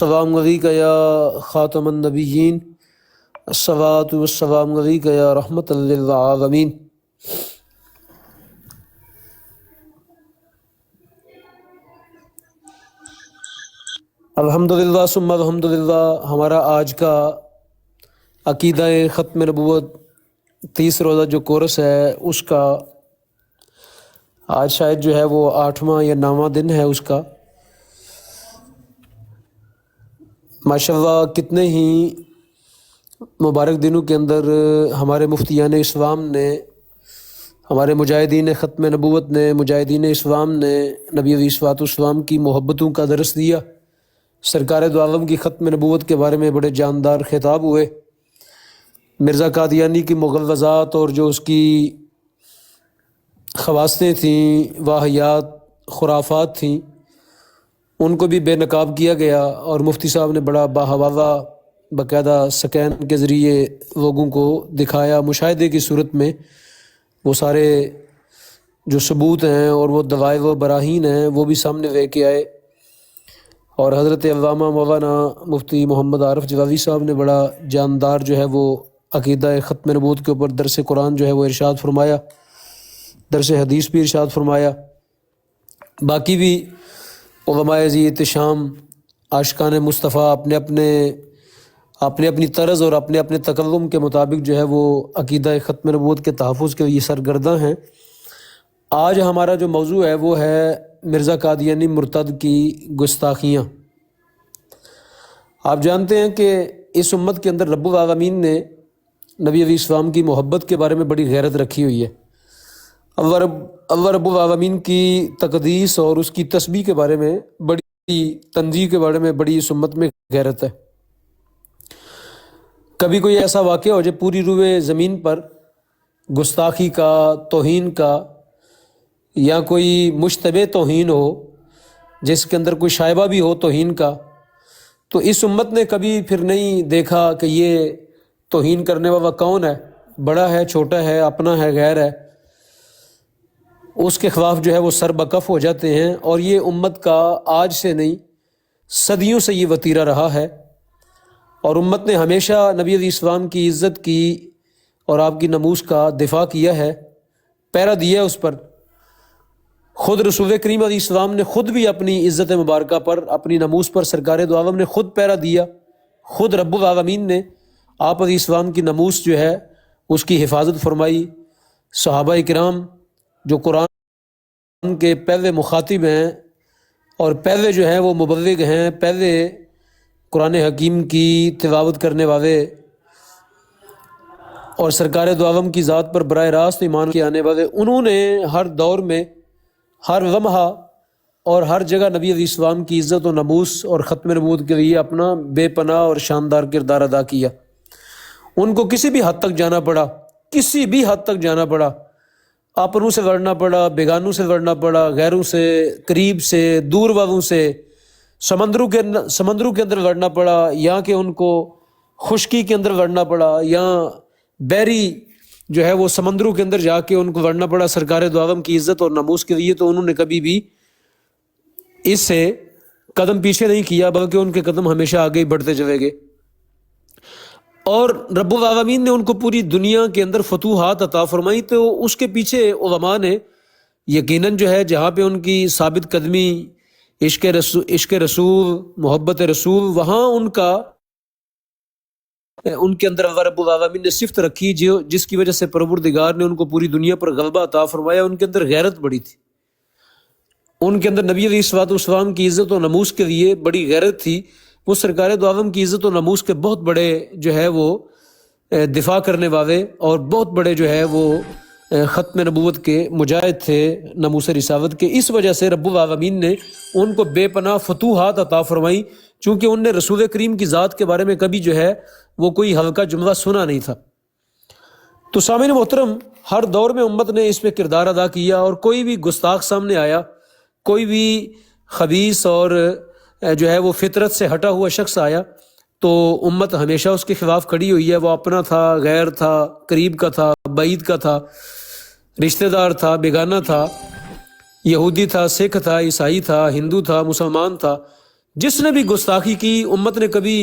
السلام علیکم یا خاتم النبیین، الصلاۃ والسلام علیکم یا رحمۃ للعالمین۔ الحمدللہ ثم الحمدللہ، ہمارا آج کا عقیدہ ختم نبوت 30 روزہ جو کورس ہے اس کا آج شاید جو ہے وہ 8واں یا 9واں دن ہے اس کا۔ ماشاءاللہ کتنے ہی مبارک دنوں کے اندر ہمارے مفتیان اسلام نے، ہمارے مجاہدین ختم نبوت نے، مجاہدین اسلام نے نبی علیہ الصلوۃ والسلام کی محبتوں کا درس دیا۔ سرکار دو عالم کی ختم نبوت کے بارے میں بڑے جاندار خطاب ہوئے۔ مرزا قادیانی کی مغلظات اور جو اس کی خواصیں تھیں، واہیات، خرافات تھیں، ان کو بھی بے نقاب کیا گیا، اور مفتی صاحب نے بڑا باحوالہ باقاعدہ سکین کے ذریعے لوگوں کو دکھایا، مشاہدے کی صورت میں وہ سارے جو ثبوت ہیں اور وہ دلائل و براہین ہیں وہ بھی سامنے لے کے آئے۔ اور حضرت علامہ مولانا مفتی محمد عارف جلالی صاحب نے بڑا جاندار جو ہے وہ عقیدہ ختم نبوت کے اوپر درس قرآن جو ہے وہ ارشاد فرمایا، درس حدیث بھی ارشاد فرمایا۔ باقی بھی علماء ذی احتشام عاشقان مصطفیٰ اپنے اپنی طرز اور اپنے اپنے تکلم کے مطابق جو ہے وہ عقیدہ ختم نبوت کے تحفظ کے لیے سرگرداں ہیں۔ آج ہمارا جو موضوع ہے وہ ہے مرزا قادیانی مرتد کی گستاخیاں۔ آپ جانتے ہیں کہ اس امت کے اندر رب العالمین نے نبی علیہ السلام کی محبت کے بارے میں بڑی غیرت رکھی ہوئی ہے۔ اللہ رب العالمین کی تقدیس اور اس کی تسبیح کے بارے میں، بڑی تنزیہ کے بارے میں بڑی اس امت میں غیرت ہے۔ کبھی کوئی ایسا واقعہ ہو جائے پوری روئے زمین پر گستاخی کا، توہین کا، یا کوئی مشتبہ توہین ہو جس کے اندر کوئی شائبہ بھی ہو توہین کا، تو اس امت نے کبھی پھر نہیں دیکھا کہ یہ توہین کرنے والا کون ہے، بڑا ہے، چھوٹا ہے، اپنا ہے، غیر ہے۔ اس کے خلاف جو ہے وہ سر بکف ہو جاتے ہیں، اور یہ امت کا آج سے نہیں صدیوں سے یہ وتیرہ رہا ہے، اور امت نے ہمیشہ نبی علیہ السلام کی عزت کی اور آپ کی ناموس کا دفاع کیا ہے، پہرا دیا ہے اس پر۔ خود رسول کریم علیہ السلام نے خود بھی اپنی عزت مبارکہ پر، اپنی ناموس پر سرکار دو عالم نے خود پہرا دیا۔ خود رب العالمین نے آپ علیہ السلام کی ناموس جو ہے اس کی حفاظت فرمائی۔ صحابہ کرام جو قرآن کے پہلے مخاطب ہیں اور پہلے جو ہیں وہ مبلغ ہیں، پہلے قرآن حکیم کی تلاوت کرنے والے اور سرکار دو عالم کی ذات پر براہ راست ایمان کے آنے والے، انہوں نے ہر دور میں، ہر لمحہ اور ہر جگہ نبی علیہ السلام کی عزت و ناموس اور ختم نبوت کے لیے اپنا بے پناہ اور شاندار کردار ادا کیا۔ ان کو کسی بھی حد تک جانا پڑا، کسی بھی حد تک جانا پڑا، اپنوں سے لڑنا پڑا، بیگانوں سے لڑنا پڑا، غیروں سے، قریب سے، دور والوں سے، سمندروں کے اندر لڑنا پڑا، یا کہ ان کو خشکی کے اندر لڑنا پڑا، یا بحری جو ہے وہ سمندروں کے اندر جا کے ان کو لڑنا پڑا سرکار دو عالم کی عزت اور ناموس کے لیے، تو انہوں نے کبھی بھی اس سے قدم پیچھے نہیں کیا، بلکہ ان کے قدم ہمیشہ آگے ہی بڑھتے چلے گئے۔ اور رب العالمین نے ان کو پوری دنیا کے اندر فتوحات عطا فرمائی، تو اس کے پیچھے علماء نے یقیناً جو ہے جہاں پہ ان کی ثابت قدمی، عشق رسول، محبت رسول، وہاں ان کے اندر اللہ رب العالمین نے صفت رکھی جس کی وجہ سے پروردگار نے ان کو پوری دنیا پر غلبہ عطا فرمایا۔ ان کے اندر غیرت بڑی تھی، ان کے اندر نبی علیہ الصلوۃ والسلام کی عزت و ناموس کے لیے بڑی غیرت تھی۔ وہ سرکار دو عالم کی عزت و ناموس کے بہت بڑے جو ہے وہ دفاع کرنے والے اور بہت بڑے جو ہے وہ ختم نبوت کے مجاہد تھے، ناموس رسالت کے۔ اس وجہ سے رب العالمین نے ان کو بے پناہ فتوحات عطا فرمائی، چونکہ ان نے رسول کریم کی ذات کے بارے میں کبھی جو ہے وہ کوئی ہلکا جملہ سنا نہیں تھا۔ تو سامعین محترم، ہر دور میں امت نے اس پہ کردار ادا کیا، اور کوئی بھی گستاخ سامنے آیا، کوئی بھی خبیث اور جو ہے وہ فطرت سے ہٹا ہوا شخص آیا، تو امت ہمیشہ اس کے خلاف کھڑی ہوئی ہے۔ وہ اپنا تھا، غیر تھا، قریب کا تھا، بعید کا تھا، رشتہ دار تھا، بیگانہ تھا، یہودی تھا، سکھ تھا، عیسائی تھا، ہندو تھا، مسلمان تھا، جس نے بھی گستاخی کی امت نے کبھی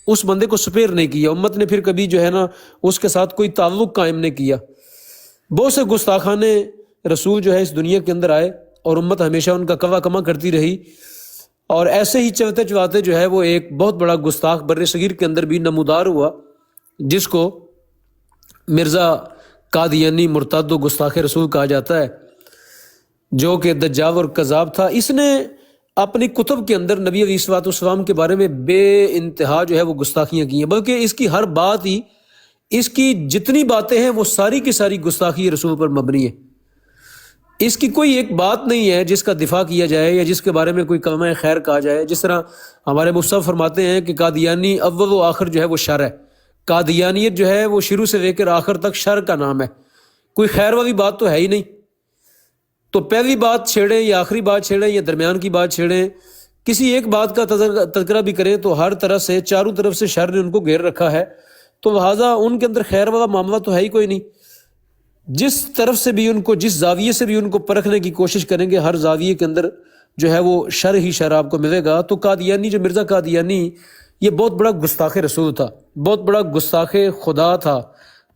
اس بندے کو سپیر نہیں کیا، امت نے پھر کبھی جو ہے نا اس کے ساتھ کوئی تعلق قائم نہیں کیا۔ بہت سے گستاخان رسول جو ہے اس دنیا کے اندر آئے اور امت ہمیشہ ان کا کوا کما کرتی رہی، اور ایسے ہی چلتے چلاتے جو ہے وہ ایک بہت بڑا گستاخ بر صغیر کے اندر بھی نمودار ہوا، جس کو مرزا قادیانی مرتد و گستاخ رسول کہا جاتا ہے، جو کہ دجال اور کذاب تھا۔ اس نے اپنی کتب کے اندر نبی علیہ الصلوۃ والسلام کے بارے میں بے انتہا جو ہے وہ گستاخیاں کی ہیں، بلکہ اس کی ہر بات ہی، اس کی جتنی باتیں ہیں وہ ساری کی ساری گستاخی رسول پر مبنی ہے۔ اس کی کوئی ایک بات نہیں ہے جس کا دفاع کیا جائے یا جس کے بارے میں کوئی کلمہ خیر کہا جائے۔ جس طرح ہمارے مصطفیٰ فرماتے ہیں کہ قادیانی اول و آخر جو ہے وہ شر ہے، قادیانیت جو ہے وہ شروع سے لے کر آخر تک شر کا نام ہے، کوئی خیر والی بات تو ہے ہی نہیں۔ تو پہلی بات چھیڑیں یا آخری بات چھیڑیں یا درمیان کی بات چھیڑیں، کسی ایک بات کا تذکرہ بھی کریں تو ہر طرح سے چاروں طرف سے شر نے ان کو گھیر رکھا ہے، تو لہٰذا ان کے اندر خیر والا معاملہ تو ہے ہی کوئی نہیں۔ جس طرف سے بھی ان کو، جس زاویے سے بھی ان کو پرکھنے کی کوشش کریں گے، ہر زاویے کے اندر جو ہے وہ شر ہی شر آپ کو ملے گا۔ تو قادیانی جو مرزا قادیانی، یہ بہت بڑا گستاخ رسول تھا، بہت بڑا گستاخ خدا تھا،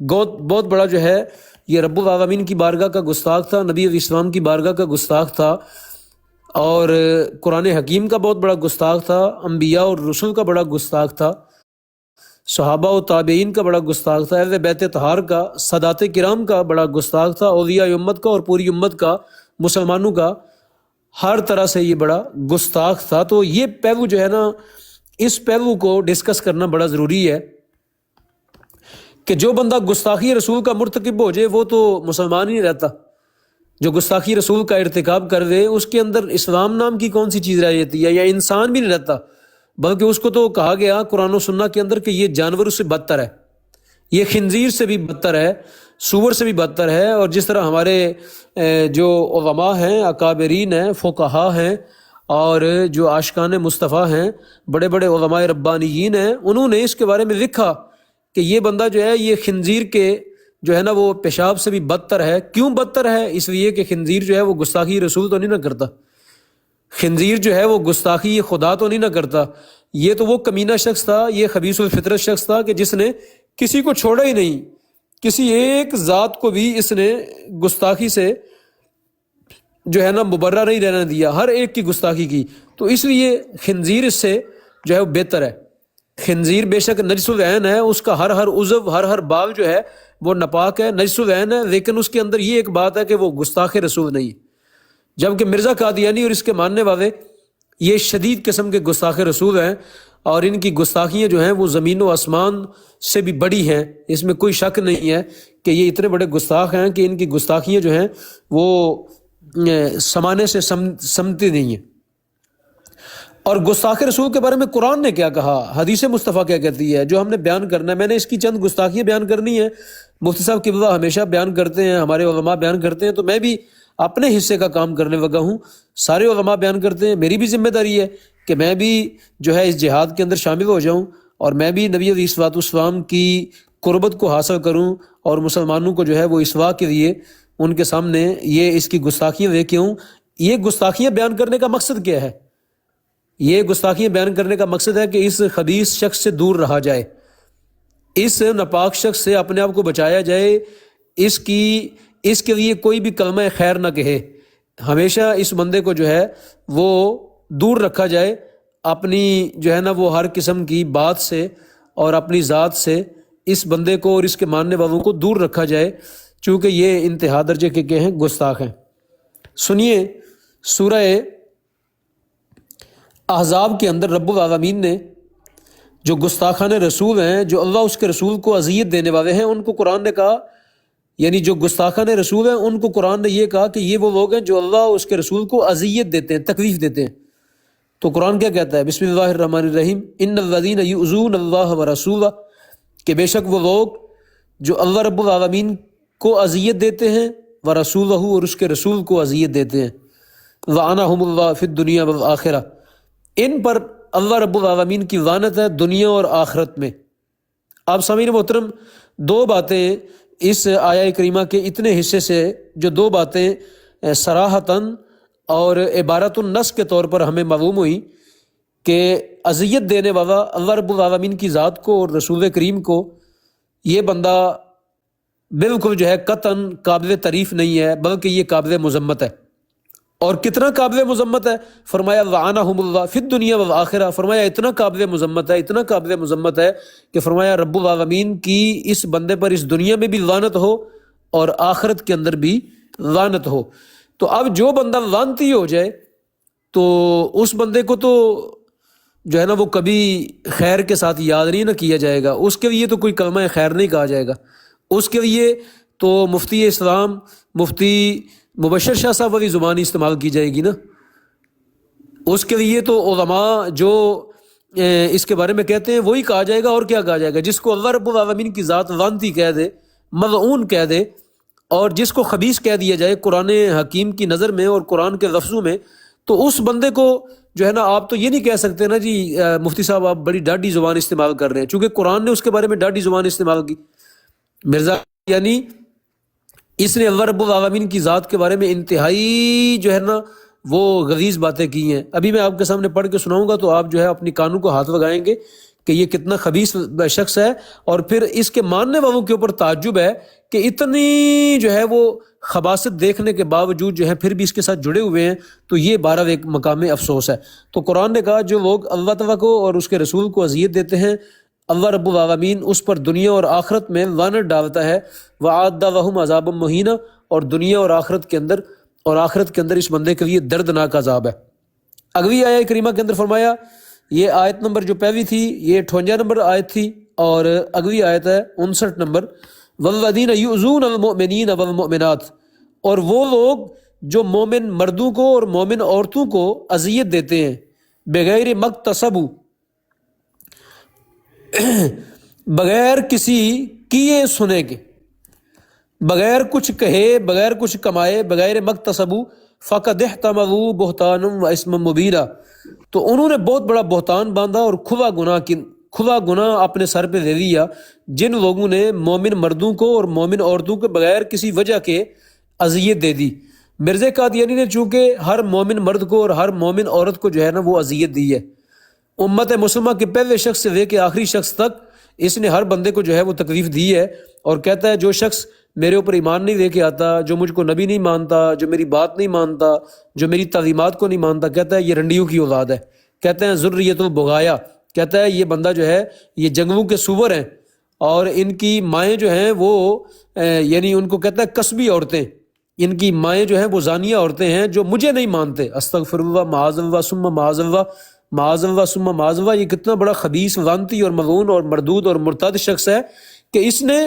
بہت بڑا جو ہے یہ رب العالمین کی بارگاہ کا گستاخ تھا، نبی علیہ السلام کی بارگاہ کا گستاخ تھا، اور قرآن حکیم کا بہت بڑا گستاخ تھا، انبیاء اور رسول کا بڑا گستاخ تھا، صحابہ و تابعین کا بڑا گستاخ تھا، اہل بیت طہار کا، سادات کرام کا بڑا گستاخ تھا، اولیاء امت کا اور پوری امت کا، مسلمانوں کا، ہر طرح سے یہ بڑا گستاخ تھا۔ تو یہ پہلو جو ہے نا، اس پہلو کو ڈسکس کرنا بڑا ضروری ہے کہ جو بندہ گستاخی رسول کا مرتکب ہو جائے وہ تو مسلمان ہی نہیں رہتا۔ جو گستاخی رسول کا ارتکاب کر دے اس کے اندر اسلام نام کی کون سی چیز رہ جاتی ہے، یا انسان بھی نہیں رہتا، بلکہ اس کو تو کہا گیا قرآن و سنہ کے اندر کہ یہ جانور سے بدتر ہے، یہ خنزیر سے بھی بدتر ہے، سور سے بھی بدتر ہے۔ اور جس طرح ہمارے جو علماء ہیں، اکابرین ہیں، فقہا ہیں، اور جو عاشقان مصطفیٰ ہیں، بڑے بڑے علماء ربانیین ہیں، انہوں نے اس کے بارے میں لکھا کہ یہ بندہ جو ہے یہ خنزیر کے جو ہے نا وہ پیشاب سے بھی بدتر ہے۔ کیوں بدتر ہے؟ اس لیے کہ خنزیر جو ہے وہ گستاخی رسول تو نہیں نہ کرتا، خنزیر جو ہے وہ گستاخی خدا تو نہیں نہ کرتا، یہ تو وہ کمینہ شخص تھا، یہ خبیث الفطرت شخص تھا کہ جس نے کسی کو چھوڑا ہی نہیں، کسی ایک ذات کو بھی اس نے گستاخی سے جو ہے نا مبرہ نہیں رہنا دیا، ہر ایک کی گستاخی کی۔ تو اس لیے خنزیر اس سے جو ہے وہ بہتر ہے۔ خنزیر بے شک نجس العین ہے، اس کا ہر عضو، ہر بال جو ہے وہ ناپاک ہے، نجس العین ہے، لیکن اس کے اندر یہ ایک بات ہے کہ وہ گستاخ رسول نہیں ہے۔ جبکہ مرزا قادیانی اور اس کے ماننے والے یہ شدید قسم کے گستاخ رسول ہیں، اور ان کی گستاخیاں جو ہیں وہ زمین و آسمان سے بھی بڑی ہیں۔ اس میں کوئی شک نہیں ہے کہ یہ اتنے بڑے گستاخ ہیں کہ ان کی گستاخیاں جو ہیں وہ سمانے سے سمتی نہیں ہیں۔ اور گستاخ رسول کے بارے میں قرآن نے کیا کہا، حدیث مصطفیٰ کیا کہتی ہے، جو ہم نے بیان کرنا ہے۔ میں نے اس کی چند گستاخیاں بیان کرنی ہیں، مفتی صاحب قبلہ ہمیشہ بیان کرتے ہیں، ہمارے علماء بیان کرتے ہیں، تو میں بھی اپنے حصے کا کام کرنے لگا ہوں۔ سارے علماء بیان کرتے ہیں، میری بھی ذمہ داری ہے کہ میں بھی جو ہے اس جہاد کے اندر شامل ہو جاؤں، اور میں بھی نبی علیہ الصلوۃ والسلام کی قربت کو حاصل کروں، اور مسلمانوں کو جو ہے وہ اصلاح کے لیے ان کے سامنے یہ اس کی گستاخیاں لے کے ہوں۔ یہ گستاخیاں بیان کرنے کا مقصد کیا ہے؟ یہ گستاخیاں بیان کرنے کا مقصد ہے کہ اس خبیث شخص سے دور رہا جائے، اس ناپاک شخص سے اپنے آپ کو بچایا جائے، اس کے لیے کوئی بھی کلمہ خیر نہ کہے، ہمیشہ اس بندے کو جو ہے وہ دور رکھا جائے، اپنی جو ہے نا وہ ہر قسم کی بات سے اور اپنی ذات سے اس بندے کو اور اس کے ماننے والوں کو دور رکھا جائے، چونکہ یہ انتہا درجے کے ہیں، گستاخ ہیں۔ سنیے، سورہ احزاب کے اندر رب العالمین نے جو گستاخان رسول ہیں، جو اللہ اس کے رسول کو اذیت دینے والے ہیں، ان کو قرآن نے کہا، یعنی جو گستاخان رسول ہیں ان کو قرآن نے یہ کہا کہ یہ وہ لوگ ہیں جو اللہ اس کے رسول کو اذیت دیتے ہیں، تکلیف دیتے ہیں۔ تو قرآن کیا کہتا ہے؟ بسم اللہ الرحمن الرحیم، ان الذین یؤذون اللہ ورسولہ، کہ بے شک وہ لوگ جو اللہ رب العالمین کو اذیت دیتے ہیں، ورسولہ، اور اس کے رسول کو اذیت دیتے ہیں، لعنہم اللہ فی الدنیا والآخرہ، ان پر اللہ رب العالمین کی لعنت ہے دنیا اور آخرت میں۔ آپ سامعین محترم، دو باتیں اس آیہ کریمہ کے اتنے حصے سے، جو دو باتیں صراحتاً اور عبارت النص کے طور پر ہمیں معلوم ہوئی کہ اذیت دینے والا اللہ رب العالمین کی ذات کو اور رسول کریم کو یہ بندہ بالکل جو ہے قطعاً قابل تعریف نہیں ہے، بلکہ یہ قابل مذمت ہے۔ اور کتنا قابل مذمت ہے؟ فرمایا لعنہم اللہ فی الدنیا والآخرہ، فرمایا اتنا قابل مذمت ہے، اتنا قابل مذمت ہے کہ فرمایا رب العالمین کی اس بندے پر اس دنیا میں بھی لعنت ہو اور آخرت کے اندر بھی لعنت ہو۔ تو اب جو بندہ لعنتی ہو جائے تو اس بندے کو تو جو ہے نا وہ کبھی خیر کے ساتھ یاد نہیں نہ کیا جائے گا، اس کے لیے تو کوئی کلمہ خیر نہیں کہا جائے گا، اس کے لیے تو مفتی اسلام مفتی مبشر شاہ صاحب والی زبان استعمال کی جائے گی نا، اس کے لیے تو علماء جو اس کے بارے میں کہتے ہیں وہی کہا جائے گا، اور کیا کہا جائے گا؟ جس کو اللہ رب العالمین کی ذات لعنتی کہہ دے، ملعون کہہ دے، اور جس کو خبیث کہہ دیا جائے قرآن حکیم کی نظر میں اور قرآن کے لفظوں میں، تو اس بندے کو جو ہے نا آپ تو یہ نہیں کہہ سکتے نا جی مفتی صاحب آپ بڑی ڈاڈی زبان استعمال کر رہے ہیں، چونکہ قرآن نے اس کے بارے میں ڈاڈی زبان استعمال کی۔ مرزا یعنی اس نے اللہ رب العالمین کی ذات کے بارے میں انتہائی جو ہے نا وہ غلیظ باتیں کی ہیں۔ ابھی میں آپ کے سامنے پڑھ کے سناؤں گا تو آپ جو ہے اپنی کانوں کو ہاتھ لگائیں گے کہ یہ کتنا خبیث شخص ہے، اور پھر اس کے ماننے والوں کے اوپر تعجب ہے کہ اتنی جو ہے وہ خباثت دیکھنے کے باوجود جو ہے پھر بھی اس کے ساتھ جڑے ہوئے ہیں، تو یہ بارہ ایک مقام افسوس ہے۔ تو قرآن نے کہا جو لوگ اللہ تعالیٰ کو اور اس کے رسول کو اذیت دیتے ہیں، اللہ رب العالمین اس پر دنیا اور آخرت میں لعنت ڈالتا ہے، وَأَعَدَّ لَهُمْ عَذَابًا مُهِينًا، اور دنیا اور آخرت کے اندر اس بندے کے لیے دردناک عذاب ہے۔ اگلی آیت کریمہ کے اندر فرمایا، یہ آیت نمبر جو پہلی تھی یہ 58 نمبر آیت تھی، اور اگلی آیت ہے 59 نمبر، وَالَّذِينَ يُؤْذُونَ الْمُؤْمِنِينَ وَالْمُؤْمِنَاتِ، اور وہ لوگ جو مومن مردوں کو اور مومن عورتوں کو اذیت دیتے ہیں، بغیر مکتسبوا، بغیر کسی کیے سنے کے، بغیر کچھ کہے، بغیر کچھ کمائے، بغیر مکتسبوا فقد احتملوا بہتانا واثما مبینا، تو انہوں نے بہت بڑا بہتان باندھا اور کھلا گناہ اپنے سر پہ لے لیا، جن لوگوں نے مومن مردوں کو اور مومن عورتوں کو بغیر کسی وجہ کے اذیت دے دی۔ مرزا قادیانی نے چونکہ ہر مومن مرد کو اور ہر مومن عورت کو جو ہے نا وہ اذیت دی ہے، امت مسلمہ کے پہلے شخص سے لے کے آخری شخص تک اس نے ہر بندے کو جو ہے وہ تکلیف دی ہے، اور کہتا ہے جو شخص میرے اوپر ایمان نہیں لے کے آتا، جو مجھ کو نبی نہیں مانتا، جو میری بات نہیں مانتا، جو میری تعلیمات کو نہیں مانتا، کہتا ہے یہ رنڈیوں کی اولاد ہے، کہتے ہیں ذریۃ البغایا، کہتا ہے یہ بندہ جو ہے یہ جنگلوں کے سور ہیں، اور ان کی مائیں جو ہیں وہ یعنی ان کو کہتا ہے کسبی عورتیں، ان کی مائیں جو ہیں وہ زانیہ عورتیں ہیں جو مجھے نہیں مانتے، استغفر اللہ معاذ اللہ ثم معاذ اللہ معاذ اللہ ثم معاذ اللہ۔ یہ کتنا بڑا خبیث لعنتی اور ملعون اور مردود اور مرتد شخص ہے کہ اس نے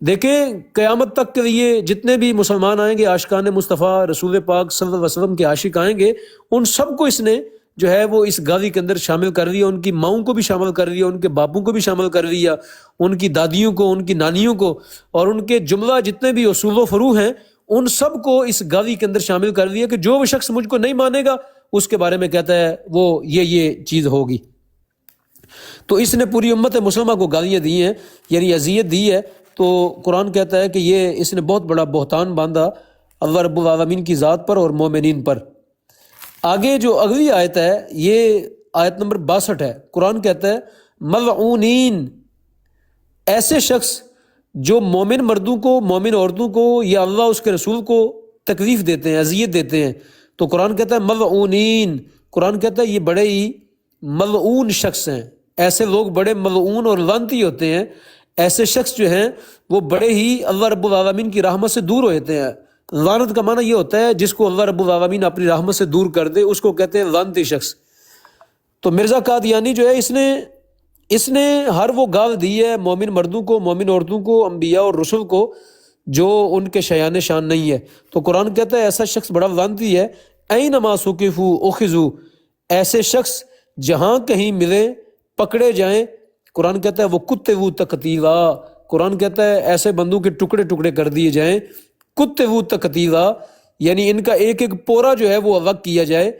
دیکھیں قیامت تک کے لیے جتنے بھی مسلمان آئیں گے، عاشقان مصطفیٰ رسول پاک صلی اللہ علیہ وسلم کے عاشق آئیں گے، ان سب کو اس نے جو ہے وہ اس گاوی کے اندر شامل کر لیا، ان کی ماؤں کو بھی شامل کر لیا، ان کے باپوں کو بھی شامل کر لیا، ان کی دادیوں کو، ان کی نانیوں کو، اور ان کے جملہ جتنے بھی اصول و فروع ہیں ان سب کو اس گاوی کے اندر شامل کر لیا کہ جو وہ شخص مجھ کو نہیں مانے گا اس کے بارے میں کہتا ہے وہ یہ چیز ہوگی۔ تو اس نے پوری امت مسلمہ کو گالیاں دی ہیں، یعنی اذیت دی ہے۔ تو قرآن کہتا ہے کہ یہ اس نے بہت بڑا بہتان باندھا اللہ رب العالمین کی ذات پر اور مومنین پر۔ آگے جو اگلی آیت ہے یہ آیت نمبر 62 ہے، قرآن کہتا ہے ملعونین، ایسے شخص جو مومن مردوں کو، مومن عورتوں کو یا اللہ اس کے رسول کو تکلیف دیتے ہیں، اذیت دیتے ہیں، تو قرآن کہتا ہے ملعونین، قرآن کہتا ہے یہ بڑے ہی ملعون شخص ہیں، ایسے لوگ بڑے ملعون اور لعنتی ہوتے ہیں، ایسے شخص جو ہیں وہ بڑے ہی اللہ رب العالمین کی رحمت سے دور ہوتے ہیں۔ لعنت کا معنی یہ ہوتا ہے جس کو اللہ رب العالمین اپنی رحمت سے دور کر دے، اس کو کہتے ہیں لعنتی شخص۔ تو مرزا قادیانی جو ہے اس نے ہر وہ گال دی ہے مومن مردوں کو، مومن عورتوں کو، انبیاء اور رسل کو جو ان کے شایان شان نہیں ہے۔ تو قرآن کہتا ہے ایسا شخص بڑا لعنتی ہے، اینما ثقفوا اخذوا، ایسے شخص جہاں کہیں ملے پکڑے جائیں، قرآن کہتا ہے وہ کتبوا تقتیلا، قرآن کہتا ہے ایسے بندوں کے ٹکڑے ٹکڑے کر دیے جائیں، کتبوا تقتیلا، یعنی ان کا ایک ایک پورا جو ہے وہ الگ کیا جائے،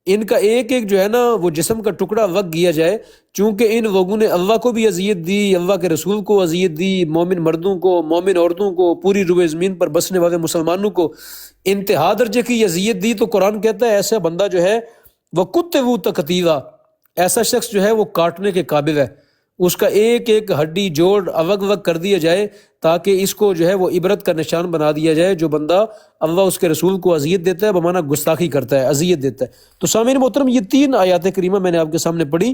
ان کا ایک ایک جو ہے نا وہ جسم کا ٹکڑا الگ کیا جائے، چونکہ ان لوگوں نے اللہ کو بھی اذیت دی، اللہ کے رسول کو اذیت دی، مومن مردوں کو، مومن عورتوں کو، پوری روئے زمین پر بسنے والے مسلمانوں کو انتہا درجے کی اذیت دی۔ تو قرآن کہتا ہے ایسا بندہ جو ہے وہ کتبوا تقتیلا، ایسا شخص جو ہے وہ کاٹنے کے قابل ہے، اس کا ایک ایک ہڈی جوڑ اوگ وگ کر دیا جائے تاکہ اس کو جو ہے وہ عبرت کا نشان بنا دیا جائے۔ جو بندہ اللہ اس کے رسول کو اذیت دیتا ہے بمعنی گستاخی کرتا ہے، اذیت دیتا ہے۔ تو سامعین محترم، یہ 3 آیات کریمہ میں نے آپ کے سامنے پڑھی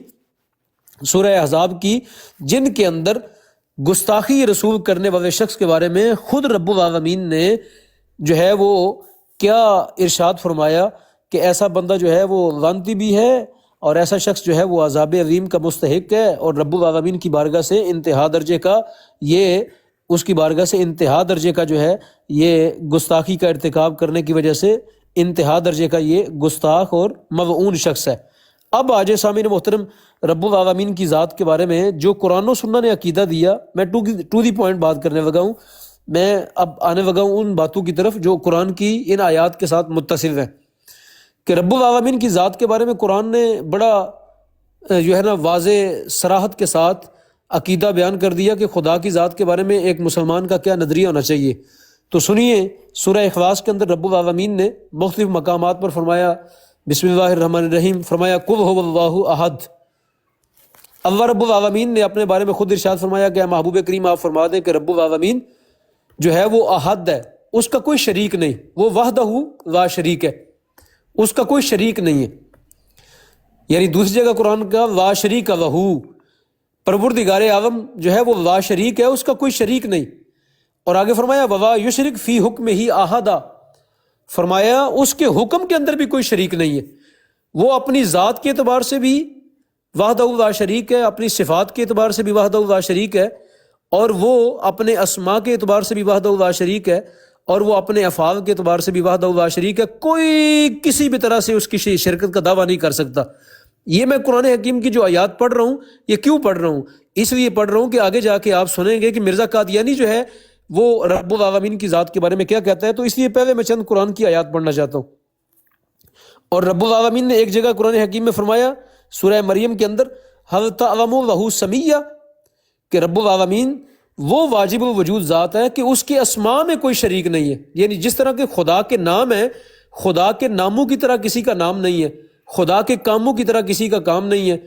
سورہ احزاب کی، جن کے اندر گستاخی رسول کرنے والے شخص کے بارے میں خود رب العالمین نے جو ہے وہ کیا ارشاد فرمایا کہ ایسا بندہ جو ہے وہ لعنتی بھی ہے اور ایسا شخص جو ہے وہ عذاب عظیم کا مستحق ہے، اور رب العالمین کی بارگاہ سے انتہا درجے کا یہ اس کی بارگاہ سے انتہا درجے کا جو ہے یہ گستاخی کا ارتکاب کرنے کی وجہ سے انتہا درجے کا یہ گستاخ اور ملعون شخص ہے۔ اب آج سامعین محترم رب العالمین کی ذات کے بارے میں جو قرآن و سنہ نے عقیدہ دیا، میں ٹو دی پوائنٹ بات کرنے لگا ہوں، میں اب آنے لگا ہوں ان باتوں کی طرف جو قرآن کی ان آیات کے ساتھ متصل ہیں، کہ رب العالمین کی ذات کے بارے میں قرآن نے بڑا جو ہے نا واضح صراحت کے ساتھ عقیدہ بیان کر دیا کہ خدا کی ذات کے بارے میں ایک مسلمان کا کیا نظریہ ہونا چاہیے۔ تو سنیے، سورہ اخلاص کے اندر رب العالمین نے مختلف مقامات پر فرمایا، بسم اللہ الرحمن الرحیم، فرمایا قل هو اللہ احد۔ اللہ رب العالمین نے اپنے بارے میں خود ارشاد فرمایا کہ محبوب کریم آپ فرما دیں کہ رب العالمین جو ہے وہ احد ہے، اس کا کوئی شریک نہیں، وہ وحدہ لا شریک ہے، اس کا کوئی شریک نہیں ہے۔ یعنی دوسری جگہ قرآن کا لا شریک لہ، پروردگار عالم جو ہے وہ لا شریک ہے، اس کا کوئی شریک نہیں۔ اور آگے فرمایا ولا یشرک فی حکمہ احدا، فرمایا اس کے حکم کے اندر بھی کوئی شریک نہیں ہے، وہ اپنی ذات کے اعتبار سے بھی وحدہ لا شریک ہے، اپنی صفات کے اعتبار سے بھی وحدہ لا شریک ہے، اور وہ اپنے اسماء کے اعتبار سے بھی وحدہ لا شریک ہے، اور وہ اپنے افعال کے اعتبار سے بھی وحدہ لا شریک ہے۔ کوئی کسی بھی طرح سے اس کی شرکت کا دعویٰ نہیں کر سکتا۔ یہ میں قرآن حکیم کی جو آیات پڑھ رہا ہوں، یہ کیوں پڑھ رہا ہوں؟ اس لیے پڑھ رہا ہوں کہ آگے جا کے آپ سنیں گے کہ مرزا قادیانی جو ہے وہ رب العالمین کی ذات کے بارے میں کیا کہتا ہے۔ تو اس لیے پہلے میں چند قرآن کی آیات پڑھنا چاہتا ہوں۔ اور رب العالمین نے ایک جگہ قرآن حکیم میں فرمایا سورہ مریم کے اندر هل تعلم له سمیہ، کہ رب العالمین وہ واجب الوجود ذات ہے کہ اس کے اسماء میں کوئی شریک نہیں ہے۔ یعنی جس طرح کہ خدا کے نام ہے، خدا کے ناموں کی طرح کسی کا نام نہیں ہے، خدا کے کاموں کی طرح کسی کا کام نہیں ہے،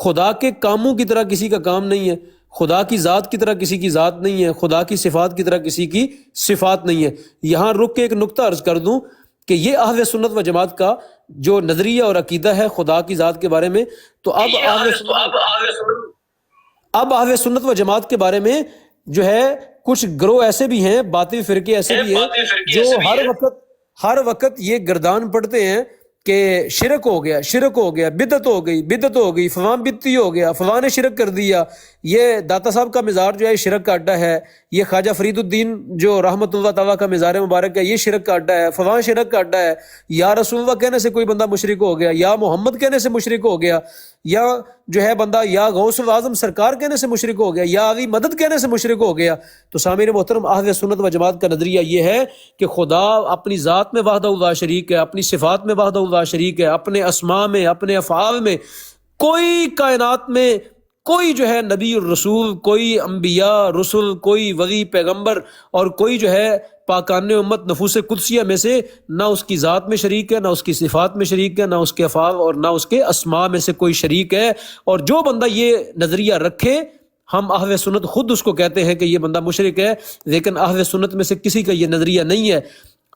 خدا کے کاموں کی طرح کسی کا کام نہیں ہے، خدا کی ذات کی طرح کسی کی ذات نہیں ہے، خدا کی صفات کی طرح کسی کی صفات نہیں ہے۔ یہاں رک کے ایک نقطہ عرض کر دوں کہ یہ اہل سنت و جماعت کا جو نظریہ اور عقیدہ ہے خدا کی ذات کے بارے میں، تو اب اہل سنت و جماعت کے بارے میں جو ہے کچھ گروہ ایسے بھی ہیں، باطل فرقے ایسے بھی ہیں جو ہر وقت یہ گردان پڑتے ہیں کہ شرک ہو گیا، بدعت ہو گئی، فلاں بدعتی ہو گیا، فلاں نے شرک کر دیا، یہ داتا صاحب کا مزار جو ہے شرک کا اڈا ہے، یہ خواجہ فرید الدین جو رحمۃ اللہ تعالیٰ کا مزار مبارک ہے یہ شرک کا اڈا ہے، فلاں شرک کا اڈا ہے، یا رسول اللہ کہنے سے کوئی بندہ مشرک ہو گیا، یا محمد کہنے سے مشرک ہو گیا، یا جو ہے بندہ یا غوث الاعظم سرکار کہنے سے مشرک ہو گیا، یا علی مدد کہنے سے مشرک ہو گیا۔ تو سامعین محترم، اہل سنت و جماعت کا نظریہ یہ ہے کہ خدا اپنی ذات میں وحدہ لا شریک ہے، اپنی صفات میں وحدہ لا شریک ہے، اپنے اسماء میں، اپنے افعال میں، کوئی کائنات میں کوئی جو ہے نبی الرسول، کوئی انبیاء رسول، کوئی ولی پیغمبر اور کوئی جو ہے پاکان امت نفوس قدسیہ میں سے نہ اس کی ذات میں شریک ہے، نہ اس کی صفات میں شریک ہے، نہ اس کے افعال اور نہ اس کے اسماء میں سے کوئی شریک ہے۔ اور جو بندہ یہ نظریہ رکھے، ہم اہل سنت خود اس کو کہتے ہیں کہ یہ بندہ مشرک ہے، لیکن اہل سنت میں سے کسی کا یہ نظریہ نہیں ہے۔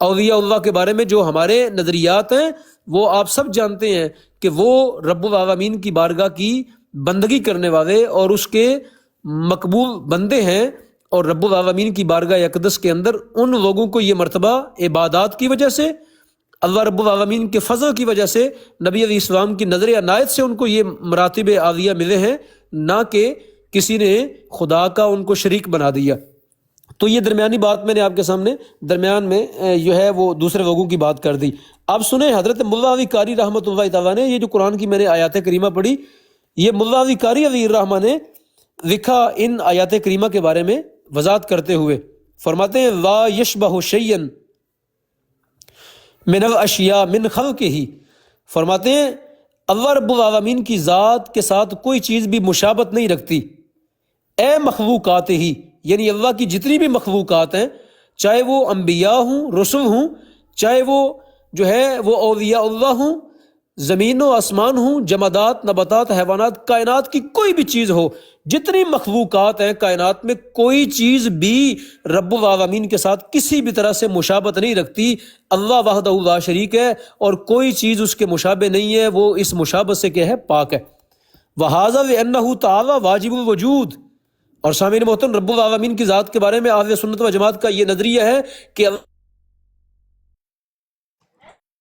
اولیاء اللہ کے بارے میں جو ہمارے نظریات ہیں وہ آپ سب جانتے ہیں کہ وہ رب العالمین کی بارگاہ کی بندگی کرنے والے اور اس کے مقبول بندے ہیں، اور رب العالمین کی بارگاہ اقدس کے اندر ان لوگوں کو یہ مرتبہ عبادات کی وجہ سے، اللہ رب العالمین کے فضل کی وجہ سے، نبی علیہ السلام کی نظر عنایت سے ان کو یہ مراتب عالیہ ملے ہیں، نہ کہ کسی نے خدا کا ان کو شریک بنا دیا۔ تو یہ درمیانی بات میں نے آپ کے سامنے درمیان میں جو ہے وہ دوسرے لوگوں کی بات کر دی۔ اب سنیں، حضرت ملا علی قاری رحمۃ اللہ تعالیٰ نے یہ جو قرآن کی میں نے آیات کریمہ پڑھی، یہ ملا علی قاری علی الرحمٰ نے لکھا ان آیات کریمہ کے بارے میں وضاحت کرتے ہوئے، فرماتے ہیں لا یشبہ شیئا من الاشیاء من خلقہ، فرماتے ہیں اللہ رب العالمین کی ذات کے ساتھ کوئی چیز بھی مشابہت نہیں رکھتی، اے مخلوقات ہی، یعنی اللہ کی جتنی بھی مخلوقات ہیں، چاہے وہ انبیاء ہوں، رسل ہوں، چاہے وہ جو ہے وہ اولیاء اللہ ہوں، زمین و آسمان ہوں، جمادات، نباتات، حیوانات، کائنات کی کوئی بھی چیز ہو، جتنی مخلوقات ہیں کائنات میں، کوئی چیز بھی رب العالمین کے ساتھ کسی بھی طرح سے مشابہت نہیں رکھتی۔ اللہ وحدہ لا شریک ہے اور کوئی چیز اس کے مشابہ نہیں ہے، وہ اس مشابہت سے کیا ہے؟ پاک ہے۔ وَهَذَا لِأَنَّهُ تَعَالَى واجب الوجود۔ اور سامعین محترم، رب العالمین کی ذات کے بارے میں اہل سنت و جماعت کا یہ نظریہ ہے کہ اللہ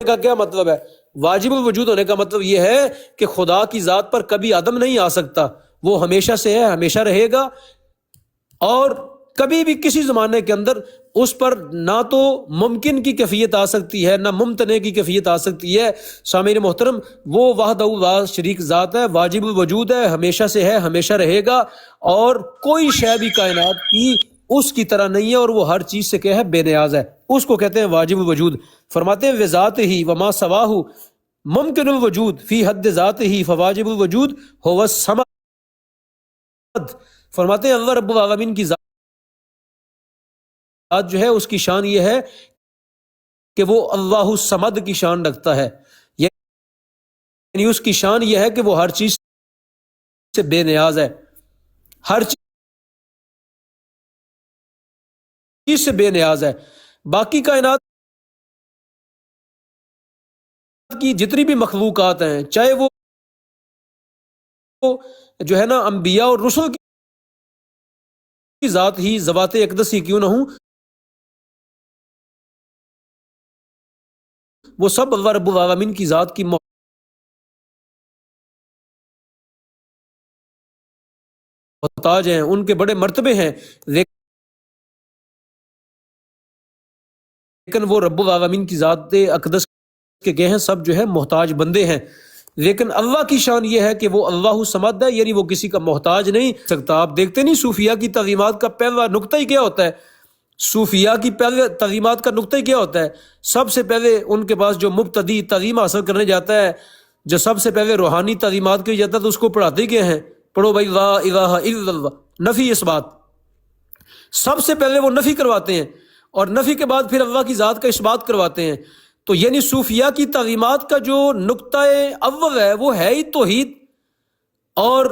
کا کیا مطلب ہے؟ واجب الوجود ہونے کا مطلب یہ ہے کہ خدا کی ذات پر کبھی عدم نہیں آ سکتا، وہ ہمیشہ سے ہے، ہمیشہ رہے گا، اور کبھی بھی کسی زمانے کے اندر اس پر نہ تو ممکن کی کیفیت آ سکتی ہے، نہ ممتنع کی کیفیت آ سکتی ہے۔ سامعین محترم، وہ وحدہ لا شریک ذات ہے، واجب الوجود ہے، ہمیشہ سے ہے، ہمیشہ رہے گا، اور کوئی شے بھی کائنات کی اس کی طرح نہیں ہے، اور وہ ہر چیز سے کیا ہے؟ بے نیاز ہے۔ اس کو کہتے ہیں واجب الوجود۔ فرماتے ہیں وذات ہی وما سواہ ممکن الوجود فی حد ذات ہی فواجب الوجود هو الصمد۔ فرماتے ہیں اللہ رب العالمین کی ذات جو ہے اس کی شان یہ ہے کہ وہ اللہ الصمد کی شان رکھتا ہے، یعنی اس کی شان یہ ہے کہ وہ ہر چیز سے بے نیاز ہے، ہر چیز سے بے نیاز ہے۔ باقی کائنات کی جتنی بھی مخلوقات ہیں، چاہے وہ جو ہے نا انبیاء اور رسل کی ذات ہی، ذوات اقدس ہی کیوں نہ ہوں، وہ سب اللہ رب العالمین کی ذات کی محتاج ہیں، ان کے بڑے مرتبے ہیں، لیکن وہ رب العالمین کی ذات اقدس کے گئے ہیں سب جو ہے محتاج بندے ہیں۔ لیکن اللہ کی شان یہ ہے کہ وہ اللہ الصمد ہے، یعنی وہ کسی کا محتاج نہیں سکتا۔ آپ دیکھتے نہیں صوفیہ کی تعلیمات کا پہلا نقطہ ہی کیا ہوتا ہے؟ صوفیہ کی پہلے تعلیمات کا نقطہ ہی کیا ہوتا ہے؟ سب سے پہلے ان کے پاس جو مبتدی تعلیم حاصل کرنے جاتا ہے، جو سب سے پہلے روحانی تعلیمات کے لیے جاتا ہے، تو اس کو پڑھاتے ہی کیا ہیں؟ پڑھو بھائی لا الہ الا اللہ، نفی اس بات، سب سے پہلے وہ نفی کرواتے ہیں، اور نفی کے بعد پھر اللہ کی ذات کا اس بات کرواتے ہیں۔ تو یعنی صوفیہ کی تعلیمات کا جو نقطہ اول ہے وہ ہے ہی توحید، اور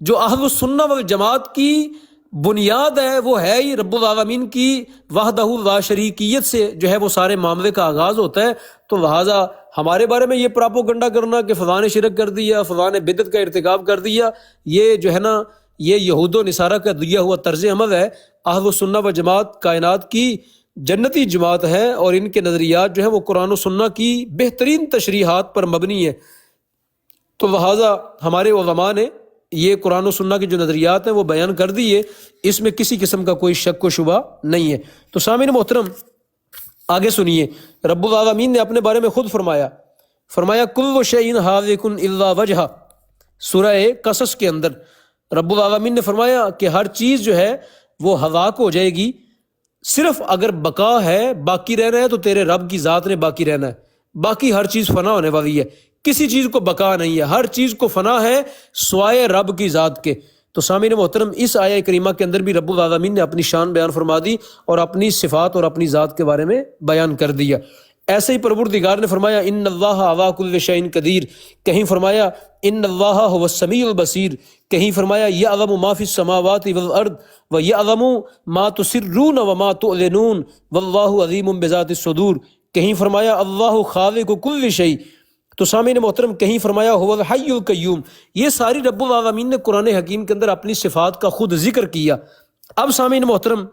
جو اہل السنہ والجماعت کی بنیاد ہے وہ ہے ہی رب العالمین کی وحدہ لا شریکیت سے جو ہے وہ سارے معاملے کا آغاز ہوتا ہے۔ تو لہٰذا ہمارے بارے میں یہ پراپوگنڈا کرنا کہ فلاں نے شرک کر دیا، فلاں نے بدعت کا ارتکاب کر دیا، یہ جو ہے نا یہ یہود و نصارہ کا دیا ہوا طرز عمل ہے۔ اہل السنہ و جماعت کائنات کی جنتی جماعت ہے، اور ان کے نظریات جو ہے وہ قرآن و سنہ کی بہترین تشریحات پر مبنی ہے۔ تو لہٰذا ہمارے علماء نے یہ قرآن و سنہ کے جو نظریات ہیں وہ بیان کر دیے، اس میں کسی قسم کا کوئی شک و شبہ نہیں ہے۔ تو سامعین محترم آگے سنیے، رب العالمین نے اپنے بارے میں خود فرمایا کل شیء ہالک الا وجہہ۔ سورہ قصص کے اندر رب العالمین نے فرمایا کہ ہر چیز جو ہے وہ ہلاک ہو جائے گی، صرف اگر بقا ہے، باقی رہنا ہے، تو تیرے رب کی ذات نے باقی رہنا ہے، باقی ہر چیز فنا ہونے والی ہے، کسی چیز کو بقا نہیں ہے، ہر چیز کو فنا ہے سوائے رب کی ذات کے۔ تو سامعین محترم اس آیہ کریمہ کے اندر بھی رب العالمین نے اپنی شان بیان فرما دی اور اپنی صفات اور اپنی ذات کے بارے میں بیان کر دیا۔ ایسے ہی پروردگار نے فرمایا ان اللہ علی کل شیء قدیر، کہیں فرمایا ان اللہ هو السمیع البصیر، کہیں فرمایا یعلم ما فی السماوات والارض ویعلم ما تسرون وما تعلنون واللہ علیم بذات الصدور، کہیں فرمایا اللہ خالق کل شیء۔ تو سامعین محترم کہیں فرمایا هو الحی القیوم۔ یہ ساری رب العالمین نے قرآن حکیم کے اندر اپنی صفات کا خود ذکر کیا۔ اب سامعین محترم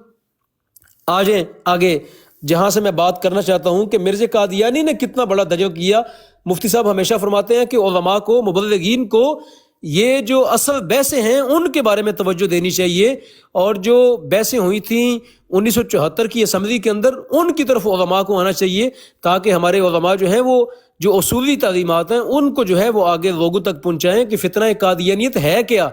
آ جائیں آگے، جہاں سے میں بات کرنا چاہتا ہوں کہ مرزا قادیانی نے کتنا بڑا دجل کیا۔ مفتی صاحب ہمیشہ فرماتے ہیں کہ علماء کو، مبلغین کو یہ جو اصل بحثیں ہیں ان کے بارے میں توجہ دینی چاہیے، اور جو بحثیں ہوئی تھیں 1974 کی اسمبلی کے اندر ان کی طرف علماء کو آنا چاہیے، تاکہ ہمارے علماء جو ہیں وہ جو اصولی تعلیمات ہیں ان کو جو ہے وہ آگے لوگوں تک پہنچائیں کہ فتنہ قادیانیت ہے کیا،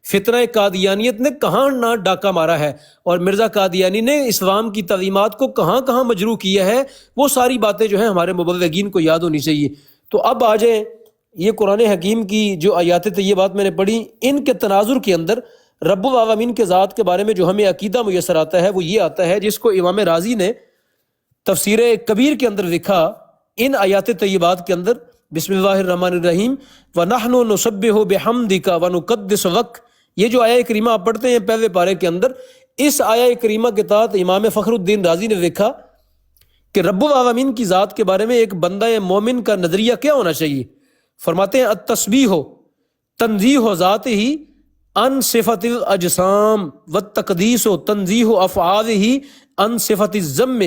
فتنہ قادیانیت نے کہاں نہ ڈاکہ مارا ہے، اور مرزا قادیانی نے اسلام کی تعلیمات کو کہاں کہاں مجروح کیا ہے، وہ ساری باتیں جو ہیں ہمارے مبلغین کو یاد ہونی چاہیے۔ تو اب آ جائیں یہ قرآن حکیم کی جو آیات طیبات میں نے پڑھی، ان کے تناظر کے اندر رب العالمین کے ذات کے بارے میں جو ہمیں عقیدہ میسر آتا ہے وہ یہ آتا ہے، جس کو امام رازی نے تفسیر کبیر کے اندر لکھا۔ ان آیات طیبات کے اندر بسم اللہ الرحمن الرحیم وَنَحْنُ نُسَبِّحُ بِحَمْدِكَ وَنُقَدِّسُ لَكَ، یہ جو آیہ کریمہ آپ پڑھتے ہیں پہلے پارے کے اندر، اس آیہ کریمہ کے تحت امام فخر الدین رازی نے لکھا کہ رب العالمین کی ذات کے بارے میں ایک بندہ مومن کا نظریہ کیا ہونا چاہیے. فرماتے ہیں التسبیح تنزیہ ذاتہ عن صفت الاجسام والتقدیس تنزیہ افعالہ عن صفت الذم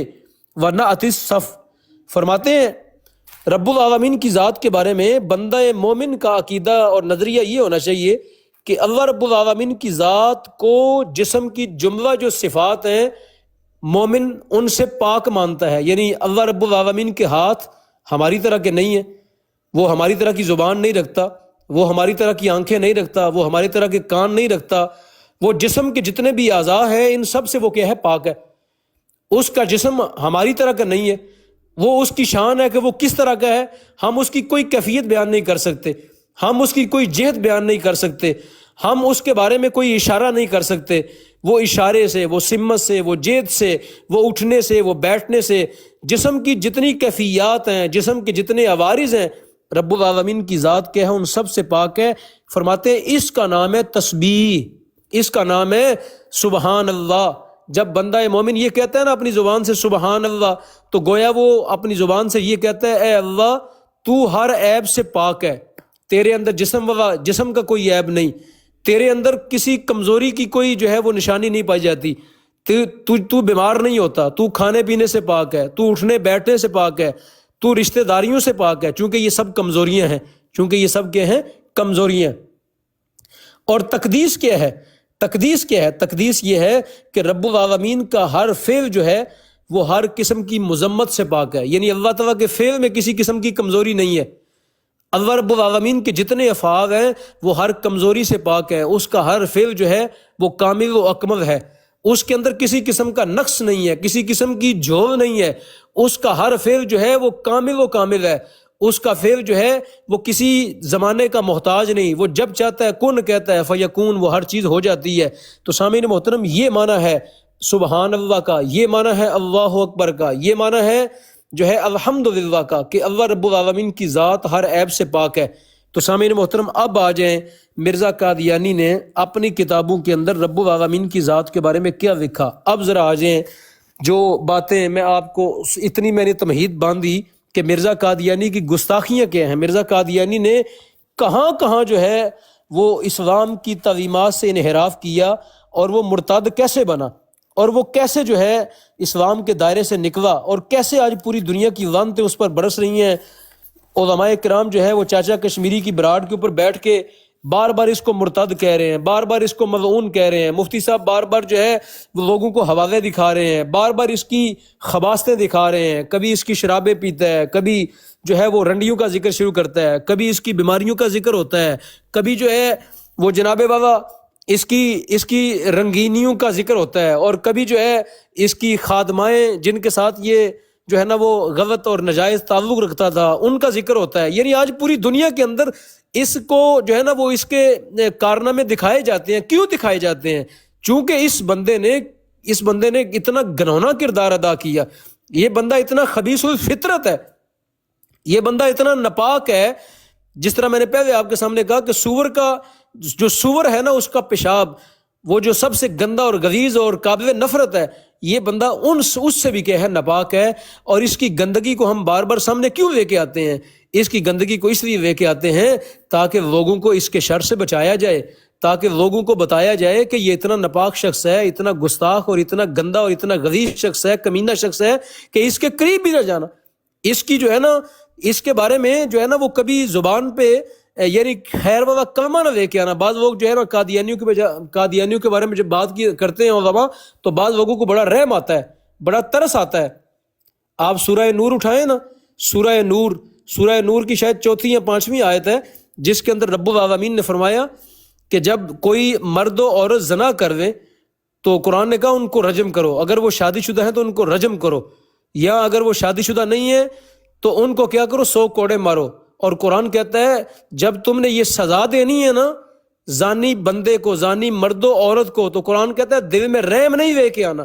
ونعت الصف. فرماتے ہیں رب العالمین کی ذات کے بارے میں بندہ مومن کا عقیدہ اور نظریہ یہ ہونا چاہیے کہ اللہ رب العالمین کی ذات کو جسم کی جملہ جو صفات ہیں مومن ان سے پاک مانتا ہے. یعنی اللہ رب العالمین کے ہاتھ ہماری طرح کے نہیں ہیں، وہ ہماری طرح کی زبان نہیں رکھتا، وہ ہماری طرح کی آنکھیں نہیں رکھتا، وہ ہماری طرح کے کان نہیں رکھتا، وہ جسم کے جتنے بھی اعضاء ہیں ان سب سے وہ کیا ہے؟ پاک ہے. اس کا جسم ہماری طرح کا نہیں ہے، وہ اس کی شان ہے کہ وہ کس طرح کا ہے، ہم اس کی کوئی کیفیت بیان نہیں کر سکتے، ہم اس کی کوئی جہت بیان نہیں کر سکتے، ہم اس کے بارے میں کوئی اشارہ نہیں کر سکتے. وہ اشارے سے، وہ سمت سے، وہ جہت سے، وہ اٹھنے سے، وہ بیٹھنے سے، جسم کی جتنی کیفیات ہیں، جسم کے جتنے عوارض ہیں، رب العالمین کی ذات کیا ہے؟ ان سب سے پاک ہے. فرماتے ہیں اس کا نام ہے تسبیح، اس کا نام ہے سبحان اللہ. جب بندہ مومن یہ کہتا ہے نا اپنی زبان سے سبحان اللہ، تو گویا وہ اپنی زبان سے یہ کہتا ہے اے اللہ تو ہر عیب سے پاک ہے، تیرے اندر جسم کا کوئی عیب نہیں، تیرے اندر کسی کمزوری کی کوئی جو ہے وہ نشانی نہیں پائی جاتی، تو بیمار نہیں ہوتا، تو کھانے پینے سے پاک ہے، تو اٹھنے بیٹھنے سے پاک ہے، تو رشتہ داریوں سے پاک ہے، چونکہ یہ سب کمزوریاں ہیں، چونکہ یہ سب کیا ہیں؟ کمزوریاں. اور تقدیس کیا ہے؟ تقدیس کیا ہے؟ تقدیس یہ ہے کہ رب العالمین کا ہر فعل جو ہے وہ ہر قسم کی مذمت سے پاک ہے. یعنی اللہ تعالیٰ کے فعل میں کسی قسم کی کمزوری نہیں ہے. اللہ رب العالمین کے جتنے افعال ہیں وہ ہر کمزوری سے پاک ہے. اس کا ہر فعل جو ہے وہ کامل و اکمل ہے، اس کے اندر کسی قسم کا نقص نہیں ہے، کسی قسم کی جھول نہیں ہے. اس کا ہر فعل جو ہے وہ کامل و کامل ہے. اس کا فعل جو ہے وہ کسی زمانے کا محتاج نہیں، وہ جب چاہتا ہے کن کہتا ہے فیکون، وہ ہر چیز ہو جاتی ہے. تو سامعین محترم یہ معنی ہے سبحان اللہ کا، یہ معنی ہے اللہ اکبر کا، یہ معنی ہے جو ہے الحمدللہ کا کہ اللہ رب العالمین کی ذات ہر عیب سے پاک ہے. تو سامعین محترم اب آ جائیں مرزا قادیانی نے اپنی کتابوں کے اندر رب العالمین کی ذات کے بارے میں کیا لکھا. اب ذرا آ جائیں جو باتیں میں آپ کو اتنی میں نے تمہید باندھی کہ مرزا قادیانی کی گستاخیاں کیا ہیں، مرزا قادیانی نے کہاں کہاں جو ہے وہ اسلام کی تعلیمات سے انحراف کیا، اور وہ مرتد کیسے بنا، اور وہ کیسے جو ہے اسلام کے دائرے سے نکلا، اور کیسے آج پوری دنیا کی لعنتیں اس پر برس رہی ہیں. علماء کرام جو ہے وہ چاچا کشمیری کی براڈ کے اوپر بیٹھ کے بار بار اس کو مرتد کہہ رہے ہیں، بار بار اس کو ملعون کہہ رہے ہیں. مفتی صاحب بار بار جو ہے وہ لوگوں کو حوالے دکھا رہے ہیں، بار بار اس کی خباستیں دکھا رہے ہیں. کبھی اس کی شرابیں پیتا ہے، کبھی جو ہے وہ رنڈیوں کا ذکر شروع کرتا ہے، کبھی اس کی بیماریوں کا ذکر ہوتا ہے، کبھی جو ہے وہ جناب والا اس کی رنگینیوں کا ذکر ہوتا ہے، اور کبھی جو ہے اس کی خادمائیں جن کے ساتھ یہ جو ہے نا وہ غلط اور ناجائز تعلق رکھتا تھا ان کا ذکر ہوتا ہے. یعنی آج پوری دنیا کے اندر اس کو جو ہے نا وہ اس کے کارنامے دکھائے جاتے ہیں. کیوں دکھائے جاتے ہیں؟ چونکہ اس بندے نے اتنا گنونا کردار ادا کیا. یہ بندہ اتنا خبیث الفطرت ہے، یہ بندہ اتنا ناپاک ہے. جس طرح میں نے پہلے آپ کے سامنے کہا کہ سور ہے نا اس کا پیشاب وہ جو سب سے گندا اور غلیظ اور قابل نفرت ہے، یہ بندہ اس سے بھی کیا ہے؟ ناپاک ہے. اور اس کی گندگی کو ہم بار بار سامنے کیوں لے کے آتے ہیں؟ اس کی گندگی کو اس لیے لے کے آتے ہیں تاکہ لوگوں کو اس کے شر سے بچایا جائے، تاکہ لوگوں کو بتایا جائے کہ یہ اتنا ناپاک شخص ہے، اتنا گستاخ اور اتنا گندا اور اتنا غلیظ شخص ہے، کمینہ شخص ہے کہ اس کے قریب بھی نہ جانا. اس کی جو ہے نا اس کے بارے میں جو ہے نا وہ کبھی زبان پہ یعنی خیر والا کلمہ نہ لے کے آنا. بعض لوگ جو ہے نا قادیانیوں کے بارے میں جب بات کرتے ہیں علماء تو بعض لوگوں کو بڑا رحم آتا ہے، بڑا ترس آتا ہے. آپ سورہ نور اٹھائیں نا، سورہ نور کی شاید 4 یا 5 آیت ہے جس کے اندر رب العالمین نے فرمایا کہ جب کوئی مرد و عورت زنا کر دیں تو قرآن نے کہا ان کو رجم کرو. اگر وہ شادی شدہ ہیں تو ان کو رجم کرو، یا اگر وہ شادی شدہ نہیں ہے تو ان کو کیا کرو؟ 100 کوڑے مارو. اور قرآن کہتا ہے جب تم نے یہ سزا دینی ہے نا زانی بندے کو، زانی مرد و عورت کو، تو قرآن کہتا ہے دل میں رحم نہیں لے کے آنا.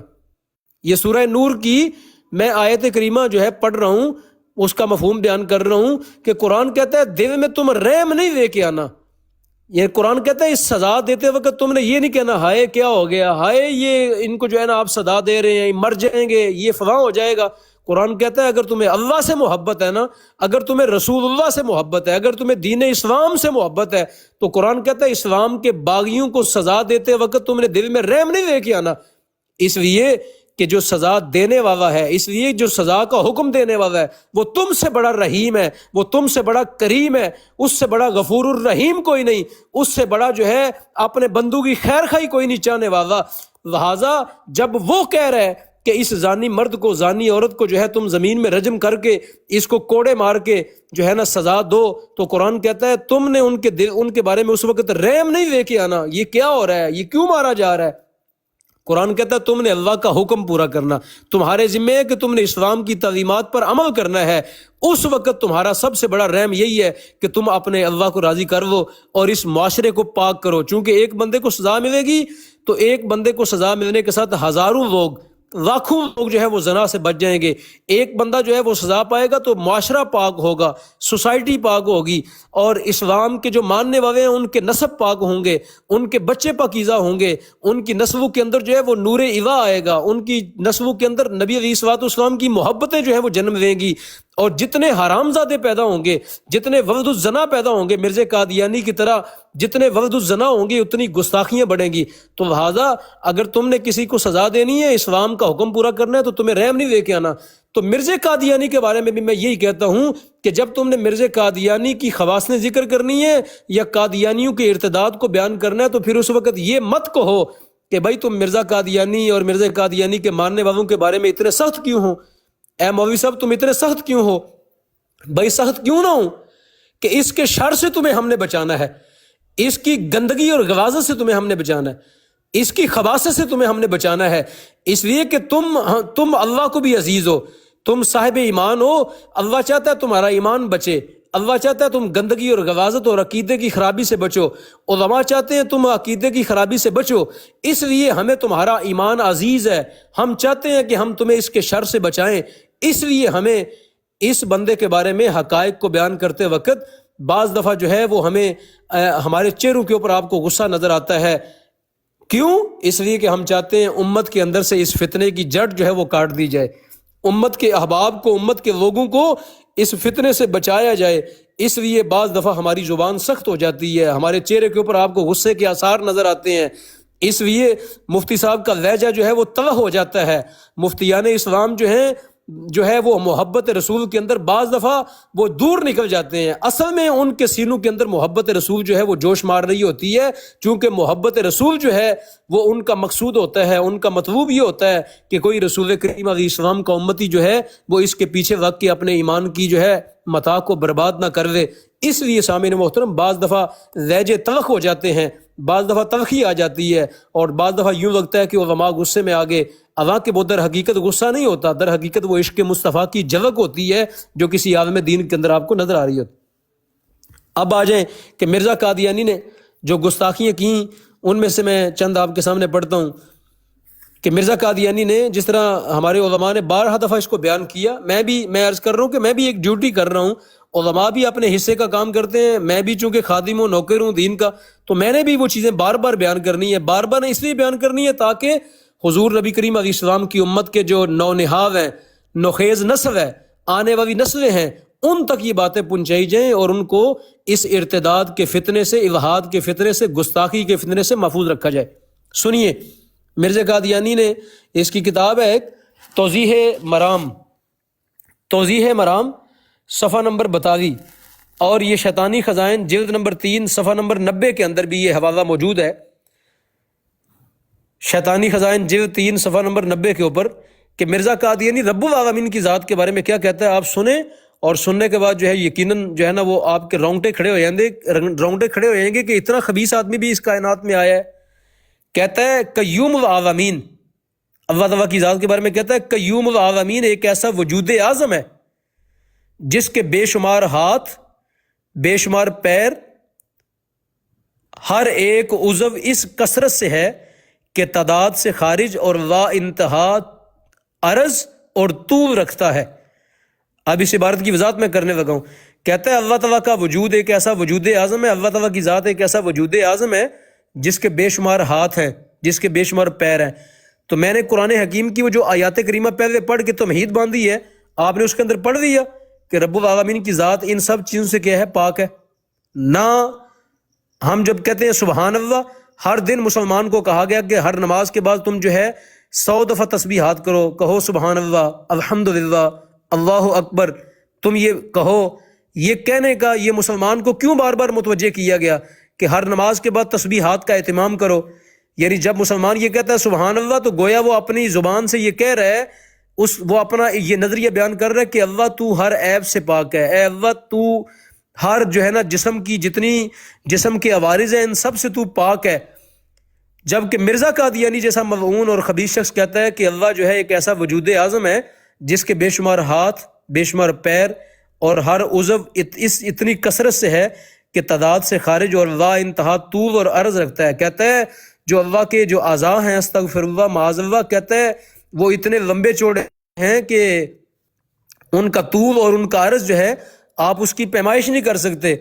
یہ سورہ نور کی میں آیت کریمہ جو ہے پڑھ رہا ہوں، اس کا مفہوم بیان کر رہا ہوں کہ قرآن کہتا ہے دل میں تم رحم نہیں لے کے آنا. یہ قرآن کہتا ہے اس سزا دیتے وقت تم نے یہ نہیں کہنا ہائے کیا ہو گیا، ہائے یہ ان کو جو ہے نا آپ سزا دے رہے ہیں، مر جائیں گے، یہ فلاں ہو جائے گا. قرآن کہتا ہے اگر تمہیں اللہ سے محبت ہے نا، اگر تمہیں رسول اللہ سے محبت ہے، اگر تمہیں دین اسلام سے محبت ہے، تو قرآن کہتا ہے اسلام کے باغیوں کو سزا دیتے وقت تم نے دل میں رحم نہیں لے کے آنا. اس لیے کہ جو سزا دینے والا ہے، اس لیے جو سزا کا حکم دینے والا ہے وہ تم سے بڑا رحیم ہے، وہ تم سے بڑا کریم ہے، اس سے بڑا غفور الرحیم کوئی نہیں، اس سے بڑا جو ہے اپنے بندوں کی خیر خواہی کوئی نہیں چاہنے والا. لہٰذا جب وہ کہہ رہے کہ اس زانی مرد کو، زانی عورت کو جو ہے تم زمین میں رجم کر کے اس کو کوڑے مار کے جو ہے نا سزا دو، تو قرآن کہتا ہے تم نے ان کے بارے میں اس وقت رحم نہیں لے کے آنا. یہ کیا ہو رہا ہے، یہ کیوں مارا جا رہا ہے؟ قرآن کہتا ہے تم نے اللہ کا حکم پورا کرنا، تمہارے ذمہ ہے کہ تم نے اسلام کی تعلیمات پر عمل کرنا ہے. اس وقت تمہارا سب سے بڑا رحم یہی ہے کہ تم اپنے اللہ کو راضی کر لو اور اس معاشرے کو پاک کرو. چونکہ ایک بندے کو سزا ملے گی تو ایک بندے کو سزا ملنے کے ساتھ ہزاروں لوگ، لاکھوں لوگ جو ہے وہ زنا سے بچ جائیں گے. ایک بندہ جو ہے وہ سزا پائے گا تو معاشرہ پاک ہوگا، سوسائٹی پاک ہوگی، اور اسلام کے جو ماننے والے ہیں ان کے نسب پاک ہوں گے، ان کے بچے پاکیزہ ہوں گے، ان کی نسلوں کے اندر جو ہے وہ نور الہ آئے گا، ان کی نسلوں کے اندر نبی علیہ الصلوۃ والسلام کی محبتیں جو ہے وہ جنم لیں گی. اور جتنے حرام زادے پیدا ہوں گے، جتنے ولد الزنا پیدا ہوں گے مرزا قادیانی کی طرح، جتنے ولد الزنا ہوں گے اتنی گستاخیاں بڑھیں گی. تو لہٰذا اگر تم نے کسی کو سزا دینی ہے، اسلام کا حکم پورا کرنا ہے، تو تمہیں رحم نہیں لے کے آنا. تو مرزا قادیانی کے بارے میں بھی میں یہی کہتا ہوں کہ جب تم نے مرزا قادیانی کی خواصیں ذکر کرنی ہے یا قادیانیوں کے ارتداد کو بیان کرنا ہے، تو پھر اس وقت یہ مت کہو کہ بھائی تم مرزا قادیانی اور مرزا قادیانی کے ماننے والوں کے بارے میں اتنے سخت کیوں ہو؟ اے مولوی صاحب تم اتنے سخت کیوں ہو؟ بھائی سخت کیوں نہ ہوں کہ اس کے شر سے تمہیں ہم نے بچانا ہے، اس کی گندگی اور غلاظت سے تمہیں ہم نے بچانا ہے، اس کی خباثت سے تمہیں ہم نے بچانا ہے. اس لیے کہ تم اللہ کو بھی عزیز ہو، تم صاحب ایمان ہو، اللہ چاہتا ہے تمہارا ایمان بچے، اللہ چاہتا ہے تم گندگی اور غلاظت اور عقیدے کی خرابی سے بچو، علماء چاہتے ہیں تم عقیدے کی خرابی سے بچو. اس لیے ہمیں تمہارا ایمان عزیز ہے، ہم چاہتے ہیں کہ ہم تمہیں اس کے شر سے بچائیں. اس لیے ہمیں اس بندے کے بارے میں حقائق کو بیان کرتے وقت بعض دفعہ جو ہے وہ ہمیں ہمارے چہروں کے اوپر آپ کو غصہ نظر آتا ہے. کیوں؟ اس لیے کہ ہم چاہتے ہیں امت کے اندر سے اس فتنے کی جڑ جو ہے وہ کاٹ دی جائے، امت کے احباب کو، امت کے لوگوں کو اس فتنے سے بچایا جائے. اس لیے بعض دفعہ ہماری زبان سخت ہو جاتی ہے، ہمارے چہرے کے اوپر آپ کو غصے کے آثار نظر آتے ہیں. اس لیے مفتی صاحب کا لہجہ جو ہے وہ تلخ ہو جاتا ہے. مفتیان اسلام جو ہے وہ محبت رسول کے اندر بعض دفعہ وہ دور نکل جاتے ہیں. اصل میں ان کے سینوں کے اندر محبت رسول جو ہے وہ جوش مار رہی ہوتی ہے، چونکہ محبت رسول جو ہے وہ ان کا مقصود ہوتا ہے، ان کا مطلوب یہ ہوتا ہے کہ کوئی رسول کریم علیہ السلام کا امتی جو ہے وہ اس کے پیچھے وقت کے اپنے ایمان کی جو ہے متاع کو برباد نہ کر دے. اس لیے سامعین محترم بعض دفعہ لہجے تلخ ہو جاتے ہیں، بعض دفعہ تلخی آ جاتی ہے، اور بعض دفعہ یوں لگتا ہے کہ علماء غصے میں آگے. حالانکہ وہ در حقیقت غصہ نہیں ہوتا، در حقیقت وہ عشق مصطفیٰ کی جھلک ہوتی ہے جو کسی عالم دین کے اندر آپ کو نظر آ رہی ہوتی. اب آ جائیں کہ مرزا قادیانی نے جو گستاخیاں کیں ان میں سے میں چند آپ کے سامنے پڑھتا ہوں کہ مرزا قادیانی نے جس طرح ہمارے علماء نے بارہا دفعہ اس کو بیان کیا. میں عرض کر رہا ہوں کہ میں بھی ایک ڈیوٹی کر رہا ہوں، علماء بھی اپنے حصے کا کام کرتے ہیں، میں بھی چونکہ خادم ہوں، نوکر ہوں دین کا، تو میں نے بھی وہ چیزیں بار بار بیان کرنی ہے. بار بار اس لیے بیان کرنی ہے تاکہ حضور نبی کریم علیہ السلام کی امت کے جو نونہال ہیں، نوخیز نسل ہے، آنے والی نسلیں ہیں، ان تک یہ باتیں پہنچائی جائیں اور ان کو اس ارتداد کے فتنے سے، الحاد کے فتنے سے، گستاخی کے فتنے سے محفوظ رکھا جائے. سنیے مرزا قادیانی نے، اس کی کتاب ہے ایک توضیح مرام صفحہ نمبر 42، اور یہ شیطانی خزائن جلد نمبر 3 صفحہ نمبر 90 کے اندر بھی یہ حوالہ موجود ہے. شیطانی خزائن جلد 3 صفحہ نمبر 90 کے اوپر کہ مرزا قادیانی رب العالمین کی ذات کے بارے میں کیا کہتا ہے. آپ سنیں اور سننے کے بعد جو ہے یقیناً جو ہے نا وہ آپ کے رونگٹے کھڑے ہو جائیں گے کہ اتنا خبیث آدمی بھی اس کائنات میں آیا ہے. کہتا ہے قیوم العالمین، اللہ تعالیٰ کی ذات کے بارے میں کہتا ہے قیوم العالمین ایک ایسا وجود اعظم ہے جس کے بے شمار ہاتھ، بے شمار پیر، ہر ایک عضو اس کثرت سے ہے کہ تعداد سے خارج اور لا انتہا عرض اور طول رکھتا ہے. اب اس عبارت کی وضاحت میں کرنے لگا ہوں. کہتا ہے اللہ تعالیٰ کا وجود ایک ایسا وجود اعظم ہے، اللہ تعالیٰ کی ذات ایک ایسا وجود اعظم ہے جس کے بے شمار ہاتھ ہیں، جس کے بے شمار پیر ہیں. تو میں نے قرآن حکیم کی وہ جو آیات کریمہ پہلے پڑھ کے توحید باندھی ہے، آپ نے اس کے اندر پڑھ دیا کہ رب العالمین کی ذات ان سب چیزوں سے کیا ہے؟ پاک ہے. نہ ہم جب کہتے ہیں سبحان اللہ، ہر دن مسلمان کو کہا گیا کہ ہر نماز کے بعد تم جو ہے 100 دفعہ تسبیحات کرو، کہو سبحان اللہ، الحمدللہ، اللہ اکبر. تم یہ کہو. یہ کہنے کا یہ مسلمان کو کیوں بار بار متوجہ کیا گیا کہ ہر نماز کے بعد تسبیحات کا اہتمام کرو؟ یعنی جب مسلمان یہ کہتا ہے سبحان اللہ تو گویا وہ اپنی زبان سے یہ کہہ رہا ہے، وہ اپنا یہ نظریہ بیان کر رہا ہے کہ اللہ تو ہر عیب سے پاک ہے، اے اللہ تو ہر جو ہے نا جسم کی جتنی جسم کے عوارض ہیں ان سب سے تو پاک ہے. جبکہ مرزا قادیانی جیسا ملعون اور خبیث شخص کہتا ہے کہ اللہ جو ہے ایک ایسا وجود اعظم ہے جس کے بے شمار ہاتھ، بے شمار پیر اور ہر عضو اتنی کثرت سے ہے کہ تعداد سے خارج، اور اللہ انتہا طول اور عرض رکھتا ہے. کہتا ہے جو اللہ کے جو اعضاء ہیں، استغفر اللہ معاذ اللہ، کہتا ہے وہ اتنے لمبے چوڑے ہیں کہ ان کا طول اور ان کا عرض جو ہے آپ اس کی پیمائش نہیں کر سکتے.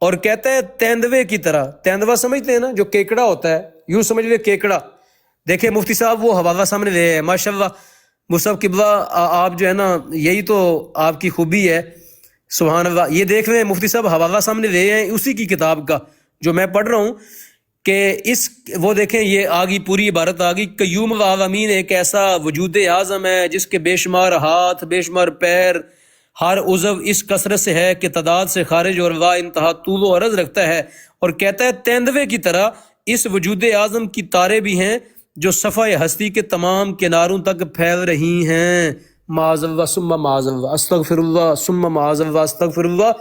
اور کہتا ہے تیندوے کی طرح، تیندوا سمجھتے ہیں نا جو کیکڑا ہوتا ہے، یوں سمجھ لے کیکڑا. دیکھیں مفتی صاحب وہ حوالہ سامنے لے ہیں، ماشاء اللہ مصعب قبلہ آپ جو ہے نا یہی تو آپ کی خوبی ہے، سبحان اللہ. یہ دیکھ رہے ہیں مفتی صاحب حوالہ سامنے لے ہیں اسی کی کتاب کا جو میں پڑھ رہا ہوں کہ وہ دیکھیں یہ آگی پوری عبارت آگی. قیوم العالمین ایک ایسا وجود اعظم ہے جس کے بے شمار ہاتھ، بے شمار پیر، ہر عضو اس کثرت سے ہے کہ تعداد سے خارج، اور لا انتہا طول و عرض رکھتا ہے. اور کہتا ہے تیندوے کی طرح اس وجود اعظم کی تاریں بھی ہیں جو صفحہ ہستی کے تمام کناروں تک پھیل رہی ہیں. معاذ اللہ ثم معاذ اللہ، استغفر اللہ ثم معاذ اللہ، استغفر اللہ.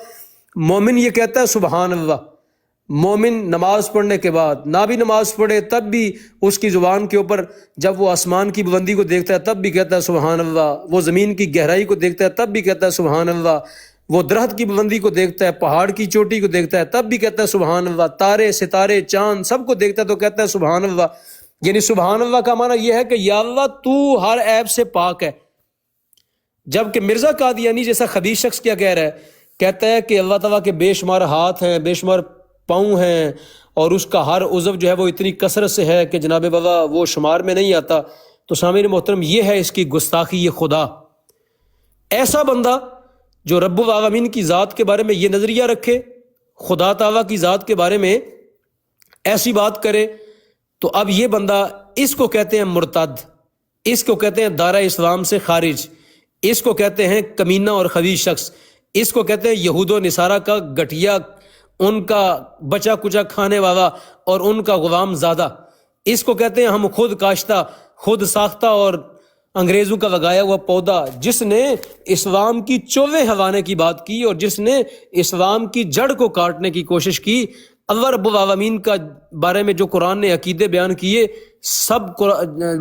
مومن یہ کہتا ہے سبحان اللہ. مومن نماز پڑھنے کے بعد نہ بھی نماز پڑھے تب بھی اس کی زبان کے اوپر جب وہ آسمان کی بلندی کو دیکھتا ہے تب بھی کہتا ہے سبحان اللہ، وہ زمین کی گہرائی کو دیکھتا ہے تب بھی کہتا ہے سبحان اللہ، وہ درخت کی بلندی کو دیکھتا ہے، پہاڑ کی چوٹی کو دیکھتا ہے تب بھی کہتا ہے سبحان اللہ، تارے ستارے چاند سب کو دیکھتا ہے تو کہتا ہے سبحان اللہ. یعنی سبحان اللہ کا معنی یہ ہے کہ یا اللہ تو ہر عیب سے پاک ہے. جبکہ مرزا قادیانی جیسا خبیث شخص کیا کہہ رہا ہے؟ کہتا ہے کہ اللہ تعالیٰ کے بے شمار ہاتھ ہیں، بے شمار پاؤں ہیں، اور اس کا ہر عضو جو ہے وہ اتنی کثرت سے ہے کہ جناب والا وہ شمار میں نہیں آتا. تو سامعین محترم یہ ہے اس کی گستاخی. یہ خدا ایسا بندہ جو رب العالمین کی ذات کے بارے میں یہ نظریہ رکھے، خدا تعالیٰ کی ذات کے بارے میں ایسی بات کرے، تو اب یہ بندہ اس کو کہتے ہیں مرتد، اس کو کہتے ہیں دائرہ اسلام سے خارج، اس کو کہتے ہیں کمینہ اور خبیث شخص، اس کو کہتے ہیں یہود و نصارہ کا گٹھیا، ان کا بچا کچا کھانے والا اور ان کا غلام زادہ. اس کو کہتے ہیں ہم خود کاشتہ، خود ساختہ اور انگریزوں کا لگایا ہوا پودا، جس نے اسلام کی چولے ہوانے کی بات کی اور جس نے اسلام کی جڑ کو کاٹنے کی کوشش کی. اللہ رب العالمین کا بارے میں جو قرآن نے عقیدے بیان کیے، سب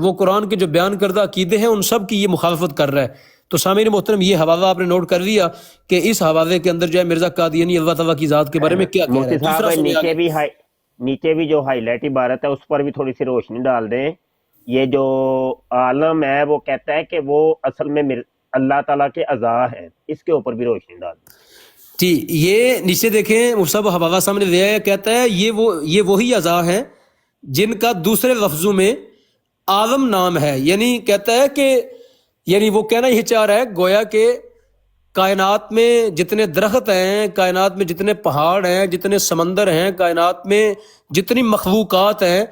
وہ قرآن کے جو بیان کردہ عقیدے ہیں ان سب کی یہ مخالفت کر رہا ہے. تو سامعین محترم یہ حوالہ آپ نے نوٹ کر لیا کہ اس حوالے کے اندر جو ہے مرزا قادیانی اللہ تعالیٰ کی ذات کے بارے میں کیا کہہ رہا ہے. دوسرا نیچے بھی جو ہائی لائٹ عبارت ہے اس پر بھی تھوڑی سی روشنی ڈال دیں. یہ جو عالم ہے وہ کہتا ہے کہ وہ اصل میں اللہ تعالیٰ کے اعضاء ہیں، اس کے اوپر بھی روشنی ڈال دیں. جی یہ نیچے دیکھیں وہ سب حوالہ سامنے لے آیا. کہتا ہے یہ وہی اعضاء ہیں جن کا دوسرے لفظوں میں عالم نام ہے. یعنی کہتا ہے کہ یعنی وہ کہنا یہ چاہ رہا ہے گویا کہ کائنات میں جتنے درخت ہیں، کائنات میں جتنے پہاڑ ہیں، جتنے سمندر ہیں، کائنات میں جتنی مخلوقات ہیں،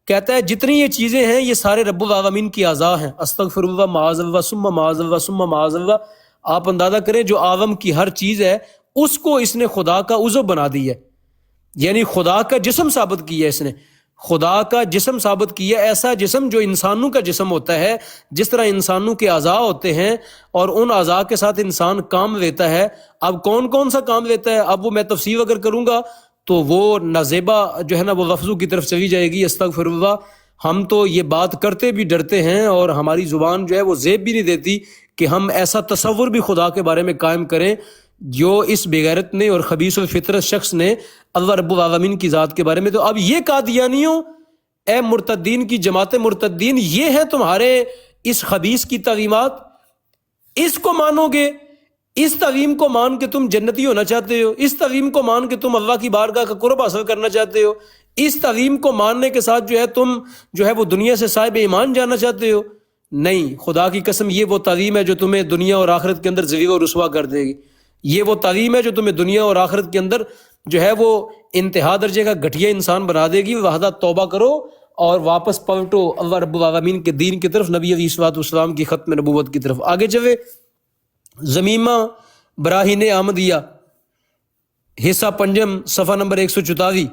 کہتا ہے جتنی یہ چیزیں ہیں یہ سارے رب العالمین کی اعضاء ہیں. استغفر اللہ معاذ اللہ ثم معاذ اللہ ثم معاذ اللہ. آپ اندازہ کریں جو عالم کی ہر چیز ہے اس کو اس نے خدا کا عضو بنا دی ہے. یعنی خدا کا جسم ثابت کیا ہے، اس نے خدا کا جسم ثابت کیا، ایسا جسم جو انسانوں کا جسم ہوتا ہے، جس طرح انسانوں کے اعضاء ہوتے ہیں اور ان اعضاء کے ساتھ انسان کام لیتا ہے. اب کون کون سا کام لیتا ہے اب وہ میں تفصیل اگر کروں گا تو وہ نازیبا جو ہے نا وہ لفظوں کی طرف چلی جائے گی. استغفر اللہ. ہم تو یہ بات کرتے بھی ڈرتے ہیں اور ہماری زبان جو ہے وہ زیب بھی نہیں دیتی کہ ہم ایسا تصور بھی خدا کے بارے میں قائم کریں جو اس بغیرت نے اور خبیث الفطرت شخص نے اللہ رب العالمین کی ذات کے بارے میں. تو اب یہ قادیانیوں، اے مرتدین کی جماعت مرتدین، یہ ہیں تمہارے اس خبیث کی تعلیمات، اس کو مانو گے، اس تعظیم کو مان کے تم جنتی ہونا چاہتے ہو، اس تعظیم کو مان کے تم اللہ کی بارگاہ کا قرب حاصل کرنا چاہتے ہو، اس تعظیم کو ماننے کے ساتھ جو ہے تم جو ہے وہ دنیا سے صاحب ایمان جانا چاہتے ہو؟ نہیں، خدا کی قسم یہ وہ تعظیم ہے جو تمہیں دنیا اور آخرت کے اندر ذلیل و رسوا کر دے گی. یہ وہ تعظیم ہے جو تمہیں دنیا اور آخرت کے اندر جو ہے وہ انتہا درجے کا گھٹیا انسان بنا دے گی. لہذا توبہ کرو اور واپس پلٹو اللہ رب العالمین کے دین کی طرف، نبی علیہ الصلوۃ والسلام کی ختم نبوت کی طرف. آگے چلے، زمیمہ براہین احمدیہ، حصہ پنجم، صفحہ نمبر 144،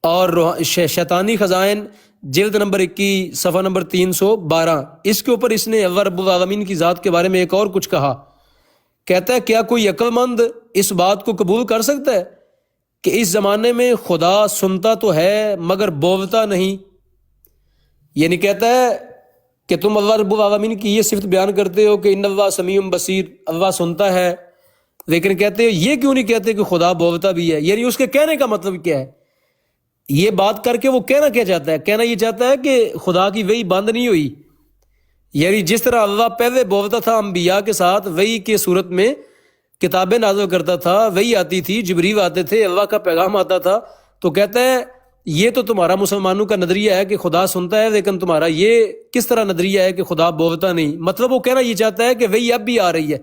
اور شیطانی خزائن، جلد نمبر 21، صفحہ نمبر 312. اس کے اوپر اس نے اللہ رب العالمین کی ذات کے بارے میں ایک اور کچھ کہا. کہتا ہے کیا کوئی عقل مند اس بات کو قبول کر سکتا ہے کہ اس زمانے میں خدا سنتا تو ہے مگر بولتا نہیں؟ یعنی کہتا ہے کہ تم اللہ رب العالمین کی یہ صفت بیان کرتے ہو کہ ان اللہ سمیع بصیر، اللہ سنتا ہے، لیکن کہتے ہو یہ کیوں نہیں کہتے کہ خدا بولتا بھی ہے؟ یعنی اس کے کہنے کا مطلب کیا ہے؟ یہ بات کر کے وہ کہنا کیا چاہتا ہے؟ کہنا یہ چاہتا ہے کہ خدا کی وحی بند نہیں ہوئی. یعنی جس طرح اللہ پہلے بولتا تھا انبیاء کے ساتھ، وحی کی صورت میں کتابیں نازل کرتا تھا، وحی آتی تھی، جبریل آتے تھے، اللہ کا پیغام آتا تھا، تو کہتا ہے یہ تو تمہارا مسلمانوں کا نظریہ ہے کہ خدا سنتا ہے، لیکن تمہارا یہ کس طرح نظریہ ہے کہ خدا بولتا نہیں؟ مطلب وہ کہنا یہ چاہتا ہے کہ وحی اب بھی آ رہی ہے.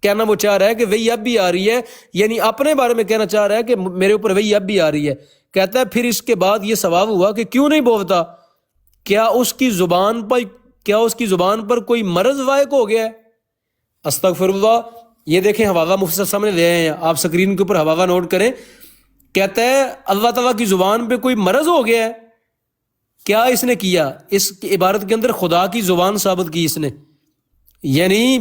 کہنا وہ چاہ رہا ہے کہ وحی اب بھی آ رہی ہے، یعنی اپنے بارے میں کہنا چاہ رہا ہے کہ میرے اوپر وحی اب بھی آ رہی ہے. کہتا ہے پھر اس کے بعد یہ سوال ہوا کہ کیوں نہیں بولتا؟ کیا اس کی زبان پر کوئی مرض واقع ہو گیا ہے؟ استغفر اللہ. یہ دیکھیں حوالہ مفتی صاحب سامنے لے آئے ہیں، آپ سکرین کے اوپر حوالہ نوٹ کریں. کہتا ہے اللہ تعالیٰ کی زبان پہ کوئی مرض ہو گیا ہے. کیا اس نے کیا؟ اس عبارت کے اندر خدا کی زبان ثابت کی اس نے. یعنی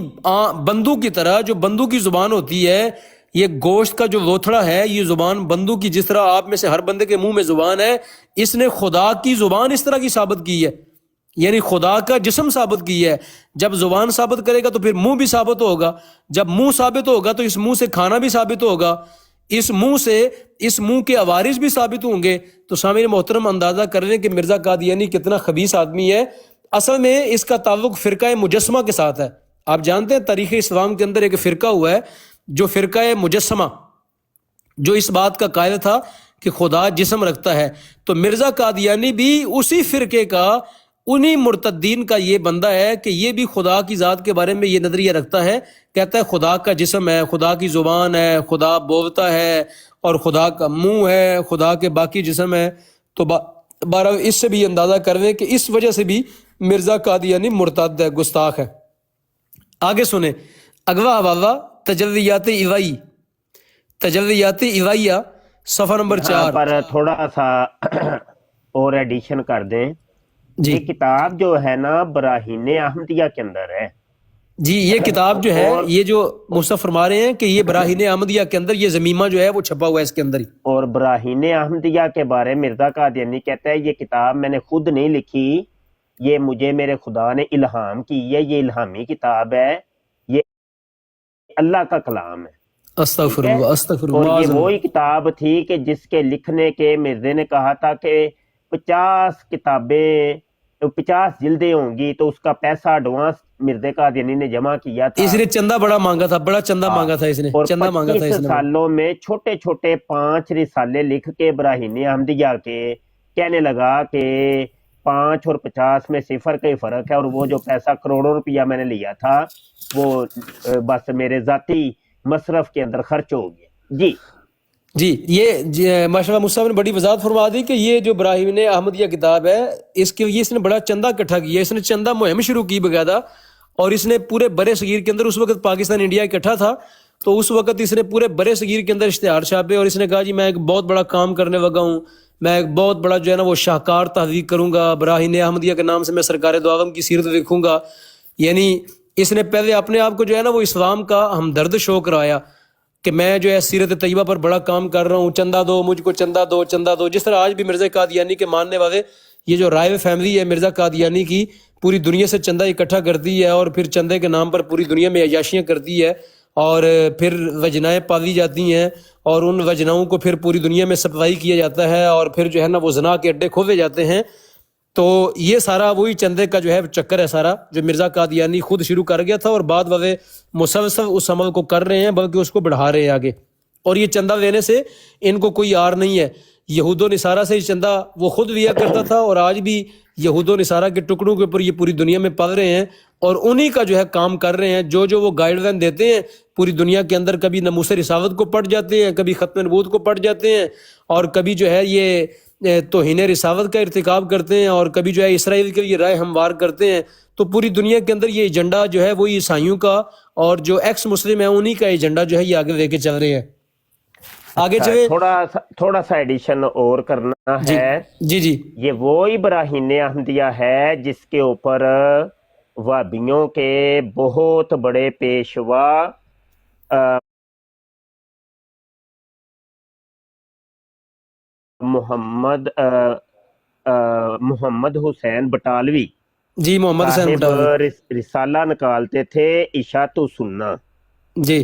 بندوق کی طرح، جو بندوق کی زبان ہوتی ہے، یہ گوشت کا جو لوتھڑا ہے، یہ زبان بندوق کی، جس طرح آپ میں سے ہر بندے کے منہ میں زبان ہے، اس نے خدا کی زبان اس طرح کی ثابت کی ہے. یعنی خدا کا جسم ثابت کی ہے. جب زبان ثابت کرے گا تو پھر منہ بھی ثابت ہوگا، جب منہ ثابت ہوگا تو اس منہ سے کھانا بھی ثابت ہوگا، اس منہ کے عوارض بھی ثابت ہوں گے. تو سامعین محترم اندازہ کر لیں کہ مرزا قادیانی کتنا خبیث آدمی ہے. اصل میں اس کا تعلق فرقہ مجسمہ کے ساتھ ہے. آپ جانتے ہیں تاریخ اسلام کے اندر ایک فرقہ ہوا ہے جو فرقہ مجسمہ، جو اس بات کا قائل تھا کہ خدا جسم رکھتا ہے. تو مرزا قادیانی بھی اسی فرقے کا، انہی مرتدین کا یہ بندہ ہے کہ یہ بھی خدا کی ذات کے بارے میں یہ نظریہ رکھتا ہے. کہتا ہے خدا کا جسم ہے، خدا کی زبان ہے، خدا بولتا ہے، اور خدا کا منہ ہے، خدا کے باقی جسم ہے. تو بارہ اس سے بھی اندازہ کر لیں کہ اس وجہ سے بھی مرزا قادیانی مرتد ہے، گستاخ ہے. آگے سنیں اگلا حوالہ، تجلیات الہیہ، صفحہ نمبر 4 پر تھوڑا سا اور ایڈیشن کر دیں. جی یہ کتاب جو ہے نا براہین احمدیہ کے اندر ہے. جی، یہ کتاب جو ہے، یہ جو مصطفی فرما رہے ہیں کہ یہ براہین احمدیہ کے اندر یہ زمیمہ جو ہے وہ چھپا ہوا ہے اس کے اندر ہی. اور براہین احمدیہ کے بارے میں مرزا قادیانی کہتا ہے یہ کتاب میں نے خود نہیں لکھی، یہ مجھے میرے خدا نے الہام کی ہے، یہ الہامی کتاب ہے، یہ اللہ کا کلام ہے. استغفر اللہ، استغفر اور اللہ. یہ وہی کتاب تھی کہ جس کے لکھنے کے مرزے نے کہا تھا کہ 50 کتابیں، 50 جلدیں ہوں گی، تو اس کا پیسہ ایڈوانس مرزا قادیانی نے جمع کیا تھا. اس نے چندہ بڑا مانگا تھا، بڑا چندہ مانگا تھا اس نے، اور چندہ مانگا تھا اس 25 نے. سالوں میں چھوٹے چھوٹے 5 رسالے لکھ کے براہین احمدیہ کے کہنے لگا کہ 5 اور 50 میں صفر کا ہی فرق ہے، اور وہ جو پیسہ کروڑوں روپیہ میں نے لیا تھا وہ بس میرے ذاتی مصرف کے اندر خرچ ہو گیا. جی یہ ماشاء اللہ مصطفیٰ نے بڑی وضاحت فرما دی کہ یہ جو براہین احمدیہ کتاب ہے، اس کے لیے اس نے بڑا چندہ اکٹھا کیا. اس نے چندہ مہم شروع کی باقاعدہ، اور اس نے پورے برے صغیر کے اندر، اس وقت پاکستان انڈیا اکٹھا تھا، تو اس وقت اس نے پورے برے صغیر کے اندر اشتہار چھاپے، اور اس نے کہا جی میں ایک بہت بڑا کام کرنے لگا ہوں، میں ایک بہت بڑا جو ہے نا وہ شاہکار تحریک کروں گا، براہین احمدیہ کے نام سے میں سرکار دو عالم کی سیرت لکھوں گا. یعنی اس نے پہلے اپنے آپ کو جو ہے نا وہ اسلام کا ہمدرد شو کرایا کہ میں جو ہے سیرت طیبہ پر بڑا کام کر رہا ہوں، چندہ دو، مجھ کو چندہ دو، چندہ دو. جس طرح آج بھی مرزا قادیانی کے ماننے والے، یہ جو رائے فیملی ہے مرزا قادیانی کی، پوری دنیا سے چندہ اکٹھا کرتی ہے، اور پھر چندے کے نام پر پوری دنیا میں عیاشیاں کرتی ہے، اور پھر وجنائیں پالی جاتی ہیں، اور ان وجناؤں کو پھر پوری دنیا میں سپلائی کیا جاتا ہے، اور پھر جو ہے نا وہ زنا کے اڈے کھولے جاتے ہیں. تو یہ سارا وہی چندے کا جو ہے چکر ہے سارا، جو مرزا قادیانی خود شروع کر گیا تھا، اور بعد والے مسلسل اس عمل کو کر رہے ہیں، بلکہ اس کو بڑھا رہے ہیں آگے۔ اور یہ چندہ لینے سے ان کو کوئی آر نہیں ہے، یہود و نصارہ سے یہ چندہ وہ خود لیا کرتا تھا، اور آج بھی یہود و نصارہ کے ٹکڑوں کے اوپر یہ پوری دنیا میں پل رہے ہیں، اور انہی کا جو ہے کام کر رہے ہیں۔ جو وہ گائیڈ لائن دیتے ہیں پوری دنیا کے اندر، کبھی ناموس رسالت کو پڑھ جاتے ہیں، کبھی ختم نبوت کو پڑھ جاتے ہیں، اور کبھی جو ہے یہ توہین رسالت کا ارتکاب کرتے ہیں، اور کبھی جو ہے اسرائیل کے لیے رائے ہموار کرتے ہیں۔ تو پوری دنیا کے اندر یہ ایجنڈا جو ہے وہ عیسائیوں کا اور جو ایکس مسلم ہیں انہی کا ایجنڈا جو ہے یہ آگے لے کے چل رہے ہیں۔ آگے چلے، تھوڑا سا ایڈیشن اور کرنا جی ہے۔ جی جی یہ وہی براہین احمدیہ ہے جس کے اوپر وہابیوں کے بہت بڑے پیشوا محمد حسین بٹالوی جی، محمد حسین صاحب بٹالوی، رسالہ نکالتے تھے اشاعت السنہ۔ جی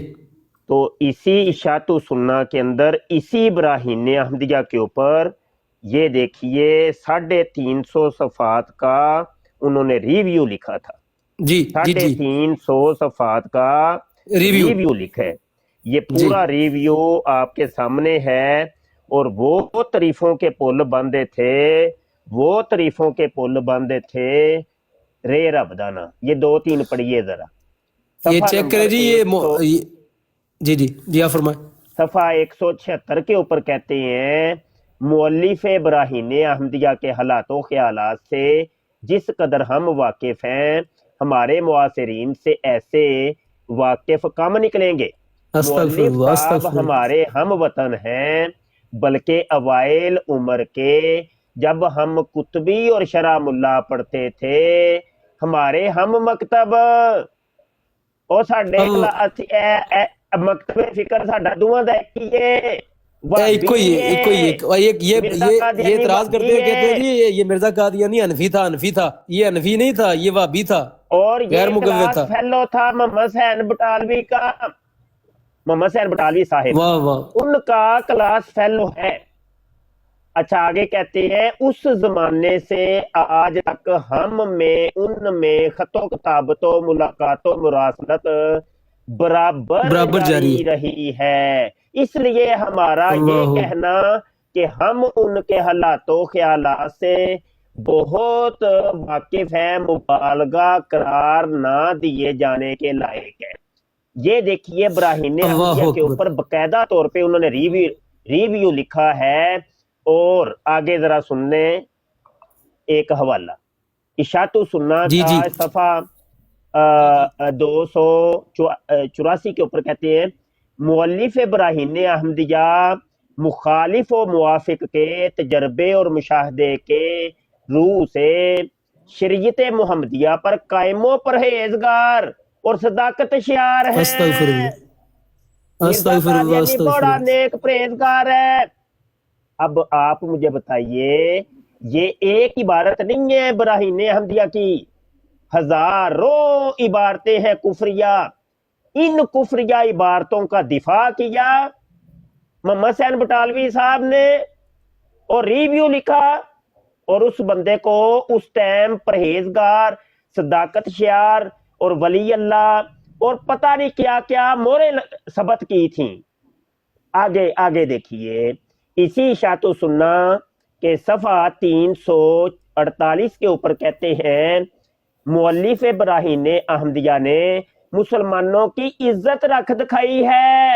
تو اسی اشاعت السنہ کے اندر اسی براہین احمدیہ کے اوپر یہ دیکھیے 350 صفحات کا انہوں نے ریویو لکھا تھا۔ جی جی جی 350 صفحات کا ریویو لکھا ہے۔ یہ جی پورا ریویو آپ کے سامنے ہے، اور وہ تعریفوں کے پل باندھے تھے، وہ تعریفوں کے پل باندھے تھے رے رب دانا۔ یہ 2-3 پڑھیے ذرا۔ یہ صفحہ چیک کریں جی، نمبر جی جی جی آپ فرمائیں۔ صفحہ 176 کے اوپر کہتے ہیں مؤلف براہین احمدیہ کے حالات و خیالات سے جس قدر ہم واقف ہیں، ہمارے معاصرین سے ایسے واقف کم نکلیں گے۔ استغفر مؤلف اللہ، صاحب استغفر اللہ۔ ہمارے ہم وطن ہیں، بلکہ اوائل عمر کے جب ہم کتبی اور شرح ملا پڑھتے تھے، ہمارے ہم مکتب اور ساڈے مکتب فکر ساڈا دوواں دا کیے یہ اعتراض کرتے ہیں، کہتے ہیں جی یہ مرزا قادیانی حنفی تھا، حنفی تھا۔ یہ حنفی نہیں تھا، یہ وہابی تھا، اور غیر یہ مقلد کلاس تھا۔ فیلو تھا محمد حسین بٹالوی کا، محمد حسین بٹالوی صاحب، واہ واہ، ان کا کلاس فیلو ہے۔ اچھا آگے کہتے ہیں اس زمانے سے آج تک ہم میں ان میں خط و کتابت و ملاقات و مراسلت برابر جاری رہی ہے۔ اس لیے ہمارا یہ کہنا کہ ہم ان کے حالات و خیالات سے بہت واقف ہیں، مبالغہ قرار نہ دیے جانے کے لائق ہے۔ یہ دیکھیے براہین احمدیہ کے اوپر باقاعدہ طور پہ انہوں نے ریویو لکھا ہے۔ اور آگے ذرا سننے ایک حوالہ اشاعت السنہ کا صفحہ 284 کے اوپر کہتے ہیں مؤلف براہین احمدیہ مخالف و موافق کے تجربے اور مشاہدے کے روح سے شریعت محمدیہ پر قائم و پرہیزگار اور صداقت شعار ہے۔ مرزا قادیانی بڑا نیک پرہیزگار ہے۔ اب آپ مجھے بتائیے، یہ ایک عبارت نہیں ہے براہین احمدیہ کی، ہزاروں عبارتیں ہیں کفریہ۔ ان کفریہ عبارتوں کا دفاع کیا محمد حسین بٹالوی صاحب نے، اور ریویو لکھا، اور اس بندے کو اس ٹائم پرہیزگار، صداقت شعار اور ولی اللہ اور پتہ نہیں کیا کیا مورے ثبت کی تھیں۔ آگے دیکھیے اسی اشاعت السنہ کے صفحہ 348 کے اوپر کہتے ہیں مؤلف براہین احمدیہ نے مسلمانوں کی عزت رکھ دکھائی ہے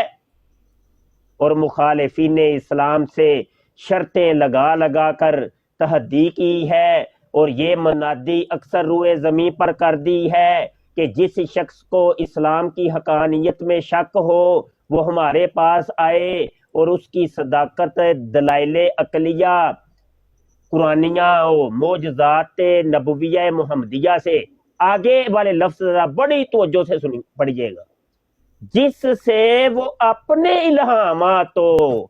اور مخالفین اسلام سے شرطیں لگا کر تحدی کی ہے، اور یہ منادی اکثر روئے زمین پر کر دی ہے کہ جس شخص کو اسلام کی حقانیت میں شک ہو وہ ہمارے پاس آئے اور اس کی صداقت دلائل عقلیہ قرآنیہ و معجزات نبویہ محمدیہ سے، آگے والے لفظ بڑی توجہ سے پڑھیے گا، جس سے وہ اپنے الہامات و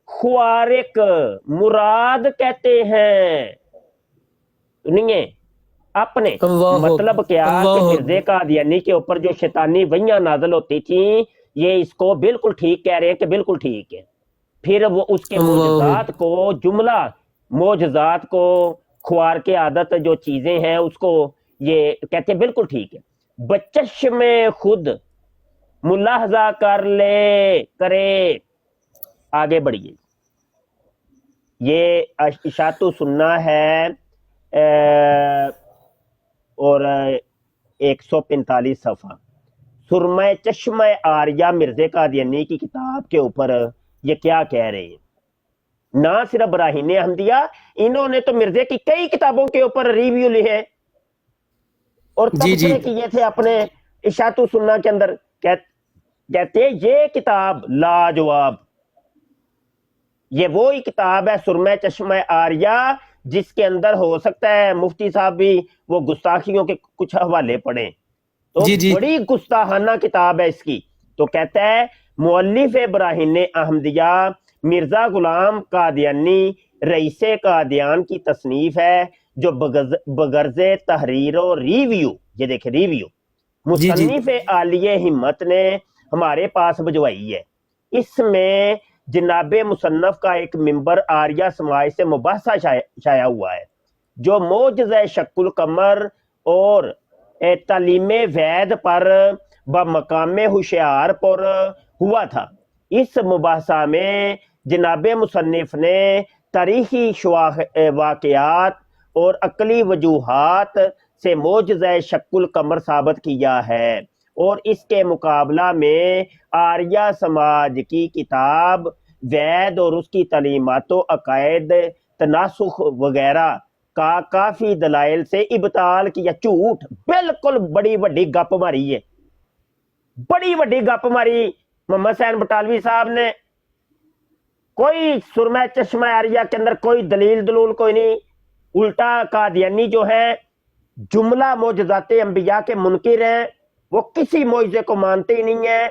خوارق مراد کہتے ہیں، سنیے اپنے مطلب کیا کہ مرزا قادیانی کے اوپر جو شیطانی وحیاں نازل ہوتی تھیں، یہ اس کو بالکل ٹھیک کہہ رہے ہیں کہ بالکل ٹھیک ہے۔ پھر وہ اس کے معجزات کو، جملہ معجزات کو، خوار کے عادت جو چیزیں ہیں اس کو یہ کہتے ہیں بالکل ٹھیک ہے. بچشم خود ملاحظہ کر لے کرے. آگے بڑھیے. یہ اشاعت سننا ہے اور 145 صفحہ. سرمہ چشمہ آریہ مرزا قادیانی کی کتاب کے اوپر یہ کیا کہہ رہے ہیں. نہ صرف براہین احمدیہ، انہوں نے تو مرزا کی کئی کتابوں کے اوپر ریویو لکھے اور تبصرے کیے تھے اپنے اشاعت سننا کے اندر. کہتے ہیں یہ کتاب لاجواب، یہ وہی کتاب ہے سرمہ چشمہ آریہ جس کے اندر ہو سکتا ہے مفتی صاحب بھی وہ گستاخیوں کے کچھ حوالے پڑھیں. تو بڑی گستاخانہ کتاب ہے اس کی. تو کہتا ہے مؤلف براہین احمدیہ مرزا غلام قادیانی رئیس قادیان کی تصنیف ہے جو بغرض تحریر و ریویو، یہ دیکھیں ریویو، مصنف عالیہ ہمت نے ہمارے پاس بھجوائی ہے. اس میں جناب مصنف کا ایک ممبر آریہ سماج سے مباحثہ شائع ہوا ہے جو معجزہ شق القمر اور تعلیم وید پر بمقام ہوشیار پر ہوا تھا. اس مباحثہ میں جناب مصنف نے تاریخی واقعات اور عقلی وجوہات سے معجزہ شق القمر ثابت کیا ہے، اور اس کے مقابلہ میں آریہ سماج کی کتاب وید اور اس کی تعلیمات و عقائد تناسخ وغیرہ کا کافی دلائل سے ابطال کیا. جھوٹ، بالکل بڑی وڈی گپ ماری ہے، بڑی وڈی گپ ماری محمد حسین بٹالوی صاحب نے. کوئی سرمہ چشمہ آریہ کے اندر کوئی دلیل دلول کوئی نہیں. الٹا قادیانی جو ہے جملہ معجزات انبیاء کے منکر ہیں، وہ کسی معجزے کو مانتے ہی نہیں ہیں،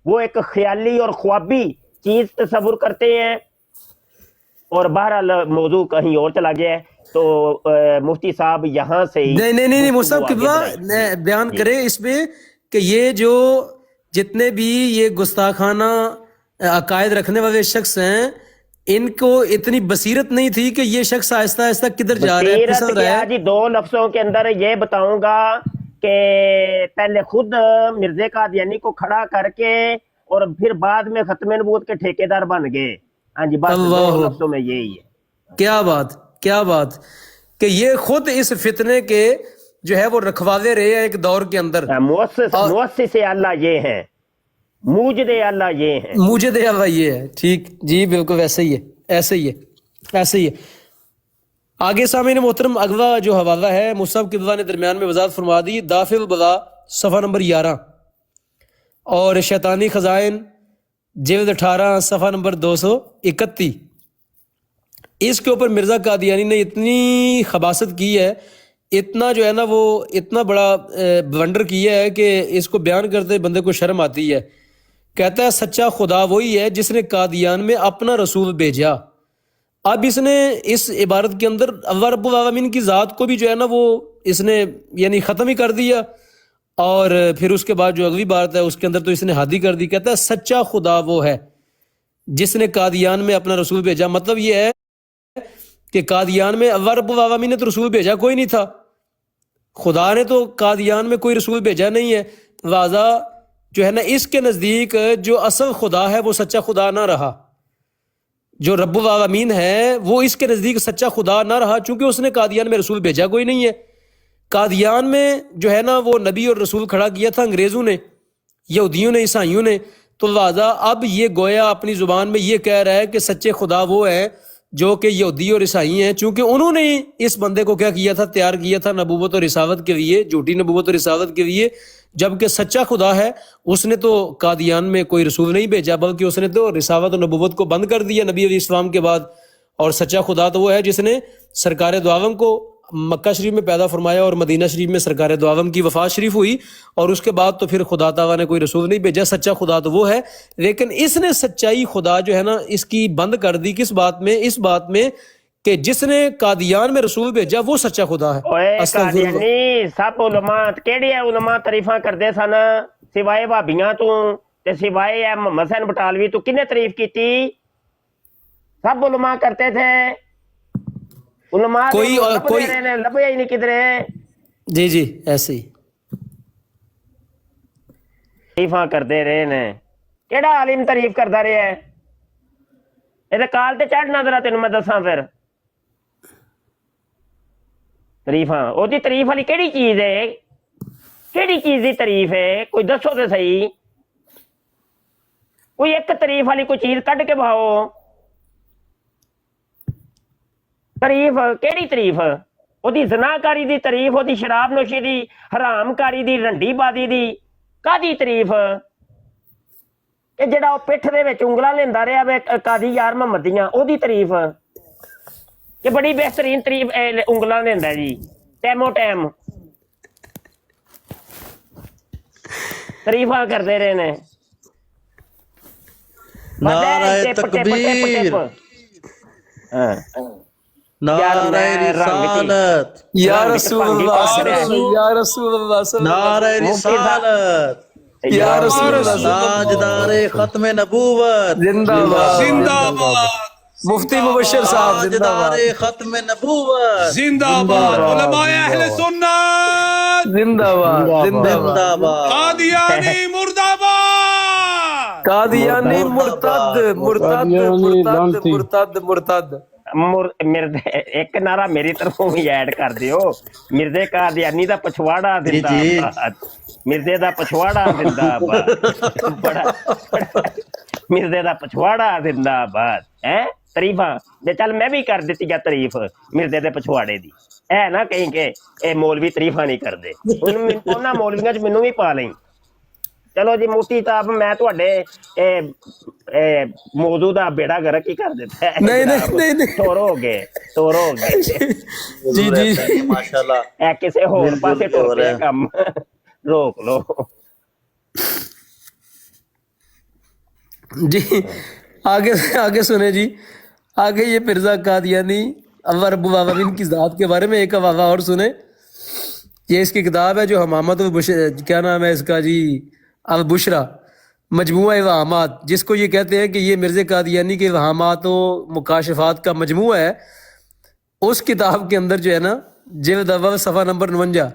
وہ ایک خیالی اور خوابی چیز تصور کرتے ہیں. اور بہرحال موضوع کہیں اور چلا گیا ہے تو مفتی صاحب یہاں سے نہیں مفتی صاحب قبلہ بیان کرے اس پہ کہ یہ جو جتنے بھی یہ گستاخانہ عقائد رکھنے والے شخص ہیں ان کو اتنی بصیرت نہیں تھی کہ یہ شخص آہستہ آہستہ کدھر جا رہا ہے، پھسل رہا ہے. جی 2 لفظوں کے اندر یہ بتاؤں گا کہ پہلے خود مرزا قادیانی کو کھڑا کر کے اور پھر بعد میں ختم نبوت کے ٹھیکیدار بن گئے. ہاں جی بس 2 لفظوں میں یہی ہے. کیا بات کہ یہ خود اس فتنے کے جو ہے وہ رکھوالے رہے ہیں ایک دور کے اندر. مؤسس اللہ یہ ہیں، موجد اللہ یہ ہیں، موجد اللہ یہ ہے. ٹھیک جی بالکل ایسے ہی ہے. آگے سامعین محترم اگلا جو حوالہ ہے مصعب قبلہ نے درمیان میں وضاحت فرما دی. دافع البلا صفحہ نمبر 11 اور شیطانی خزائن جلد 18 صفحہ نمبر 231. اس کے اوپر مرزا قادیانی نے اتنی خباثت کی ہے، اتنا جو ہے نا وہ اتنا بڑا بلنڈر کیا ہے کہ اس کو بیان کرتے بندے کو شرم آتی ہے. کہتا ہے سچا خدا وہی ہے جس نے قادیان میں اپنا رسول بھیجا. اب اس نے اس عبارت کے اندر اللہ رب العالمین کی ذات کو بھی جو ہے نا وہ اس نے یعنی ختم ہی کر دیا، اور پھر اس کے بعد جو اگلی بات ہے اس کے اندر تو اس نے حد ہی کر دی. کہتا ہے سچا خدا وہ ہے جس نے قادیان میں اپنا رسول بھیجا. مطلب یہ ہے کہ قادیان میں اللہ رب العالمین نے تو رسول بھیجا کوئی نہیں تھا، خدا نے تو قادیان میں کوئی رسول بھیجا نہیں ہے. لہٰذا جو ہے نا اس کے نزدیک جو اصل خدا ہے وہ سچا خدا نہ رہا، جو رب العالمین ہے وہ اس کے نزدیک سچا خدا نہ رہا، چونکہ اس نے قادیان میں رسول بھیجا کوئی نہیں ہے. قادیان میں جو ہے نا وہ نبی اور رسول کھڑا کیا تھا انگریزوں نے، یہودیوں نے، عیسائیوں نے. تو لہٰذا اب یہ گویا اپنی زبان میں یہ کہہ رہا ہے کہ سچے خدا وہ ہیں جو کہ یہودی اور عیسائی ہیں، چونکہ انہوں نے اس بندے کو کیا کیا تھا، تیار کیا تھا نبوت اور رسالت کے لیے، جھوٹی نبوت اور رسالت کے لیے. جبکہ سچا خدا ہے اس نے تو قادیان میں کوئی رسول نہیں بھیجا، بلکہ اس نے تو رسالت اور نبوت کو بند کر دیا نبی علیہ السلام کے بعد. اور سچا خدا تو وہ ہے جس نے سرکار دو عالم کو مکہ شریف میں پیدا فرمایا اور مدینہ شریف میں سرکار دو عالم کی وفات شریف ہوئی، اور اس کے بعد تو پھر خدا تعالیٰ نے کوئی رسول نہیں بھیجا. سچا خدا تو وہ ہے، لیکن اس نے سچائی خدا جو ہے نا اس کی بند کر دی. کس بات میں؟ اس بات میں کہ جس نے قادیان میں رسول بھیجا وہ سچا خدا ہے. قادیانی سب علماء کیڑے علماء تعریفاں کردے سن سوائے بھابیاں تو تے سوائے محمد حسین بٹالوی تو کنے تعریف کیتی؟ سب علماء کرتے تھے. علماء کوئی کوئی لبیا ہی نہیں کدھرے جی جی ایسے ہی تعریفاں کرتے رہے نے کیڑا عالم تعریف کرتا رہا ہے یہ کال تے چڑھنا ذرا تینوں میں دساں پھر تعریفاں وہ تعریف والی کیڑی چیز ہے کیڑی چیز کی تعریف ہے کوئی دسو تو صحیح کوئی ایک تعریف والی کوئی چیز کڈ کے بہاؤ تعریف کیڑی تعریف وہ زناکاری دی تعریف وہ شراب نوشی دی حرام کاری دی رنڈی بازی دی کادی تعریف یہ جڑا وہ پٹھ دے وچ انگلاں لیندا رہیا وے قاضی یار محمد دیاں او دی تعریف کہ بڑی بہترین تعریف انگلاں لیندا جی ٹیمو ٹائم تعریفاں کرتے رہے نے نعرہ تکبیر نعرہ رسالت یا رسول اللہ یا رسول اللہ نعرہ رسالت یا رسول اللہ تاجدار ختم نبوت زندہ باد زندہ باد مفتی مبشر صاحب زندہ تاجدار باد ختم نبوت زندہ باد علماء اہل سنت زندہ باد زندہ باد زندہ باد قادیانی مرد آباد قادیانی مرتد مرتد مرتد مرتد مرتد مرد ایک نعرہ میری طرفوں بھی ایڈ کر دیو مردے قادیانی دا پچھواڑا زندہ آباد مردے دا پچھواڑا زندہ آباد بڑا مردے دا پچھواڑا زندہ آباد ہے تعریفاں دے چل میں بھی کر دیتی یا تعریف مردے دے پچھواڑے دی ہے نا کہیں کہ اے مولوی تعریفاں نہیں کر دے انہاں مولویاں چ مینوں بھی پا لیں چلو جی مفتی صاحب میں تواڈے موضوع دا بیڑا گرک ہی کر دیتا ہے نہیں نہیں نہیں توڑ ہو گئے جی جی ماشاءاللہ اے کسے ہور پاسے ٹر پیا کم روک لو جی آگے آگے سنیں جی آگے یہ مرزا قادیانی اللہ رب العالمین کی ذات کے بارے میں ایک حوالہ اور سنیں یہ اس کی کتاب ہے جو حمامت کیا نام ہے اس کا جی البشرا مجموعہ اوہامات جس کو یہ کہتے ہیں کہ یہ مرزا قادیانی کے اوہامات و مکاشفات کا مجموعہ ہے اس کتاب کے اندر جو ہے نا جلد اول صفحہ نمبر 49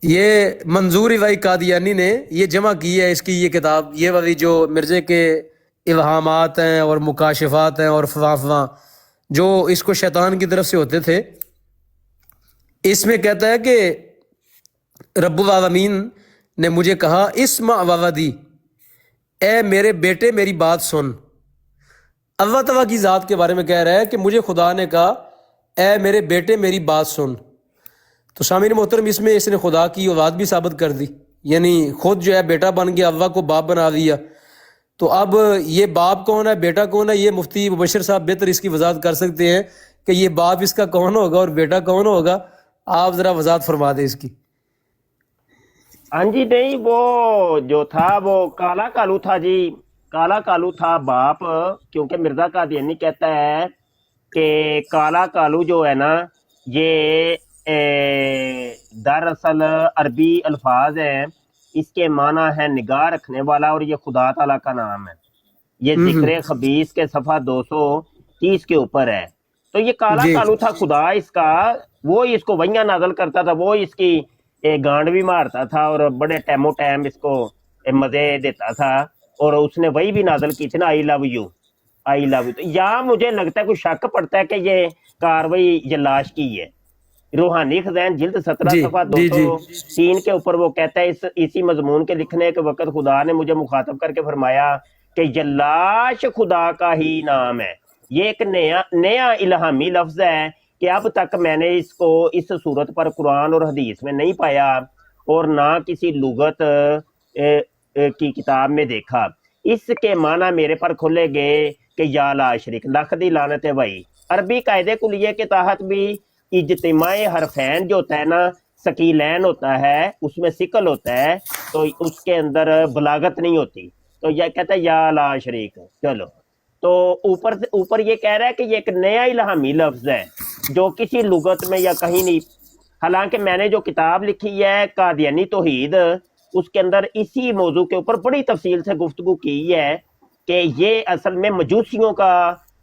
یہ منظور وائی قادیانی نے یہ جمع کی ہے اس کی یہ کتاب یہ والی جو مرزے کے اوہامات ہیں اور مکاشفات ہیں اور فواں جو اس کو شیطان کی طرف سے ہوتے تھے اس میں کہتا ہے کہ رب العالمین نے مجھے کہا اسمع وودی اے میرے بیٹے میری بات سن اللہ تعالیٰ کی ذات کے بارے میں کہہ رہا ہے کہ مجھے خدا نے کہا اے میرے بیٹے میری بات سن تو سامعین محترم اس میں اس نے خدا کی اولاد بھی ثابت کر دی یعنی خود جو ہے بیٹا بن گیا اللہ کو باپ بنا دیا تو اب یہ باپ کون ہے بیٹا کون ہے یہ مفتی مبشر صاحب بہتر اس کی وضاحت کر سکتے ہیں کہ یہ باپ اس کا کون ہوگا اور بیٹا کون ہوگا آپ ذرا وضاحت فرما دیں اس کی ہاں جی نہیں وہ جو تھا وہ کالا کالو تھا جی کالا کالو تھا باپ کیونکہ مرزا قادیانی کہتا ہے کہ کالا کالو جو ہے نا یہ دراصل عربی الفاظ ہیں اس کے معنی ہے نگاہ رکھنے والا اور یہ خدا تعالیٰ کا نام ہے یہ ذکر خبیث کے صفحہ 230 کے اوپر ہے تو یہ کالا کالو تھا خدا اس کا وہ اس کو وہیاں نازل کرتا تھا وہ اس کی گانڈ بھی مارتا تھا اور بڑے ٹائموں ٹائم اس کو مزے دیتا تھا اور اس نے وہی بھی نازل کی تھی نا آئی love you I love you یا مجھے لگتا ہے کوئی شک پڑتا ہے کہ یہ کاروائی یہ لاش کی ہے روحانی خزائن جلد 17 صفحہ 203 کے اوپر وہ کہتا ہے اسی مضمون کے لکھنے کے وقت خدا نے مجھے مخاطب کر کے فرمایا کہ یہ لاش خدا کا ہی نام ہے یہ ایک نیا الہامی لفظ ہے کہ اب تک میں نے اس کو اس صورت پر قرآن اور حدیث میں نہیں پایا اور نہ کسی لغت کی کتاب میں دیکھا اس کے معنی میرے پر کھلے گئے کہ یا لا شریک لکھ دی لعنت ہے بھائی عربی قاعدے کلیے کے تحت بھی اجتماع حرفین جو ہوتا ہے نا ثقیلین ہوتا ہے اس میں ثقل ہوتا ہے تو اس کے اندر بلاغت نہیں ہوتی تو یہ کہتا ہے یا لا شریک چلو تو اوپر یہ کہہ رہا ہے کہ یہ ایک نیا الہامی لفظ ہے جو کسی لغت میں یا کہیں نہیں حالانکہ میں نے جو کتاب لکھی ہے قادیانی توحید اس کے اندر اسی موضوع کے اوپر بڑی تفصیل سے گفتگو کی ہے کہ یہ اصل میں مجوسیوں کا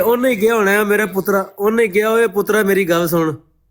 ਉਹਨੇ ਹੀ ਗਿਆ ਹੋਣਾ ਮੇਰੇ ਪੁੱਤਰਾ, ਉਹਨੇ ਗਿਆ ਓਏ ਪੁੱਤਰਾ ਮੇਰੀ ਗੱਲ ਸੁਣ।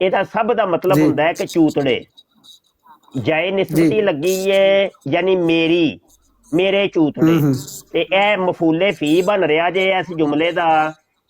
ਇਹਦਾ ਸਭ ਦਾ ਮਤਲਬ ਹੁੰਦਾ ਹੈ ਕਿ ਚੂਤੜੇ ਜਾਏ ਨਿਸਬਤੀ ਲੱਗੀ ਹੈ, ਯਾਨੀ ਮੇਰੀ ਮੇਰੇ ਚੂਤੜੇ। ਤੇ ਇਹ ਮਫੂਲੇ ਫੀ ਬਣ ਰਿਹਾ ਜੇ ਇਸ ਜੁਮਲੇ ਦਾ,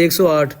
108,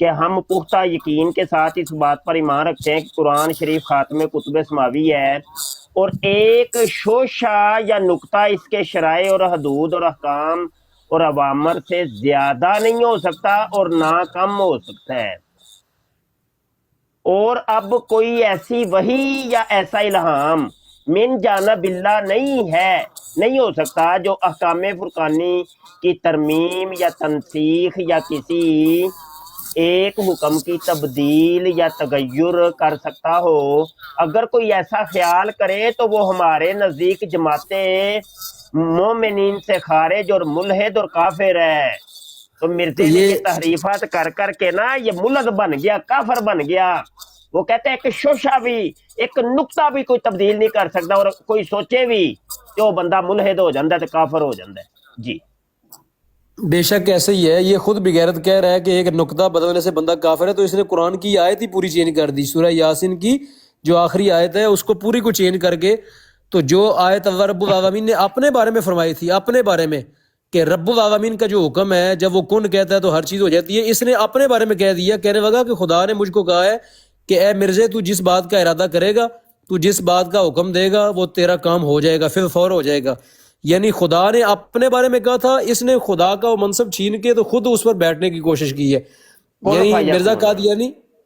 کہ ہم پختہ یقین کے ساتھ اس بات پر ایمان رکھتے ہیں کہ قرآن شریف خاتم کتب سماوی ہے، اور ایک شوشہ یا نقطہ اس کے شرائع اور حدود اور احکام اور اوامر سے زیادہ نہیں ہو سکتا اور نہ کم ہو سکتا ہے، اور اب کوئی ایسی وحی یا ایسا الہام من جانب اللہ نہیں ہو سکتا جو احکام فرقانی کی ترمیم یا تنسیخ یا کسی ایک حکم کی تبدیل یا تغیر کر سکتا ہو۔ اگر کوئی ایسا خیال کرے تو وہ ہمارے نزدیک جماعت مومنین سے خارج اور ملحد اور کافر ہے۔ تو مرزا نے یہ تحریفات کر کر کے نا یہ ملحد بن گیا، کافر بن گیا۔ وہ کہتے ہیں کہ شوشہ بھی، ایک نقطہ بھی کوئی تبدیل نہیں کر سکتا، اور کوئی سوچے بھی کہ وہ بندہ ملحد ہو جاندہ ہے تو کافر ہو جاندہ ہے۔ جی بے شک ایسا ہی ہے، یہ خود بغیرت کہہ رہا ہے کہ ایک نقطہ بدلنے سے بندہ کافر ہے، تو اس نے قرآن کی آیت ہی پوری چینج کر دی، سورہ یاسین کی جو آخری آیت ہے اس کو پوری کو چینج کر کے، تو جو آیت اللہ رب العالمین نے اپنے بارے میں فرمائی تھی، اپنے بارے میں کہ رب العالمین کا جو حکم ہے جب وہ کن کہتا ہے تو ہر چیز ہو جاتی ہے، اس نے اپنے بارے میں کہہ دیا، کہنے لگا کہ خدا نے مجھ کو کہا ہے کہ اے مرزا تو جس بات کا ارادہ کرے گا، تو جس بات کا حکم دے گا وہ تیرا کام ہو جائے گا، پھر فور ہو جائے گا۔ یعنی خدا نے اپنے بارے میں کہا تھا، اس نے خدا کا وہ منصب چھین کے تو خود اس پر بیٹھنے کی کوشش کی ہے۔ یعنی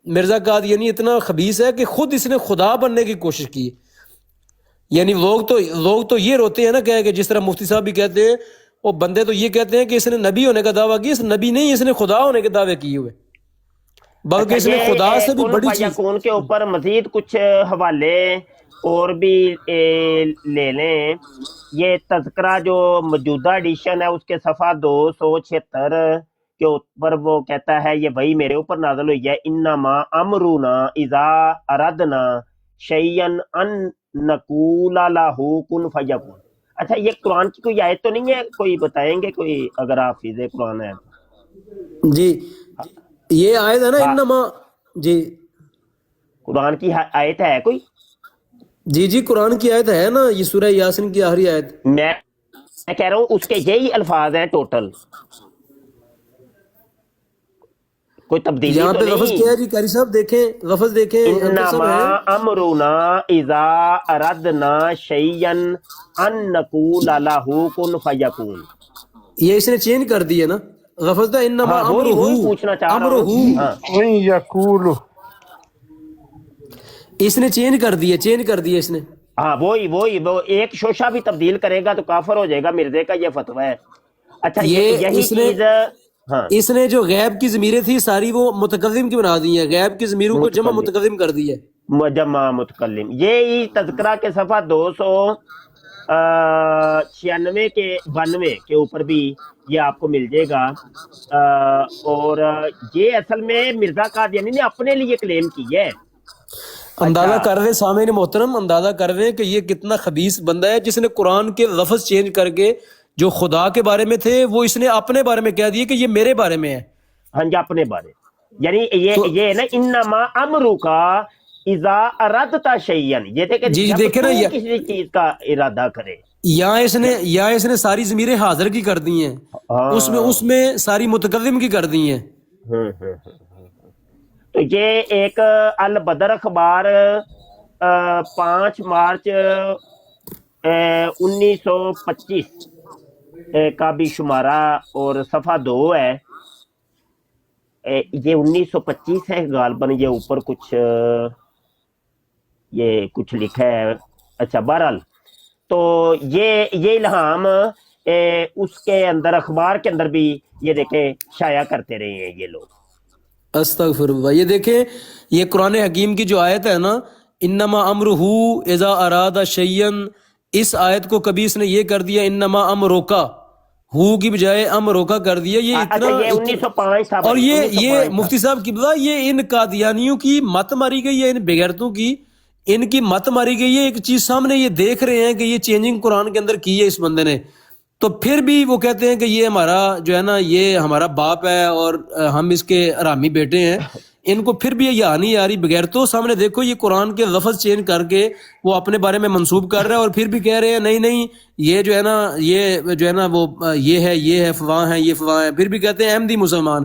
مرزا قادیانی اتنا خبیث ہے کہ خود اس نے خدا بننے کی کوشش کی ہے۔ یعنی لوگ تو یہ روتے ہیں نا کہ جس طرح مفتی صاحب بھی کہتے ہیں، وہ بندے تو یہ کہتے ہیں کہ اس نے نبی ہونے کا دعویٰ کیا، اس نبی نہیں، اس نے خدا ہونے کے دعوے کیے ہوئے، بلکہ اس نے خدا سے بھی بڑی چیز۔ کن کے اوپر مزید کچھ حوالے اور بھی لے لیں۔ یہ تذکرہ جو موجودہ ایڈیشن ہے اس کے صفحہ 276 کے اوپر وہ کہتا ہے، یہ وہی میرے اوپر نازل ہوئی ہے، انما امرنا اذا اردنا شیئا ان نقول لہ کن فیکون۔ اچھا یہ قرآن کی کوئی آیت تو نہیں ہے؟ کوئی بتائیں گے کوئی اگر حافظ قرآن ہے؟ جی یہ آیت ہے نا انما، جی قرآن کی آیت ہے کوئی؟ جی قرآن کی آیت ہے نا، یہ سورہ یاسین کی آخری آیت۔ میں کہہ رہا ہوں اس کے یہی الفاظ ہیں ٹوٹل، کوئی تبدیلی یہاں تو پہ لفظ نہیں؟ کیا ہے جی قاری صاحب دیکھیں، لفظ دیکھیں، انما امرنا اذا اردنا شیئا ان نقول لہ کن فیکون۔ یہ اس نے چینج کر دی ہے نا لفظ تھا انما وہی پوچھنا چاہ رہا ہوں۔ یقول، اس نے چینج کر دی ہے اس نے۔ ہاں وہی وہ ایک شوشہ بھی تبدیل کرے گا تو کافر ہو جائے گا، مرزے کا یہ فتویٰ ہے۔ اچھا یہی چیز اس نے جو غیب کی ضمیریں تھی ساری وہ متکلم کی بنا دی ہیں، غیب کی ضمیروں کو جمع متکلم کر دی ہے، جمع متکلم۔ یہی تذکرہ کے صفحہ 296 کے 92 کے اوپر بھی یہ آپ کو مل جائے گا۔ اور یہ اصل میں مرزا قادیانی نے اپنے لیے کلیم کی ہے۔ اندازہ کر رہے سامعین محترم، اندازہ کر رہے ہیں کہ یہ کتنا خبیث بندہ ہے جس نے قرآن کے لفظ چینج کر کے جو خدا کے بارے میں تھے وہ اس نے اپنے بارے میں کہہ دیے کہ یہ میرے بارے میں ہے۔ ہاں جی اپنے بارے، یعنی یہ نا انما امرک اذا اردت شیئا، یہ تھے کہ جب تو کسی چیز کا ارادہ کرے۔ یا اس نے ساری ضمیریں حاضر کی کر دی ہیں، اس میں ساری متکلم کی کر دی ہیں۔ تو یہ ایک البدر اخبار 5 مارچ 1925 کا بھی شمارہ اور صفحہ 2 ہے۔ یہ 1925 ہے غالباً، یہ اوپر کچھ لکھا ہے۔ اچھا بہرحال تو یہ الہام اس کے اندر اخبار کے اندر بھی یہ دیکھیں شائع کرتے رہے ہیں یہ لوگ۔ استغفر اللہ۔ یہ دیکھیں یہ قرآن حکیم کی جو آیت ہے نا، انما امرہ اذا اراد شیئا، اس آیت کو کبھی اس نے یہ کر دیا انما امروکا، ہو کی بجائے امروکا کر دیا۔ یہ اتنا 1905 تھا، اور یہ مفتی صاحب قبلہ یہ ان قادیانیوں کی مت ماری گئی ہے، ان بغیرتوں کی ان کی مت ماری گئی ہے۔ ایک چیز سامنے یہ دیکھ رہے ہیں کہ یہ چینجنگ قرآن کے اندر کی ہے اس بندے نے، تو پھر بھی وہ کہتے ہیں کہ یہ ہمارا جو ہے نا یہ ہمارا باپ ہے اور ہم اس کے حرامی بیٹے ہیں۔ ان کو پھر بھی یہ نہیں آ رہی بغیر تو سامنے دیکھو یہ قرآن کے لفظ چینج کر کے وہ اپنے بارے میں منسوب کر رہا ہے، اور پھر بھی کہہ رہے ہیں نہیں یہ جو ہے نا وہ یہ ہے فلاں ہے، یہ فلاں ہے، پھر بھی کہتے ہیں احمدی مسلمان۔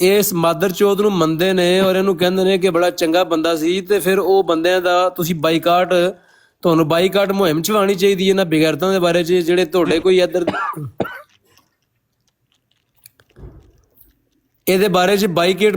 ਇਸ ਮਾਦਰ ਚੌਥ ਨੂੰ ਮੰਨਦੇ ਨੇ ਔਰ ਇਹਨੂੰ ਕਹਿੰਦੇ ਨੇ ਕਿ ਬੜਾ ਚੰਗਾ ਬੰਦਾ ਸੀ, ਤੇ ਫਿਰ ਉਹ ਬੰਦਿਆਂ ਦਾ ਤੁਸੀਂ ਬਾਈਕਾਟ, ਤੁਹਾਨੂੰ ਬਾਈਕਾਟ ਮੁਹਿੰਮ ਚਲਾਉਣੀ ਚਾਹੀਦੀ ਹੈ ਨਾ ਬੇਗੈਰਤਾਂ ਦੇ ਬਾਰੇ 'ਚ ਜਿਹੜੇ ਤੁਹਾਡੇ ਕੋਈ ਇੱਧਰ ਇਹਦੇ ਬਾਰੇ 'ਚ ਬਾਈਕਾਟ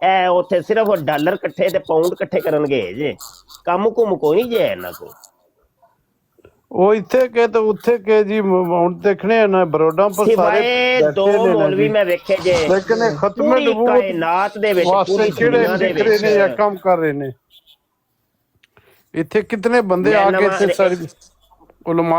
ਐ ਉੱਥੇ ਸਿਰਫ ਡਾਲਰ ਇਕੱਠੇ ਤੇ ਪਾਉਂਡ ਇਕੱਠੇ ਕਰਨ ਗਏ ਜੇ, ਕੰਮ ਕੁਮ ਕੋਈ ਨਹੀਂ ਜੇ ਇਹਨਾਂ ਕੋਲ। ਉਹ ਇੱਥੇ ਕੇ ਤੇ ਉੱਥੇ ਕੇ ਜੀ ਹੁਣ ਦੇਖਣੇ ਆ ਨਾ ਬਰੋਡਾਂ ਪਰ ਸਿਵਾਏ ਦੋ ਮੌਲਵੀ ਮੈਂ ਵੇਖੇ ਜੇ, ਲੇਕਿਨ ਖਤਮੇ ਨਬੂਵਤ ਕਾਇਨਾਤ ਦੇ ਵਿੱਚ ਪੂਰੀ ਦੁਨੀਆ ਦੇ ਵਿੱਚ ਨੇ ਜਾਂ ਕੰਮ ਕਰ ਰਹੇ ਨੇ। ਇੱਥੇ ਕਿਤਨੇ ਬੰਦੇ ਆ ਕੇ ਇੱਥੇ ਸਾਰੀ ਉਲਮਾ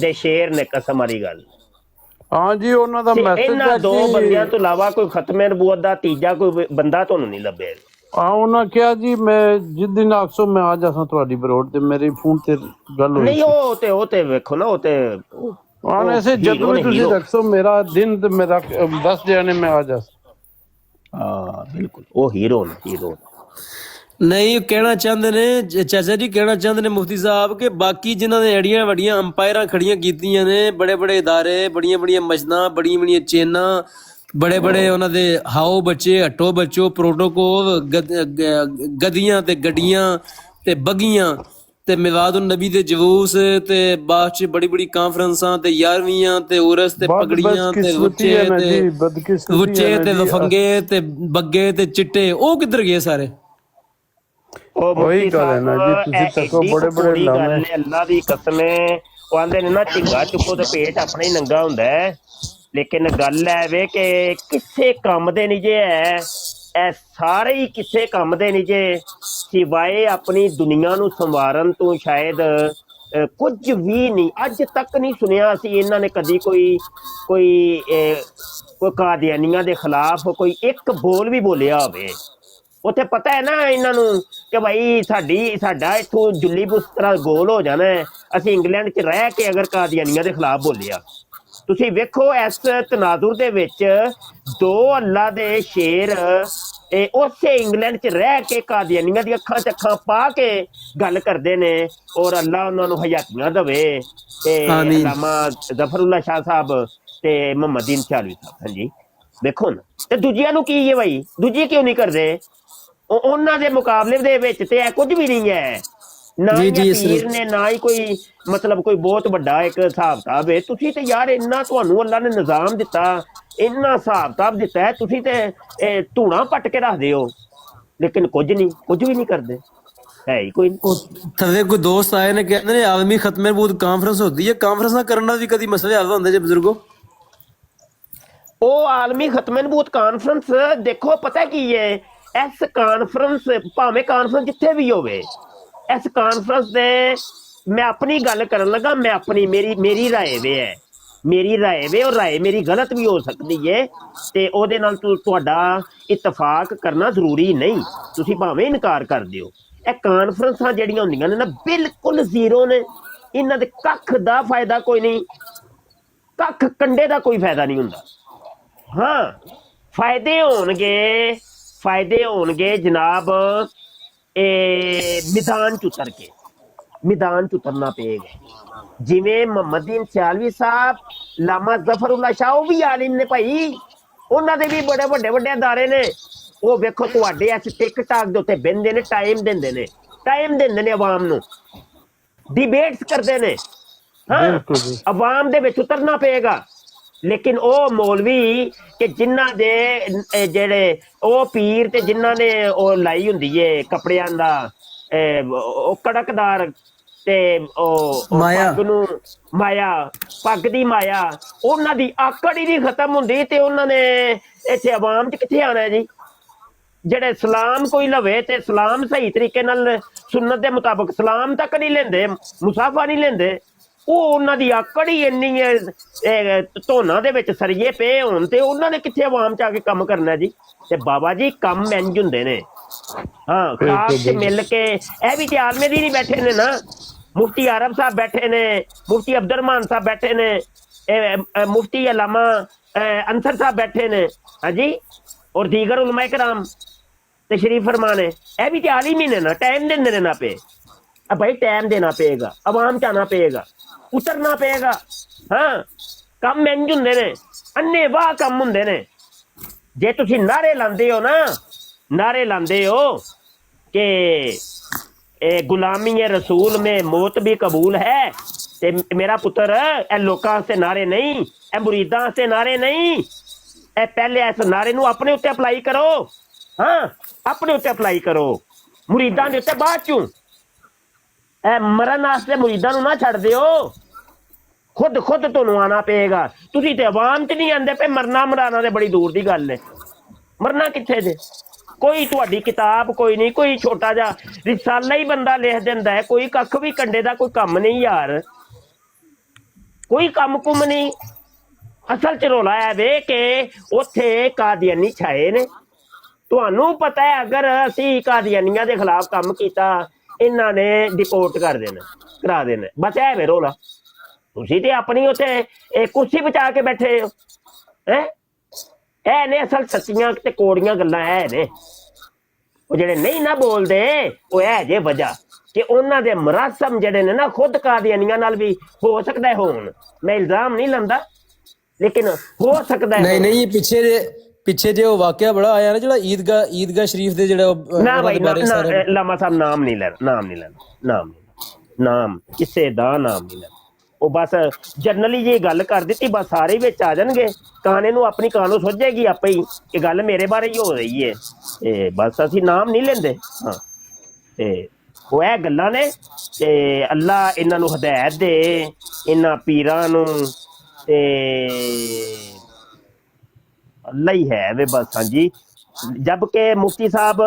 ਦੇ ਸ਼ੇਰ ਨੇ ਕਸਮ ਵਾਲੀ ਗੱਲ। ਹਾਂ ਜੀ ਉਹਨਾਂ ਦਾ ਮੈਸੇਜ ਇਹਨਾਂ ਦੋ ਬੰਦਿਆਂ ਤੋਂ ਇਲਾਵਾ ਕੋਈ ਖਤਮੇ ਨਬੂਵਤ ਦਾ ਤੀਜਾ ਕੋਈ ਬੰਦਾ ਤੁਹਾਨੂੰ ਨਹੀਂ ਲੱਭੇਗਾ। ਹਾਂ ਉਹਨਾਂ ਕਿਹਾ ਜੀ ਮੈਂ ਜਿਸ ਦਿਨ ਆਖਸੋ ਮੈਂ ਆ ਜਾਸਾਂ ਤੁਹਾਡੀ ਬਰੋਡ ਤੇ, ਮੇਰੇ ਫੋਨ ਤੇ ਗੱਲ ਹੋਈ ਨਹੀਂ ਉਹ ਤੇ ਵੇਖੋ ਨਾ, ਉਹ ਤੇ ਹਾਂ ਐਸੇ ਜਦੋਂ ਵੀ ਤੁਸੀਂ ਰੱਖੋ ਮੇਰਾ ਦਿਨ ਤੇ ਮੇਰਾ 10 ਜਾਣੇ ਮੈਂ ਆ ਜਾਸ। ਹਾਂ ਬਿਲਕੁਲ ਉਹ ਹੀਰੋ ਨੇ। ਨਹੀਂ ਕਹਿਣਾ ਚਾਹੁੰਦੇ ਨੇ ਚਾਚਾ ਜੀ, ਕਹਿਣਾ ਚਾਹੁੰਦੇ ਨੇ ਮੁਫਤੀ ਸਾਹਿਬ ਕਿ ਬਾਕੀ ਜਿਨ੍ਹਾਂ ਨੇ ਐਡੀਆਂ ਵੱਡੀਆਂ ਅੰਪਾਇਰਾਂ ਖੜੀਆਂ ਕੀਤੀਆਂ ਨੇ, ਬੜੇ ਬੜੇ ਇਦਾਰੇ, ਬੜੀਆਂ ਬੜੀਆਂ ਮਸਜਿਦਾਂ, ਬੜੀਆਂ ਬੜੀਆਂ ਚੇਨਾਂ, ਬੜੇ ਬੜੇ ਉਹਨਾਂ ਦੇ ਹਾਓ ਬੱਚੇ, ਹੱਟੋ ਬੱਚੋ, ਪ੍ਰੋਟੋਕੋਲ, ਗਦੀਆਂ ਤੇ ਗੱਡੀਆਂ ਤੇ ਬੱਗੀਆਂ ਤੇ ਮਿਲਾਦੁਨ ਨਬੀ ਦੇ ਜਲੂਸ ਤੇ ਬਾਅਦ ਚ ਬੜੀ ਬੜੀ ਕਾਨਫਰੰਸਾਂ ਤੇ 11ਵੀਆਂ ਤੇ ਉਰਸ ਤੇ ਪਗੜੀਆਂ ਤੇ ਬਦਕਿਸਮਤੀ ਲੁੱਚੇ ਹੈ ਨਾ ਜੀ, ਤੇ ਬਦਕਿਸਮਤੀ ਹੈ ਨਾ ਤੇ ਜੀ। ਲਫੰਗੇ ਤੇ ਬੱਗੇ ਤੇ ਚਿੱਟੇ, ਉਹ ਕਿੱਧਰ ਗਏ ਸਾਰੇ? ਉਹ ਉਹੀ ਮੁਫਤੀ ਗੱਲ ਹੈ ਨਾ ਜੀ, ਤੁਸੀਂ ਸਾਹਿਬ ਤੱਕੋ ਐਡੀ ਬੜੇ ਬੜੇ ਕੋੜੀ ਗੱਲ ਲਾਮੇ। ਹੈ, ਅੱਲਾ ਦੀ ਕਸਮ ਹੈ। ਉਹ ਆਂਦੇ ਨੇ ਨਾ ਝਿੰਗਾ ਚੁੱਕੋ ਤੇ ਪੇਟ ਆਪਣਾ ਹੀ ਨੰਗਾ ਹੁੰਦਾ ਹੈ। ਲੇਕਿਨ ਗੱਲ ਹੈ ਵੇ ਕਿ ਕਿਸੇ ਕੰਮ ਦੇ ਨਹੀਂ ਜੇ ਹੈ, ਇਹ ਸਾਰੇ ਹੀ ਕਿਸੇ ਕੰਮ ਦੇ ਨਹੀਂ ਜੇ, ਸਿਵਾਏ ਆਪਣੀ ਦੁਨੀਆ ਨੂੰ ਸੰਵਾਰਨ ਤੋਂ ਸ਼ਾਇਦ ਕੁਝ ਵੀ ਨਹੀਂ। ਅੱਜ ਤੱਕ ਨਹੀਂ ਸੁਣਿਆ ਅਸੀਂ ਇਹਨਾਂ ਨੇ ਕਦੀ ਕੋਈ ਕੋਈ ਕੋਈ ਕਾਦੀਆਨੀਆਂ ਦੇ ਖਿਲਾਫ ਕੋਈ ਇੱਕ ਬੋਲ ਵੀ ਬੋਲਿਆ ਹੋਵੇ। ਉੱਥੇ ਪਤਾ ਹੈ ਨਾ ਇਹਨਾਂ ਨੂੰ ਕਿ ਭਾਈ ਸਾਡਾ ਇੱਥੋਂ ਜੁੱਲੀ ਬੁਸਤਰਾ ਗੋਲ ਹੋ ਜਾਣਾ ਹੈ, ਅਸੀਂ ਇੰਗਲੈਂਡ 'ਚ ਰਹਿ ਕੇ ਅਗਰ ਕਾਦੀਆਨੀਆਂ ਦੇ ਖਿਲਾਫ ਬੋਲਿਆ। ਤੁਸੀਂ ਵੇਖੋ ਇਸ ਤਨਾਜ਼ੁਰ ਦੇ ਵਿੱਚ ਦੋ ਅੱਲਾ ਦੇ ਸ਼ੇਰ ਉਸੇ ਇੰਗਲੈਂਡ 'ਚ ਰਹਿ ਕੇ ਕਾਦੀਆਨੀਆਂ ਦੀ ਅੱਖਾਂ 'ਚ ਅੱਖਾਂ ਪਾ ਕੇ ਗੱਲ ਕਰਦੇ ਨੇ, ਔਰ ਅੱਲਾ ਉਹਨਾਂ ਨੂੰ ਹਯਾਤੀਆਂ ਦੇਵੇ। ਤੇ ਅਲਾਮਾ ਜ਼ਫਰੁੱਲਾ ਸ਼ਾਹ ਸਾਹਿਬ ਤੇ ਮੁਹੰਮਦੀਨ ਚਾਲਵੀ ਸਾਹਿਬ। ਹਾਂਜੀ ਵੇਖੋ ਨਾ, ਤੇ ਦੂਜਿਆਂ ਨੂੰ ਕੀ ਹੈ ਭਾਈ, ਦੂਜੇ ਕਿਉਂ ਨਹੀਂ ਕਰਦੇ? ਉਹਨਾਂ ਦੇ ਮੁਕਾਬਲੇ ਦੇ ਵਿੱਚ ਤੇ ਇਹ ਕੁਝ ਵੀ ਨਹੀਂ ਹੈ, ਨਾ ਹੀ ਪੀਰ ਨੇ, ਨਾ ਹੀ ਕੋਈ ਮਤਲਬ ਕੋਈ ਬਹੁਤ ਵੱਡਾ ਇੱਕ ਹਿਸਾਬ ਕਿਤਾਬ ਹੈ। ਤੁਸੀਂ ਤੇ ਯਾਰ ਇੰਨਾ ਤੁਹਾਨੂੰ ਅੱਲਾ ਨੇ ਨਿਜ਼ਾਮ ਦਿੱਤਾ, ਇੰਨਾ ਹਿਸਾਬ ਕਿਤਾਬ ਦਿੱਤਾ ਹੈ, ਤੁਸੀਂ ਤੇ ਧੂਣਾ ਪੱਟ ਕੇ ਰੱਖਦੇ ਹੋ, ਲੇਕਿਨ ਕੁਝ ਵੀ ਨਹੀਂ ਕਰਦੇ, ਹੈ ਹੀ ਕੋਈ ਨਹੀਂ। ਥੱਲੇ ਕੋਈ ਦੋਸਤ ਆਏ ਨੇ, ਕਹਿੰਦੇ ਨੇ ਆਲਮੀ ਖਤਮੇ ਬਹੁਤ ਕਾਨਫਰੰਸ ਹੁੰਦੀ ਹੈ, ਕਾਨਫਰੰਸਾਂ ਕਰਨ ਨਾਲ ਵੀ ਕਦੀ ਮਸਲੇ ਹੱਲ ਹੁੰਦੇ ਜੇ ਬਜ਼ੁਰਗੋ? ਉਹ ਆਲਮੀ ਖਤਮੇ ਨਬੂਤ ਕਾਨਫਰੰਸ ਦੇਖੋ ਪਤਾ ਕੀ ਹੈ, ਇਸ ਕਾਨਫਰੰਸ ਭਾਵੇਂ ਕਾਨਫਰੰਸ ਜਿੱਥੇ ਵੀ ਹੋਵੇ, ਇਸ ਕਾਨਫਰੰਸ ਦੇ ਮੈਂ ਆਪਣੀ ਗੱਲ ਕਰਨ ਲੱਗਾ, ਮੈਂ ਆਪਣੀ ਮੇਰੀ ਰਾਏ ਵੇ ਹੈ, ਮੇਰੀ ਰਾਏ ਵੇ, ਔਰ ਰਾਏ ਮੇਰੀ ਗਲਤ ਵੀ ਹੋ ਸਕਦੀ ਹੈ, ਤੇ ਉਹਦੇ ਨਾਲ ਤੁਹਾਡਾ ਇਤਫਾਕ ਕਰਨਾ ਜ਼ਰੂਰੀ ਨਹੀਂ, ਤੁਸੀਂ ਭਾਵੇਂ ਇਨਕਾਰ ਕਰ ਦਿਓ। ਇਹ ਕਾਨਫਰੰਸਾਂ ਜਿਹੜੀਆਂ ਹੁੰਦੀਆਂ ਨੇ ਨਾ ਬਿਲਕੁਲ ਜ਼ੀਰੋ ਨੇ, ਇਹਨਾਂ ਦੇ ਕੱਖ ਦਾ ਫਾਇਦਾ ਕੋਈ ਨਹੀਂ, ਕੱਖ ਕੰਡੇ ਦਾ ਕੋਈ ਫਾਇਦਾ ਨਹੀਂ ਹੁੰਦਾ। ਹਾਂ ਫਾਇਦੇ ਹੋਣਗੇ ਜਨਾਬ, ਇਹ ਮੈਦਾਨ ਚ ਉਤਰਨਾ ਪਏਗਾ। ਜਿਵੇਂ ਮੁਹੰਮਦੀਨ ਸਿਆਲਵੀ ਸਾਹਿਬ, ਲਾਮਾ ਜ਼ਫਰੁੱਲਾ ਸ਼ਾਹ, ਉਹ ਵੀ ਆਲਿਮ ਨੇ ਭਾਈ, ਉਹਨਾਂ ਦੇ ਵੀ ਬੜੇ ਵੱਡੇ ਅਦਾਰੇ ਨੇ। ਉਹ ਵੇਖੋ ਤੁਹਾਡੇ ਇਸ ਟਿਕਟਾਕ ਦੇ ਉੱਤੇ ਬਹਿੰਦੇ ਨੇ, ਟਾਈਮ ਦਿੰਦੇ ਨੇ ਆਵਾਮ ਨੂੰ, ਡਿਬੇਟਸ ਕਰਦੇ ਨੇ। ਹਾਂ ਆਵਾਮ ਦੇ ਵਿੱਚ ਉਤਰਨਾ ਪਏਗਾ। ਲੇਕਿਨ ਉਹ ਮੌਲਵੀ ਕਿ ਜਿਨ੍ਹਾਂ ਦੇ ਜਿਹੜੇ ਉਹ ਪੀਰ ਤੇ ਜਿਨ੍ਹਾਂ ਨੇ ਉਹ ਲਾਈ ਹੁੰਦੀ ਏ ਕੱਪੜਿਆਂ ਦਾ ਉਹ ਕੜਕਦਾਰ ਤੇ ਉਹ ਪੱਗ ਨੂੰ ਪੱਗ ਦੀ ਮਾਇਆ, ਉਹਨਾਂ ਦੀ ਆਕੜ ਹੀ ਨਹੀਂ ਖਤਮ ਹੁੰਦੀ, ਤੇ ਉਹਨਾਂ ਨੇ ਇੱਥੇ ਆਵਾਮ 'ਚ ਕਿੱਥੇ ਆਉਣਾ ਜੀ? ਜਿਹੜੇ ਸਲਾਮ ਕੋਈ ਲਵੇ ਤੇ ਸਲਾਮ ਸਹੀ ਤਰੀਕੇ ਨਾਲ ਸੁਨਨਤ ਦੇ ਮੁਤਾਬਕ ਸਲਾਮ ਤੱਕ ਨਹੀਂ ਲੈਂਦੇ, ਮੁਸਾਫਾ ਨਹੀਂ ਲੈਂਦੇ, ਉਹ ਉਹਨਾਂ ਦੀ ਆਕੜ ਹੀ ਇੰਨੀ ਹੈ, ਧੋਨਾਂ ਦੇ ਵਿੱਚ ਸਰੀਏ ਪਏ ਹੋਣ, ਤੇ ਉਹਨਾਂ ਨੇ ਕਿੱਥੇ ਆਵਾਮ 'ਚ ਆ ਕੇ ਕੰਮ ਕਰਨਾ ਜੀ? ਤੇ ਬਾਬਾ ਜੀ ਕੰਮ ਇੰਝ ਹੁੰਦੇ ਨੇ। ਹਾਂ ਖਾਸ ਤੇ ਮਿਲ ਕੇ, ਇਹ ਵੀ ਤੇ ਆਲਮੇ ਦੀ ਨਹੀਂ ਬੈਠੇ ਨੇ ਨਾ, ਮੁਫਤੀ ਆਰਬ ਸਾਹਿਬ ਬੈਠੇ ਨੇ, ਮੁਫਤੀ ਅਬਦੁਰਰਹਿਮਾਨ ਸਾਹਿਬ ਬੈਠੇ ਨੇ, ਮੁਫਤੀ ਅਲਾਮਾ ਅੰਸਰ ਸਾਹਿਬ ਬੈਠੇ ਨੇ, ਹਾਂਜੀ, ਔਰ ਦੀਗਰ ਉਲਮਾ ਇਕਰਾਮ ਤਸ਼ਰੀਫ ਫਰਮਾ ਨੇ, ਇਹ ਵੀ ਤੇ ਆਲਿਮ ਹੀ ਨੇ ਨਾ, ਟਾਈਮ ਦਿੰਦੇ ਨੇ ਨਾ ਪਏ। ਭਾਈ ਟਾਈਮ ਦੇਣਾ ਪਏਗਾ, ਆਵਾਮ 'ਚ ਆਉਣਾ ਪਏਗਾ, ਉਤਰਨਾ ਪਏਗਾ। ਹਾਂ ਕੰਮ ਇੰਝ ਹੁੰਦੇ ਨੇ, ਅੰਨੇ ਵਾਹ ਕੰਮ ਹੁੰਦੇ ਨੇ। ਜੇ ਤੁਸੀਂ ਨਾਰੇ ਲਾਉਂਦੇ ਹੋ ਕਿ ਗੁਲਾਮੀ ਰਸੂਲ ਮੇ ਮੌਤ ਵੀ ਕਬੂਲ ਹੈ, ਤੇ ਮੇਰਾ ਪੁੱਤਰ ਇਹ ਲੋਕਾਂ ਵਾਸਤੇ ਨਾਰੇ ਨਹੀਂ, ਇਹ ਮੁਰੀਦਾਂ ਵਾਸਤੇ ਨਾਰੇ ਨਹੀਂ, ਇਹ ਪਹਿਲੇ ਇਸ ਨਾਰੇ ਨੂੰ ਆਪਣੇ ਉੱਤੇ ਅਪਲਾਈ ਕਰੋ। ਹਾਂ ਆਪਣੇ ਉੱਤੇ ਅਪਲਾਈ ਕਰੋ, ਮੁਰੀਦਾਂ ਦੇ ਉੱਤੇ ਬਾਅਦ ਚੋਂ। ਇਹ ਮਰਨ ਵਾਸਤੇ ਮੁਰੀਦਾਂ ਨੂੰ ਨਾ ਛੱਡ ਦਿਓ, ਖੁਦ ਤੁਹਾਨੂੰ ਆਉਣਾ ਪਏਗਾ। ਤੁਸੀਂ ਤੇ ਆਵਾਮ 'ਚ ਨਹੀਂ ਆਉਂਦੇ ਪਏ, ਮਰਾਣਾ ਤੇ ਬੜੀ ਦੂਰ ਦੀ ਗੱਲ ਹੈ। ਮਰਨਾ ਕਿੱਥੇ ਜੇ? ਕੋਈ ਤੁਹਾਡੀ ਕਿਤਾਬ ਕੋਈ ਨਹੀਂ, ਕੋਈ ਛੋਟਾ ਜਿਹਾ ਰਿਸਾਲਾ ਹੀ ਬੰਦਾ ਲਿਖ ਦਿੰਦਾ ਹੈ, ਕੋਈ ਕੱਖ ਵੀ ਕੰਡੇ ਦਾ ਕੋਈ ਕੰਮ ਨਹੀਂ ਯਾਰ, ਕੋਈ ਕੰਮ ਕੁਮ ਨਹੀਂ। ਅਸਲ 'ਚ ਰੌਲਾ ਹੈ ਵੇ ਕਿ ਉੱਥੇ ਕਾਦੀਆਨੀ ਛਾਏ ਨੇ। ਤੁਹਾਨੂੰ ਪਤਾ ਹੈ ਅਗਰ ਅਸੀਂ ਕਾਦੀਆਨੀਆਂ ਦੇ ਖਿਲਾਫ ਕੰਮ ਕੀਤਾ, ਇਹਨਾਂ ਨੇ ਡਿਪੋਰਟ ਕਰਾ ਦੇਣਾ, ਬਸ ਐ ਵੇ ਰੌਲਾ। ਤੁਸੀਂ ਤੇ ਆਪਣੀ ਉੱਥੇ ਕੁਰਸੀ ਬਚਾ ਕੇ ਬੈਠੇ ਹੋ। ਇਹ ਨੇ ਅਸਲ ਸੱਚੀਆਂ ਤੇ ਕੋੜੀਆਂ ਗੱਲਾਂ ਇਹ ਨੇ। ਉਹ ਜਿਹੜੇ ਨਹੀਂ ਨਾ ਬੋਲਦੇ, ਉਹ ਇਹ ਜੇ ਵਜ੍ਹਾ ਕਿ ਉਹਨਾਂ ਦੇ ਮਰਾਸਮ ਜਿਹੜੇ ਨੇ ਨਾ ਖੁਦ ਕਾਦੀਆਨੀਆਂ ਨਾਲ ਵੀ ਹੋ ਸਕਦਾ ਹੋਣ। ਮੈਂ ਇਲਜ਼ਾਮ ਨਹੀਂ ਲਾਉਂਦਾ, ਲੇਕਿਨ ਹੋ ਸਕਦਾ ਨਹੀਂ ਹੈ ਨਹੀਂ ਪਿੱਛੇ ਜੇ ਉਹ ਵਾਕਿਆ ਬੜਾ ਆਇਆ ਨਾ ਜਿਹੜਾ ਈਦਗਾਹ ਸ਼ਰੀਫ ਦੇ ਜਿਹੜਾ ਨਾ ਉਹਨਾਂ ਭਾਈ ਦੇ ਬਾਰੇ ਸਾਰਾ ਲਾਮਾ ਸਾਹਿਬ ਨਾਮ ਨਹੀਂ ਲੈਣਾ ਨਾਮ ਕਿਸੇ ਦਾ ਨਾਮ ਨਹੀਂ ਲੈਣਾ। ਉਹ ਬਸ ਜਨਰਲੀ ਜੇ ਗੱਲ ਕਰ ਦਿੱਤੀ ਬਸ ਸਾਰੇ ਵਿੱਚ ਆ ਜਾਣਗੇ, ਕਾਨੇ ਨੂੰ ਆਪਣੀ ਕਾਨੋਂ ਸੁੱਝੇਗੀ ਆਪੇ ਹੀ ਇਹ ਗੱਲ ਮੇਰੇ ਬਾਰੇ ਹੀ ਹੋ ਰਹੀ ਹੈ, ਤੇ ਬਸ ਅਸੀਂ ਨਾਮ ਨਹੀਂ ਲੈਂਦੇ। ਹਾਂ ਤੇ ਉਹ ਇਹ ਗੱਲਾਂ ਨੇ, ਤੇ ਅੱਲਾ ਇਹਨਾਂ ਨੂੰ ਹਦਾਇਤ ਦੇ, ਇਹਨਾਂ ਪੀਰਾਂ ਨੂੰ, ਤੇ ਅੱਲਾ ਹੀ ਹੈ ਵੇ ਬਸ। ਹਾਂਜੀ ਜਬ ਕਿ ਮੁਫਤੀ ਸਾਹਿਬ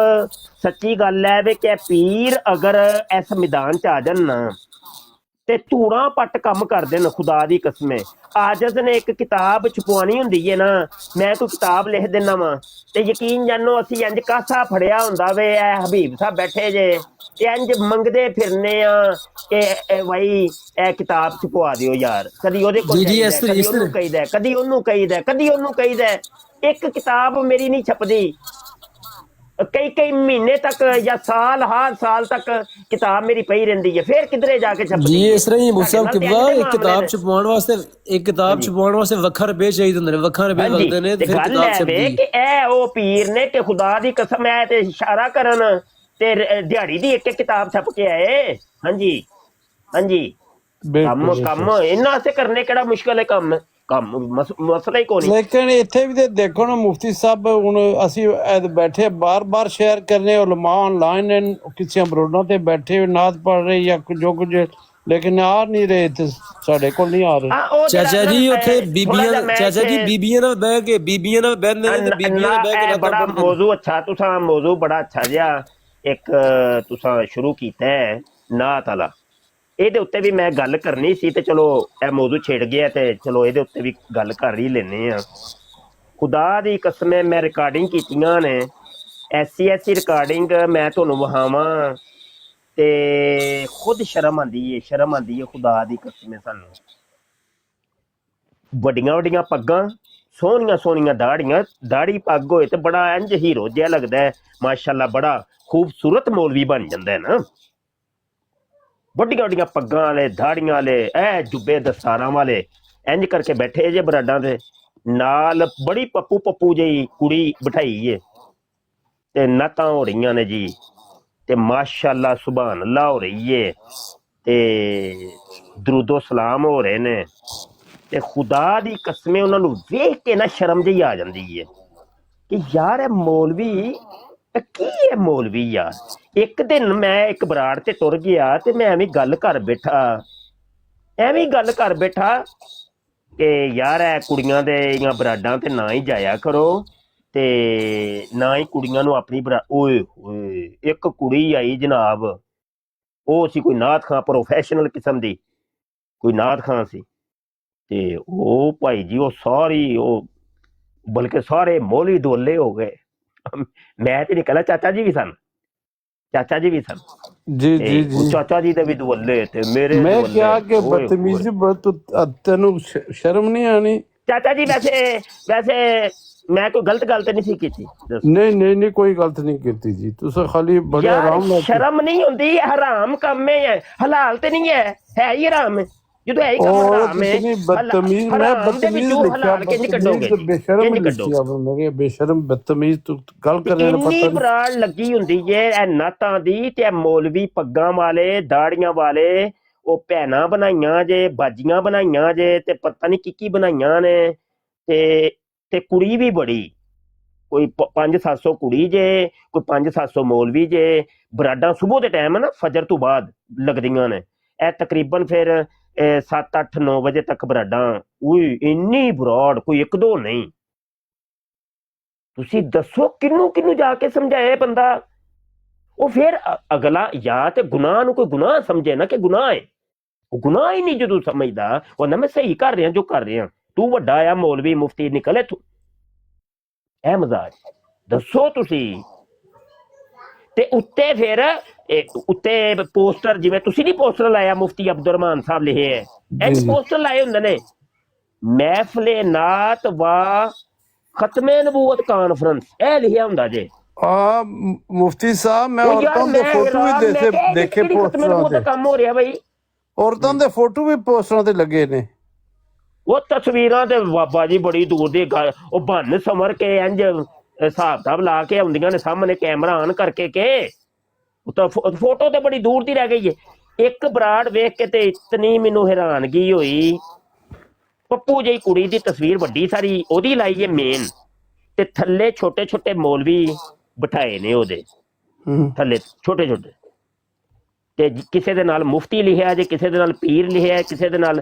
ਸੱਚੀ ਗੱਲ ਹੈ ਵੇ ਕਿ ਪੀਰ ਅਗਰ ਇਸ ਮੈਦਾਨ ਚ ਆ ਜਾਣ ਨਾ ਤੇ ਧੂੜਾਂ ਪੱਟ ਕੰਮ ਕਰਦੇ ਨੇ, ਖੁਦਾ ਦੀ ਕਸਮ ਹੈ। ਆਜਜ਼ ਨੇ ਇੱਕ ਕਿਤਾਬ ਛਪਵਾਉਣੀ ਹੁੰਦੀ ਹੈ ਨਾ, ਮੈਂ ਕੋਈ ਕਿਤਾਬ ਲਿਖ ਦਿੰਦਾ ਵਾਂ ਤੇ ਯਕੀਨ ਜਾਨੋ ਅਸੀਂ ਇੰਜ ਕਾਸਾ ਫੜਿਆ ਹੁੰਦਾ ਵੇ, ਇਹ ਹਬੀਬ ਸਾਹਿਬ ਬੈਠੇ ਜੇ ਤੇ ਇੰਜ ਮੰਗਦੇ ਫਿਰਨੇ ਆ ਕਿ ਭਾਈ ਇਹ ਕਿਤਾਬ ਛਪਵਾ ਦਿਓ ਯਾਰ, ਕਦੀ ਉਹਦੇ ਕੋਲ ਕਦੀ ਉਹਨੂੰ ਕਹੀਦਾ, ਕਦੀ ਉਹਨੂੰ ਕਹੀਦਾ, ਕਦੀ ਉਹਨੂੰ ਕਹੀਦਾ। ਇੱਕ ਕਿਤਾਬ ਮੇਰੀ ਨਹੀਂ ਛਪਦੀ, ਕਈ ਮਹੀਨੇ ਤੱਕ ਜਾਂ ਹਰ ਸਾਲ ਤੱਕ ਕਿਤਾਬ ਮੇਰੀ ਪਈ ਰਹਿੰਦੀ ਹੈ, ਫਿਰ ਕਿਧਰੇ ਜਾ ਕੇ ਛਪਦੀ ਜੀ। ਹੈ। ਇਸ ਤਰ੍ਹਾਂ ਹੀ ਮੁਸਲਮ ਕਿਬਲਾ ਇੱਕ ਕਿਤਾਬ ਛਪਵਾਉਣ ਵਾਸਤੇ ਵੱਖਰਾ ਰੁਪਏ ਚਾਹੀਦੇ ਹੁੰਦੇ ਨੇ, ਵੱਖਰਾ ਰੁਪਏ ਲੱਗਦੇ ਨੇ, ਫਿਰ ਕਿਤਾਬ ਛਪਦੀ ਕਿ ਇਹ ਉਹ ਪੀਰ ਨੇ ਕਿ ਖੁਦਾ ਦੀ ਕਸਮ ਹੈ ਤੇ ਇਸ਼ਾਰਾ ਕਰਨ ਤੇ ਦਿਹਾੜੀ ਦੀ ਇੱਕ ਕਿਤਾਬ ਛਪ ਕੇ ਆਏ। ਹਾਂਜੀ ਕੰਮ ਇਹਨਾਂ ਵਾਸਤੇ ਕਰਨੇ ਕਿਹੜਾ ਮੁਸ਼ਕਲ ਹੈ, ਕੰਮ ਮਸਲਾ ਹੀ ਕੋਈ ਨਹੀਂ। ਲੇਕਿਨ ਇੱਥੇ ਵੀ ਤੇ ਦੇਖੋ ਨਾ ਮੁਫਤੀ ਸਾਹਿਬ, ਹੁਣ ਅਸੀਂ ਬੈਠੇ ਬਾਰ ਸ਼ੇਅਰ ਕਰਨੇ ਉਲਮਾ ਆਨਲਾਈਨ ਕਿਸੇ ਬਰੋਡਾਂ ਤੇ ਬੈਠੇ ਨਾਤ ਪੜ ਰਹੇ ਜਾਂ ਜੋ ਕੁਝ, ਲੇਕਿਨ ਆ ਨਹੀਂ ਰਹੇ ਇੱਥੇ, ਸਾਡੇ ਕੋਲ ਨਹੀਂ ਆ ਰਹੇ। ਚਾਚਾ ਜੀ ਉੱਥੇ ਬੀਬੀਆਂ ਨਾਲ ਬਹਿ ਕੇ ਬੜਾ ਮੌਜੂ ਅੱਛਾ, ਤੁਸਾਂ ਮੌਜੂ ਬੜਾ ਅੱਛਾ ਜਿਹਾ ਇੱਕ ਤੁਸਾਂ ਸ਼ੁਰੂ ਕੀਤਾ ਹੈ ਨਾਤ ਵਾਲਾ, ਇਹਦੇ ਉੱਤੇ ਵੀ ਮੈਂ ਗੱਲ ਕਰਨੀ ਸੀ ਤੇ ਚਲੋ ਇਹ ਮੌਜੂ ਛਿੜ ਗਿਆ ਤੇ ਚਲੋ ਇਹਦੇ ਉੱਤੇ ਵੀ ਗੱਲ ਕਰ ਹੀ ਲੈਂਦੇ ਆ। ਖੁਦਾ ਦੀ ਕਸਮ ਮੈਂ ਰਿਕਾਰਡਿੰਗ ਕੀਤੀਆਂ ਨੇ, ਐਸੀ ਰਿਕਾਰਡਿੰਗ ਮੈਂ ਤੁਹਾਨੂੰ ਵਹਾਵਾਂ ਤੇ ਖੁਦ ਸ਼ਰਮ ਆਂਦੀ ਹੈ ਖੁਦਾ ਦੀ ਕਸਮ। ਸਾਨੂੰ ਵੱਡੀਆਂ ਪੱਗਾਂ, ਸੋਹਣੀਆਂ ਦਾੜੀ ਪੱਗ ਹੋਏ ਤੇ ਬੜਾ ਇੰਜ ਹੀਰੋ ਜਿਹਾ ਲੱਗਦਾ ਹੈ, ਮਾਸ਼ਾਅੱਲਾ ਬੜਾ ਖੂਬਸੂਰਤ ਮੌਲਵੀ ਬਣ ਜਾਂਦਾ ਹੈ ਨਾ। ਵੱਡੀਆਂ ਪੱਗਾਂ ਵਾਲੇ, ਦਾੜੀਆਂ ਵਾਲੇ, ਇਹ ਜੁੱਬੇ ਦਸਤਾਰਾਂ ਵਾਲੇ ਇੰਜ ਕਰਕੇ ਬੈਠੇ ਜੇ ਬਰਾਡਾਂ ਦੇ ਨਾਲ, ਬੜੀ ਪੱਪੂ ਜਿਹੀ ਕੁੜੀ ਬਿਠਾਈ ਏ ਤੇ ਨਾਤਾਂ ਹੋ ਰਹੀਆਂ ਨੇ ਜੀ, ਤੇ ਮਾਸ਼ਾਅੱਲਾ ਸੁਭਾਨ ਅੱਲਾ ਹੋ ਰਹੀ ਏ, ਤੇ ਦਰੂਦੋ ਸਲਾਮ ਹੋ ਰਹੇ ਨੇ, ਤੇ ਖੁਦਾ ਦੀ ਕਸਮੇ ਉਹਨਾਂ ਨੂੰ ਵੇਖ ਕੇ ਨਾ ਸ਼ਰਮ ਜਿਹੀ ਆ ਜਾਂਦੀ ਹੈ ਕਿ ਯਾਰ ਇਹ ਮੌਲਵੀ ਕੀ ਹੈ ਮੌਲਵੀ ਯਾਰ। ਇੱਕ ਦਿਨ ਮੈਂ ਇੱਕ ਬਰਾੜ ਤੇ ਤੁਰ ਗਿਆ ਤੇ ਮੈਂ ਐਵੇਂ ਗੱਲ ਕਰ ਬੈਠਾ ਕਿ ਯਾਰ ਇਹ ਕੁੜੀਆਂ ਦੇ ਜਾਂ ਬਰਾਡਾਂ ਤੇ ਨਾ ਹੀ ਜਾਇਆ ਕਰੋ ਤੇ ਨਾ ਹੀ ਕੁੜੀਆਂ ਨੂੰ ਆਪਣੀ ਓਏ ਇੱਕ ਕੁੜੀ ਆਈ ਜਨਾਬ, ਉਹ ਸੀ ਕੋਈ ਨਾਤ ਖਾਂ ਪ੍ਰੋਫੈਸ਼ਨਲ ਕਿਸਮ ਦੀ, ਕੋਈ ਨਾਤ ਖਾਂ ਸੀ, ਤੇ ਉਹ ਭਾਈ ਜੀ ਉਹ ਸਾਰੀ ਉਹ ਬਲਕਿ ਸਾਰੇ ਮੌਲਵੀ ਦੁਆਲੇ ਹੋ ਗਏ। ਮੈਂ ਤੇ ਨਿਕਲਾ, ਚਾਚਾ ਜੀ ਵੀ ਸਨ ਜੀ ਚਾਚਾ ਜੀ ਦੇ ਵੀ ਦੁਆਲੇ ਤੇ ਮੇਰੇ। ਮੈਂ ਕਿਹਾ ਕਿ ਬਦਤਮੀਜ਼ੀ ਤੈਨੂੰ ਸ਼ਰਮ ਨਹੀਂ ਆਣੀ? ਚਾਚਾ ਜੀ ਵੈਸੇ ਮੈਂ ਕੋਈ ਗਲਤ ਗੱਲ ਤੇ ਨਹੀਂ ਸੀ ਕੀਤੀ। ਨਹੀਂ ਕੋਈ ਗਲਤ ਨਹੀਂ ਕੀਤੀ ਜੀ, ਤੁਸੀਂ ਖਾਲੀ ਬੜੇ ਆਰਾਮ ਨਾਲ। ਸ਼ਰਮ ਨਹੀਂ ਹੁੰਦੀ, ਹਰਾਮ ਕੰਮ ਹੈ, ਹਲਾਲ ਤੇ ਨਹੀਂ ਹੈ ਹੀ ਹਰਾਮ। ਜਦੋਂ ਹੈ ਹੀ ਕੰਮ ਹਰਾਮ ਹੈ, ਬਦਤਮੀਜ਼ ਮੈਂ ਬਦਤਮੀਜ਼ ਬੇਸ਼ਰਮ ਬਦਤਮੀਜ਼ ਤੂੰ ਗੱਲ ਕਰਨੇ ਦਾ ਪਤਾ ਬਰਾੜ ਲੱਗੀ ਹੁੰਦੀ ਏ ਇਹ ਨਾਤਾਂ ਦੀ, ਤੇ ਮੌਲਵੀ ਪੱਗਾਂ ਵਾਲੇ, ਦਾੜੀਆਂ ਵਾਲੇ, ਉਹ ਭੈਣਾਂ ਬਣਾਈਆਂ ਜੇ, ਬਾਜੀਆਂ ਬਣਾਈਆਂ ਜੇ, ਤੇ ਪਤਾ ਨਹੀਂ ਕੀ ਬਣਾਈਆਂ ਨੇ, ਤੇ ਕੁੜੀ ਵੀ ਬੜੀ, ਕੋਈ 500-700 ਕੁੜੀ ਜੇ, ਕੋਈ 500-700 ਮੌਲਵੀ ਜੇ। ਬਰਾਡਾਂ ਸੁਬਹ ਦੇ ਟਾਈਮ ਨਾ ਫਜਰ ਤੋਂ ਬਾਅਦ ਲੱਗਦੀਆਂ ਨੇ, ਇਹ ਤਕਰੀਬਨ ਫਿਰ 7-8-9 ਵਜੇ ਤੱਕ ਬਰਾਡਾਂ। ਇੰਨੀ ਬਰਾੜ, ਕੋਈ ਇੱਕ ਦੋ ਨਹੀਂ। ਤੁਸੀਂ ਦੱਸੋ ਕਿਹਨੂੰ ਜਾ ਕੇ ਸਮਝਾਏ ਬੰਦਾ? ਉਹ ਫਿਰ ਅਗਲਾ ਜਾਂ ਤੇ ਗੁਨਾਹ ਨੂੰ ਕੋਈ ਗੁਨਾਹ ਸਮਝੇ ਨਾ ਕਿ ਗੁਨਾਹ ਹੈ, ਉਹ ਗੁਨਾਹ ਹੀ ਨਹੀਂ ਜਦੋਂ ਸਮਝਦਾ, ਉਹ ਨਾ ਮੈਂ ਸਹੀ ਕਰ ਰਿਹਾ ਜੋ ਕਰ ਰਿਹਾ, ਤੂੰ ਵੱਡਾ ਆ ਮੌਲਵੀ ਮੁਫਤੀ ਨਿਕਲੇ ਤੂੰ, ਇਹ ਮਜ਼ਾਕ ਦੱਸੋ ਤੁਸੀਂ। ਤੇ ਉੱਤੇ ਫਿਰ ਉੱਤੇ ਪੋਸਟਰ, ਜਿਵੇਂ ਤੁਸੀਂ ਨਹੀਂ ਪੋਸਟਰ ਲਾਇਆ ਮੁਫਤੀ ਅਬਦੁਰ ਰਹਿਮਾਨ ਸਾਹਿਬ ਲਿਖੇ ਹੈ, ਇਹ ਪੋਸਟਰ ਲਾਏ ਹੁੰਦੇ ਨੇ, ਮਹਿਫਲੇ ਨਾਤ ਵਾ ਖਤਮੇ ਨਬੂਵਤ ਕਾਨਫਰੰਸ, ਇਹ ਲਿਖਿਆ ਹੁੰਦਾ ਜੇ। ਮੁਫਤੀ ਸਾਹਿਬ ਮੈਂ ਔਰਤਾਂ ਦੇ ਫੋਟੋ ਵੀ ਦੇਖੇ ਪੋਸਟਰਾਂ ਤੇ, ਕੰਮ ਹੋ ਰਿਹਾ ਬਈ, ਔਰਤਾਂ ਦੇ ਫੋਟੋ ਵੀ ਪੋਸਟਰਾਂ ਤੇ ਲੱਗੇ ਨੇ। ਉਹ ਤਸਵੀਰਾਂ ਤੇ ਬਾਬਾ ਜੀ ਬੜੀ ਦੂਰ ਦੀ ਗੱਲ, ਉਹ ਬੰਨ ਸਮਰ ਕੇ ਇੰਜ ਹਿਸਾਬ ਕਿਤਾਬ ਲਾ ਕੇ ਆਉਂਦੀਆਂ ਨੇ ਸਾਹਮਣੇ ਕੈਮਰਾ ਆਨ ਕਰਕੇ ਕੇ ਉਹ ਤਾਂ ਫੋਟੋ ਤੇ ਬੜੀ ਦੂਰ ਦੀ ਰਹਿ ਗਈ ਹੈ। ਇੱਕ ਬਰਾੜ ਵੇਖ ਕੇ ਤੇ ਇਤਨੀ ਮੈਨੂੰ ਹੈਰਾਨਗੀ ਹੋਈ, ਪੱਪੂ ਜਿਹੀ ਕੁੜੀ ਦੀ ਤਸਵੀਰ ਵੱਡੀ ਸਾਰੀ ਉਹਦੀ ਲਾਈ ਹੈ ਮੇਨ, ਤੇ ਥੱਲੇ ਛੋਟੇ ਛੋਟੇ ਮੌਲਵੀ ਬਿਠਾਏ ਨੇ ਉਹਦੇ ਥੱਲੇ ਛੋਟੇ ਛੋਟੇ, ਤੇ ਕਿਸੇ ਦੇ ਨਾਲ ਮੁਫਤੀ ਲਿਖਿਆ ਜੇ, ਕਿਸੇ ਦੇ ਨਾਲ ਪੀਰ ਲਿਖਿਆ, ਕਿਸੇ ਦੇ ਨਾਲ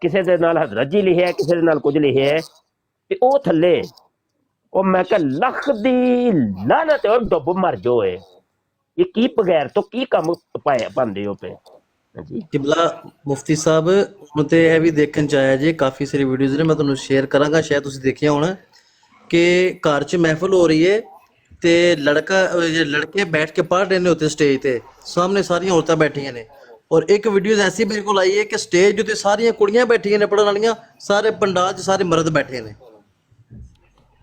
ਕਿਸੇ ਦੇ ਨਾਲ ਹਜ਼ਰਤ ਜੀ ਲਿਖਿਆ, ਕਿਸੇ ਦੇ ਨਾਲ ਕੁਝ ਲਿਖਿਆ, ਤੇ ਉਹ ਥੱਲੇ ਉਹ ਮੈਂ ਕਿਹਾ ਲੱਖ ਦੀ ਲਾਨਤ ਉਹ ਡੁੱਬ ਮਰ ਜਾਓਏ, ਇਹ ਕੀ ਬਗੈਰ ਤੋਂ ਕੀ ਕੰਮ ਪਾਇਆ ਪਾਉਂਦੇ ਹੋ ਪਏ ਜੀ। ਕਿਬਲਾ ਮੁਫਤੀ ਸਾਹਿਬ ਨੂੰ ਤੇ ਇਹ ਵੀ ਦੇਖਣ ਚ ਆਇਆ ਜੀ, ਕਾਫੀ ਸਾਰੀ ਵੀਡੀਓਜ਼ ਨੇ, ਮੈਂ ਤੁਹਾਨੂੰ ਸ਼ੇਅਰ ਕਰਾਂਗਾ, ਸ਼ਾਇਦ ਤੁਸੀਂ ਦੇਖਿਆ ਹੋਣਾ ਕਿ ਘਰ ਚ ਮਹਿਫਲ ਹੋ ਰਹੀ ਹੈ ਤੇ ਲੜਕੇ ਬੈਠ ਕੇ ਪੜ੍ਹ ਰਹੇ ਨੇ ਉੱਤੇ ਸਟੇਜ ਤੇ, ਸਾਹਮਣੇ ਸਾਰੀਆਂ ਔਰਤਾਂ ਬੈਠੀਆਂ ਨੇ, ਔਰ ਇੱਕ ਵੀਡੀਓ ਐਸੀ ਮੇਰੇ ਕੋਲ ਆਈ ਹੈ ਕਿ ਸਟੇਜ ਉੱਤੇ ਸਾਰੀਆਂ ਕੁੜੀਆਂ ਬੈਠੀਆਂ ਨੇ ਪੜ੍ਹਨ ਵਾਲੀਆਂ, ਸਾਰੇ ਪੰਡਾਲ ਚ ਸਾਰੇ ਮਰਦ ਬੈਠੇ ਨੇ।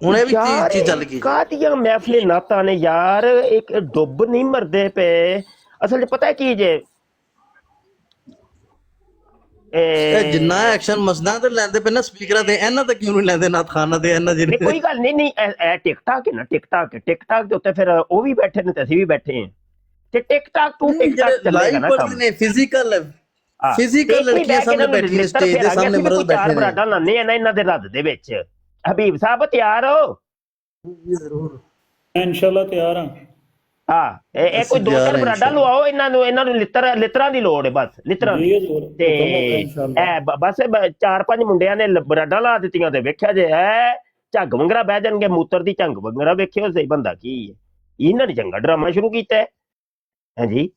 ਹੁਣ ਇਹ ਵੀ ਚੀਜ਼ ਚੱਲ ਗਈ। ਕਾਹਦੀਆਂ ਮਹਿਫਲੇ ਨਾਤਾਂ ਨੇ ਯਾਰ, ਇੱਕ ਡੁੱਬ ਨਹੀਂ ਮਰਦੇ ਪਏ ਅਸਲ ਚ। ਪਤਾ ਕੀ ਜੇ ਇਹ ਜਿੰਨਾ ਐਕਸ਼ਨ ਮਸਦਾਂ ਤੇ ਲੈਂਦੇ ਪਏ ਨਾ ਸਪੀਕਰਾਂ ਤੇ, ਇਹਨਾਂ ਤੇ ਕਿਉਂ ਨਹੀਂ ਲੈਂਦੇ ਨਾਥ ਖਾਨਾ ਤੇ ਇਹਨਾਂ ਜਿਹਨੇ? ਕੋਈ ਗੱਲ ਨਹੀਂ, ਇਹ ਟਿਕਟਾਕ ਹੈ ਨਾ, ਟਿਕਟਾਕ ਦੇ ਉੱਤੇ ਫਿਰ ਉਹ ਵੀ ਬੈਠੇ ਨੇ ਤੇ ਅਸੀਂ ਵੀ ਬੈਠੇ ਹਾਂ, ਤੇ ਟਿਕਟਾਕ ਚੱਲੇਗਾ ਨਾ ਕੰਮ। ਫਿਜ਼ੀਕਲ ਲੜਕੀਆਂ ਸਾਹਮਣੇ ਬੈਠੀਆਂ ਸਟੇਜ ਦੇ ਸਾਹਮਣੇ ਮਰਦ ਬੈਠੇ ਨੇ। ਬਰਾਡਾ ਲਾਉਂਦੇ ਆ ਨਾ ਇਹਨਾਂ ਦੇ ਰੱਦ ਦੇ ਵਿੱਚ। ਹਬੀਬ ਸਾਹਿਬ ਤਿਆਰ ਹੋ? ਜ਼ਰੂਰ ਇਨਸ਼ਾਅੱਲਾ ਤਿਆਰ ਹਾਂ। ਹਾਂ ਇਹ ਕੋਈ 2-3 ਬਰਾਡਾ ਲਵਾਓ ਇਹਨਾਂ ਨੂੰ ਲਿੱਤਰਾਂ ਦੀ ਲੋੜ ਹੈ, ਬਸ ਲਿੱਤਰਾਂ ਦੀ। ਤੇ ਇਹ ਬਸ 4-5 ਮੁੰਡਿਆਂ ਨੇ ਬਰਾਡਾ ਲਾ ਦਿੱਤੀਆਂ ਤੇ ਵੇਖਿਆ ਜੇ ਹੈ ਝੱਗ ਵੰਗਰਾ ਬਹਿ ਜਾਣਗੇ, ਮੂਤਰ ਦੀ ਝੰਗ ਵੰਗਰਾ ਵੇਖਿਓ ਸਹੀ ਬੰਦਾ ਕੀ ਹੈ। ਇਹਨਾਂ ਨੇ ਚੰਗਾ ਡਰਾਮਾ ਸ਼ੁਰੂ ਕੀਤਾ ਹੈ ਹਾਂਜੀ।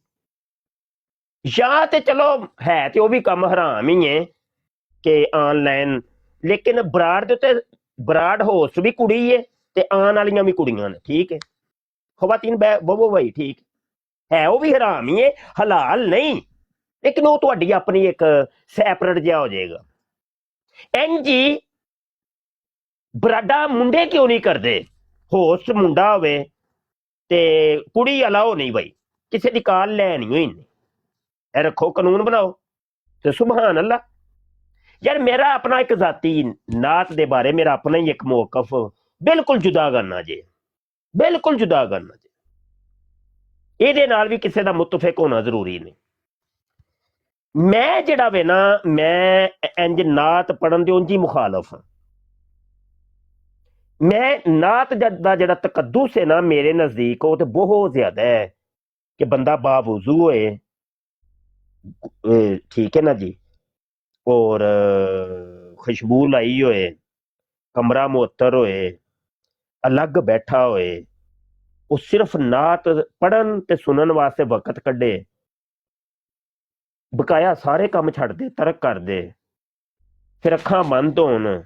ਜਾਂ ਤੇ ਚਲੋ ਹੈ ਤੇ ਉਹ ਵੀ ਕੰਮ ਹਰਾਮ ਹੀ ਹੈ ਕਿ ਆਨਲਾਈਨ, ਲੇਕਿਨ ਬਰਾੜ ਦੇ ਉੱਤੇ ਬਰਾੜ ਹੋਸਟ ਵੀ ਕੁੜੀ ਹੈ ਤੇ ਆਉਣ ਵਾਲੀਆਂ ਵੀ ਕੁੜੀਆਂ ਨੇ, ਠੀਕ ਹੈ, ਖਵਾਤੀਨ ਬੋਬੋ ਭਾਈ ਠੀਕ ਹੈ, ਉਹ ਵੀ ਹਰਾਮ ਹੀ ਹੈ, ਹਲਾਲ ਨਹੀਂ, ਲੇਕਿਨ ਉਹ ਤੁਹਾਡੀ ਆਪਣੀ ਇੱਕ ਸੈਪਰੇਟ ਜਿਹਾ ਹੋ ਜਾਏਗਾ। ਇੰਜੀ ਬਰਾਡਾ ਮੁੰਡੇ ਕਿਉਂ ਨਹੀਂ ਕਰਦੇ? ਹੋਸਟ ਮੁੰਡਾ ਹੋਵੇ ਤੇ ਕੁੜੀ ਅਲਾਓ ਨਹੀਂ ਬਈ, ਕਿਸੇ ਦੀ ਕਾਲ ਲੈਣੀ ਹੋਈ ਨਹੀਂ, ਇਹ ਰੱਖੋ ਕਾਨੂੰਨ ਬਣਾਓ ਤੇ ਸੁਭਾਨ ਅੱਲਾ। ਯਾਰ ਮੇਰਾ ਆਪਣਾ ਇੱਕ ਜ਼ਾਤੀ ਨਾਤ ਦੇ ਬਾਰੇ ਮੇਰਾ ਆਪਣਾ ਹੀ ਇੱਕ ਮੌਕਫ ਬਿਲਕੁਲ ਜੁਦਾ ਕਰਨਾ ਜੇ, ਬਿਲਕੁਲ ਜੁਦਾ ਕਰਨਾ ਜੇ, ਇਹਦੇ ਨਾਲ ਵੀ ਕਿਸੇ ਦਾ ਮੁਤਫਿਕ ਹੋਣਾ ਜ਼ਰੂਰੀ ਨਹੀਂ। ਮੈਂ ਜਿਹੜਾ ਵੇ ਨਾ, ਮੈਂ ਇੰਜ ਨਾਤ ਪੜਨ ਦੇ ਉਂਝ ਹੀ ਮੁਖਾਲਫ ਹਾਂ। ਮੈਂ ਨਾਤ ਦਾ ਜਿਹੜਾ ਤਕੱਦੁਸ ਹੈ ਨਾ ਮੇਰੇ ਨਜ਼ਦੀਕ, ਉਹ ਤੇ ਬਹੁਤ ਜ਼ਿਆਦਾ ਹੈ ਕਿ ਬੰਦਾ ਬਾਵੁਜ਼ੂ ਹੋਏ, ਠੀਕ ਹੈ ਨਾ ਜੀ, ਔਰ ਖੁਸ਼ਬੂ ਲਾਈ ਹੋਏ, ਕਮਰਾ ਮੁਅੱਤਰ ਹੋਏ, ਅਲੱਗ ਬੈਠਾ ਹੋਏ, ਉਹ ਸਿਰਫ ਨਾਤ ਪੜਨ ਤੇ ਸੁਣਨ ਵਾਸਤੇ ਵਕਤ ਕੱਢੇ, ਬਕਾਇਆ ਸਾਰੇ ਕੰਮ ਛੱਡ ਦੇ, ਤਰਕ ਕਰ ਦੇ, ਫਿਰ ਅੱਖਾਂ ਬੰਦ ਹੋਣ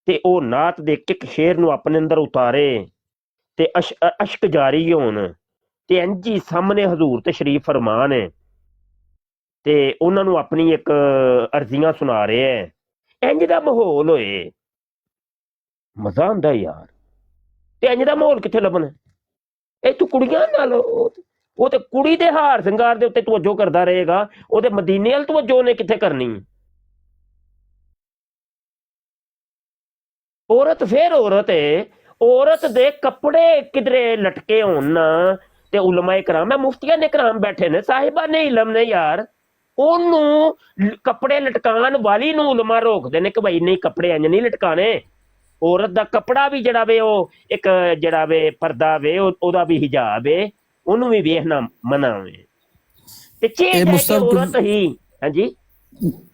ਤੇ ਉਹ ਨਾਤ ਦੇ ਇੱਕ ਸ਼ੇਰ ਨੂੰ ਆਪਣੇ ਅੰਦਰ ਉਤਾਰੇ ਤੇ ਅਸ਼ਕ ਜਾਰੀ ਹੋਣ, ਤੇ ਇੰਜੀ ਸਾਹਮਣੇ ਹਜ਼ੂਰ ਤੇ ਸ਼ਰੀਫ ਫਰਮਾਨ ਹੈ ਤੇ ਉਹਨਾਂ ਨੂੰ ਆਪਣੀ ਇੱਕ ਅਰਜ਼ੀਆਂ ਸੁਣਾ ਰਹੇ ਹੈ, ਇੰਜ ਦਾ ਮਾਹੌਲ ਹੋਏ, ਮਜ਼ਾ ਆਉਂਦਾ ਯਾਰ। ਤੇ ਇੰਜ ਦਾ ਮਾਹੌਲ ਕਿੱਥੇ ਲੱਭਣਾ? ਇਹ ਤੂੰ ਕੁੜੀਆਂ ਨਾਲ ਉਹ ਤੇ ਕੁੜੀ ਦੇ ਹਾਰ ਸ਼ਿੰਗਾਰ ਦੇ ਉੱਤੇ ਤਵੱਜੋ ਕਰਦਾ ਰਹੇਗਾ, ਉਹਦੇ ਮਦੀਨੇ ਵੱਲ ਤਵੱਜੋ ਨੇ ਕਿੱਥੇ ਕਰਨੀ? ਔਰਤ ਫੇਰ ਔਰਤ ਹੈ, ਔਰਤ ਦੇ ਕੱਪੜੇ ਕਿਧਰੇ ਲਟਕੇ ਹੋਣ ਨਾ, ਤੇ ਉਲਮਾਏ ਕਰਾਮ, ਮੈਂ ਮੁਫਤੀਆਂ ਨੇ ਕਰਾਮ ਬੈਠੇ ਨੇ, ਸਾਹਿਬਾਂ ਨੇ ਇਲਮ ਨੇ ਯਾਰ, ਉਹਨੂੰ ਕੱਪੜੇ ਲਟਕਾਉਣ ਵਾਲੀ ਨੂੰ ਉਲਮਾ ਰੋਕਦੇ ਨੇ ਕਿ ਭਾਈ ਨਹੀਂ ਕੱਪੜੇ ਇੰਜ ਨਹੀਂ ਲਟਕਾਣੇ। ਔਰਤ ਦਾ ਕੱਪੜਾ ਵੀ ਜਿਹੜਾ ਵੇ ਉਹ ਇੱਕ ਜਿਹੜਾ ਵੇ ਪਰਦਾ ਵੇ, ਉਹਦਾ ਵੀ ਹਿਜਾਬ ਏ, ਉਹਨੂੰ ਵੀ ਵੇਖਣਾ ਮਨਾ ਵੇ। ਤੇ ਚੇਤ ਔਰਤ ਹੀ ਹਾਂਜੀ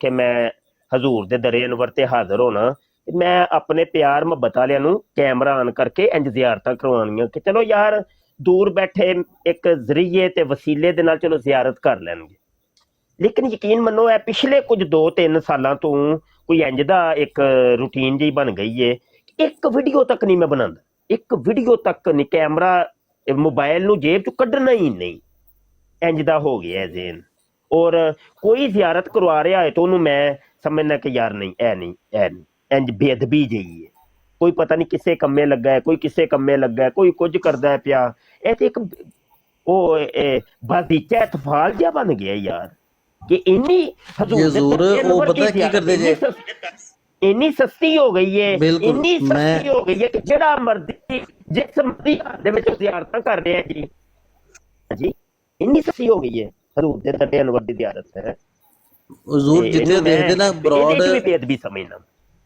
ਕਿ ਮੈਂ ਹਜ਼ੂਰ ਦੇ ਦਰੇ ਅਨਵਰ ਤੇ ਹਾਜ਼ਰ ਹੋਣਾ, ਮੈਂ ਆਪਣੇ ਪਿਆਰ ਮੁਹੱਬਤ ਵਾਲਿਆਂ ਨੂੰ ਕੈਮਰਾ ਆਨ ਕਰਕੇ ਇੰਜ ਜ਼ਿਆਰਤਾਂ ਕਰਵਾਉਣੀਆਂ ਕਿ ਚਲੋ ਯਾਰ ਦੂਰ ਬੈਠੇ ਇੱਕ ਜ਼ਰੀਏ ਤੇ ਵਸੀਲੇ ਦੇ ਨਾਲ ਚਲੋ ਜ਼ਿਆਰਤ ਕਰ ਲੈਣਗੇ। ਲੇਕਿਨ ਯਕੀਨ ਮੰਨੋ ਇਹ ਪਿਛਲੇ ਕੁਝ 2-3 ਸਾਲਾਂ ਤੋਂ ਕੋਈ ਇੰਜ ਦਾ ਇੱਕ ਰੂਟੀਨ ਜਿਹੀ ਬਣ ਗਈ ਏ, ਇੱਕ ਵੀਡੀਓ ਤੱਕ ਨਹੀਂ ਮੈਂ ਬਣਾਉਂਦਾ, ਇੱਕ ਵੀਡੀਓ ਤੱਕ ਨਹੀਂ, ਕੈਮਰਾ ਮੋਬਾਈਲ ਨੂੰ ਜੇਬ ਚੋਂ ਕੱਢਣਾ ਹੀ ਨਹੀਂ, ਇੰਜ ਦਾ ਹੋ ਗਿਆ ਜ਼ੇਨ। ਔਰ ਕੋਈ ਜ਼ਿਆਰਤ ਕਰਵਾ ਰਿਹਾ ਹੈ ਤਾਂ ਉਹਨੂੰ ਮੈਂ ਸਮਝਣਾ ਕਿ ਯਾਰ ਨਹੀਂ, ਇਹ ਨਹੀਂ, ਇਹ ਨਹੀਂ, ਇੰਜ ਬੇਅਦਬੀ ਜਿਹੀ ਹੈ। ਕੋਈ ਪਤਾ ਨਹੀਂ ਕਿਸੇ ਕੰਮੇ ਲੱਗਾ ਹੈ, ਕੋਈ ਕਿਸੇ ਕੰਮੇ ਲੱਗਾ ਹੈ, ਕੋਈ ਕੁਝ ਕਰਦਾ ਹੈ ਪਿਆ। ਇਹ ਤੇ ਇੱਕ ਉਹ ਬਾਜ਼ੀਚਾ ਇਤਫਾਲ ਜਿਹਾ ਬਣ ਗਿਆ ਯਾਰ, ਕਿ ਇੰਨੀ ਹਜ਼ੂਰ ਉਹ ਪਤਾ ਕੀ ਕਰਦੇ ਜੇ, ਇੰਨੀ ਸਸਤੀ ਹੋ ਗਈ ਹੈ, ਬਿਲਕੁਲ, ਇੰਨੀ ਸਸਤੀ ਹੋ ਗਈ ਹੈ ਕਿ ਜਿਹੜਾ ਮਰਜ਼ੀ ਜਿਸ ਮਰਜ਼ੀ ਘਰ ਦੇ ਵਿੱਚ ਜ਼ਿਆਰਤਾਂ ਕਰ ਰਿਹਾ ਜੀ, ਜੀ ਇੰਨੀ ਸਸਤੀ ਹੋ ਗਈ ਹੈ। ਹਜ਼ੂਰ ਦੇ ਦਰਬਾਰ ਅਨਵਰ ਦੀ ਜ਼ਿਆਰਤ ਹੈ। ਹਜ਼ੂਰ ਜਿੱਥੇ ਦੇਖਦੇ ਨਾ ਬਰੋਡ, ਬੇਅਦਬੀ ਸਮਝਣਾ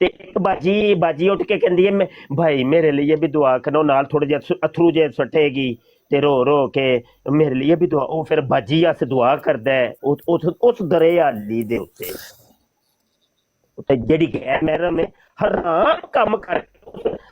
ਤੇ ਇੱਕ ਬਾਜੀ ਉੱਠ ਕੇ ਕਹਿੰਦੀ ਹੈ ਮੈਂ ਭਾਈ ਮੇਰੇ ਲਈ ਵੀ ਦੁਆ ਕਰੋ, ਨਾਲ ਥੋੜੇ ਜਿਹੇ ਅਥਰੂ ਜੇ ਸੱਟੇਗੀ ਤੇ ਰੋ ਰੋ ਕੇ ਮੇਰੇ ਲਈ ਵੀ ਦੁਆ। ਉਹ ਫਿਰ ਬਾਜੀ ਆਸ ਦੁਆ ਕਰਦਾ ਹੈ ਉਸ ਦਰਿਆਲੀ ਦੇ ਉੱਤੇ ਜਿਹੜੀ ਗੈਰ ਮਹਿਰਮ ਹੈ ਹਰਾਮ ਕੰਮ ਕਰਕੇ,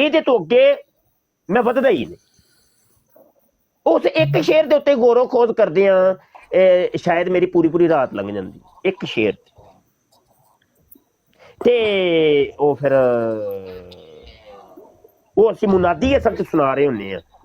ਇਹਦੇ ਤੋਂ ਅੱਗੇ ਮੈਂ ਵਧਦਾ ਹੀ ਨਹੀਂ। ਉਸ ਇੱਕ ਸ਼ੇਰ ਦੇ ਉੱਤੇ ਗੌਰੋ ਖੋਜ ਕਰਦੇ ਆ, ਸ਼ਾਇਦ ਮੇਰੀ ਪੂਰੀ ਰਾਤ ਲੰਘ ਜਾਂਦੀ ਇੱਕ ਸ਼ੇਰ ਤੇ ਉਹ ਫਿਰ ਉਹ ਅਸੀਂ ਮੁਨਾਦੀ ਅਸਲ ਚ ਸੁਣਾ ਰਹੇ ਹੁੰਦੇ ਆ।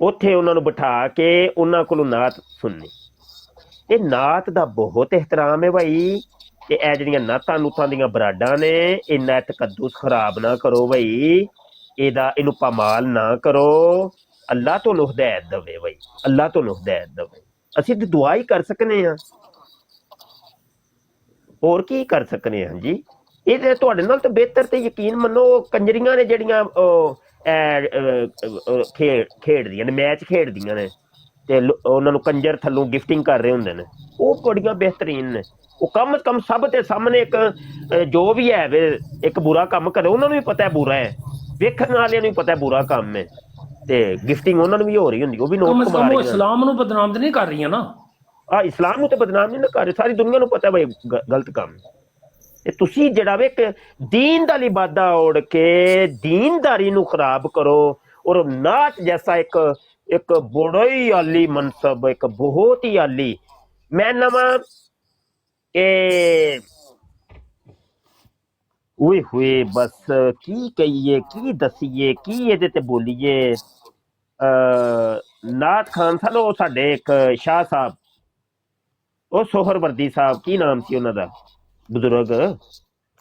ਉੱਥੇ ਉਹਨਾਂ ਨੂੰ ਬਿਠਾ ਕੇ ਉਹਨਾਂ ਕੋਲੋਂ ਨਾਤ ਸੁਣਨੀ। ਇਹ ਨਾਤ ਦਾ ਬਹੁਤ ਇਹਤਰਾਮ ਹੈ ਭਾਈ, ਤੇ ਇਹ ਜਿਹੜੀਆਂ ਨਾਤਾਂ ਨੂਤਾਂ ਦੀਆਂ ਬਰਾਡਾਂ ਨੇ, ਇੰਨਾ ਤਕੱਦੁਸ ਖਰਾਬ ਨਾ ਕਰੋ ਭਾਈ। ਇਹਨੂੰ ਪਾਮਾਲ ਨਾ ਕਰੋ। ਅੱਲਾਹ ਤੁਹਾਨੂੰ ਹਦਾਇਤ ਦੇਵੇ ਬਈ, ਅੱਲਾਹ ਤੁਹਾਨੂੰ ਹਦਾਇਤ ਦੇਵੇ। ਅਸੀਂ ਤੇ ਦੁਆ ਹੀ ਕਰ ਸਕਨੇ ਆ, ਹੋਰ ਕੀ ਕਰ ਸਕਨੇ ਹਾਂ ਜੀ। ਇਹ ਤੇ ਤੁਹਾਡੇ ਨਾਲ ਤਾਂ ਬਿਹਤਰ ਤੇ ਯਕੀਨ ਮੰਨੋ ਕੰਜਰੀਆਂ ਨੇ ਜਿਹੜੀਆਂ ਖੇਡਦੀਆਂ ਨੇ, ਮੈਚ ਖੇਡਦੀਆਂ ਨੇ ਤੇ ਉਹਨਾਂ ਨੂੰ ਕੰਜਰ ਥੱਲੋਂ ਗਿਫਟਿੰਗ ਕਰ ਰਹੇ ਹੁੰਦੇ ਨੇ, ਉਹ ਬੜੀਆਂ ਬਿਹਤਰੀਨ ਨੇ। ਉਹ ਕਮ ਸੇ ਕਮ ਸਭ ਦੇ ਸਾਹਮਣੇ ਇੱਕ ਜੋ ਵੀ ਹੈ ਵੇ ਇੱਕ ਬੁਰਾ ਕੰਮ ਕਰੇ, ਉਹਨਾਂ ਨੂੰ ਵੀ ਪਤਾ ਹੈ ਬੁਰਾ ਹੈ, ਵੇਖਣ ਵਾਲਿਆਂ ਨੂੰ ਵੀ ਪਤਾ ਹੈ ਬੁਰਾ ਕੰਮ ਹੈ, ਤੇ ਗਿਫਟਿੰਗ ਉਹਨਾਂ ਨੂੰ ਵੀ ਹੋ ਰਹੀ ਹੁੰਦੀ, ਉਹ ਵੀ ਨੋਟ ਕਮ ਸੇ ਕਮਾ ਕਮ ਉਹ ਰਹੀਆਂ। ਇਸਲਾਮ ਨੂੰ ਬਦਨਾਮ ਤੇ ਨਹੀਂ ਕਰ ਰਹੀਆਂ ਨਾ। ਇਸਲਾਮ ਨੂੰ ਤੇ ਬਦਨਾਮ ਨਹੀਂ ਨਾ ਕਰ ਰਹੇ, ਸਾਰੀ ਦੁਨੀਆ ਨੂੰ ਪਤਾ ਬਈ ਗਲਤ ਕੰਮ। ਤੇ ਤੁਸੀਂ ਜਿਹੜਾ ਵੇ ਇੱਕ ਦੀਨ ਦਾ ਲਿਬਾਦਾ ਉੜ ਕੇ ਦੀਨਦਾਰੀ ਨੂੰ ਖਰਾਬ ਕਰੋ, ਔਰ ਨਾਚ ਜੈਸਾ ਇੱਕ ਬੜਾ ਹੀ ਆਲੀ ਮਨਸਬ, ਇੱਕ ਬਹੁਤ ਹੀ ਆਲੀ। ਮੈਂ ਨਵਾਂ ਇਹ ਉਏ ਹੋਏ ਬਸ ਕੀ ਕਹੀਏ, ਕੀ ਦਸੀਏ, ਕੀ ਇਹਦੇ ਤੇ ਬੋਲੀਏ। ਨਾਥ ਖਾਨ ਸਨ ਉਹ ਸਾਡੇ ਇੱਕ ਸ਼ਾਹ ਸਾਹਿਬ, ਉਹ ਸੋਹਰਵਰਦੀ ਸਾਹਿਬ, ਕੀ ਨਾਮ ਸੀ ਉਹਨਾਂ ਦਾ ਬਜ਼ੁਰਗ?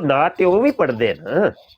ਨਾ ਤੇ ਉਹ ਵੀ ਪੜਦੇ ਨਾ,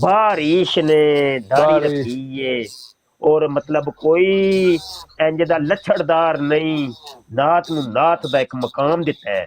ਬਾਰਿਸ਼ ਨੇ ਦਾੜੀ ਬਾਰਿਸ਼। ਰੱਖੀ ਏ, ਔਰ ਮਤਲਬ ਕੋਈ ਇੰਜ ਦਾ ਲੱਛੜਦਾਰ ਨਹੀਂ, ਨਾਤ ਨੂੰ ਨਾਤ ਦਾ ਇੱਕ ਮਕਾਮ ਦਿੱਤਾ ਹੈ।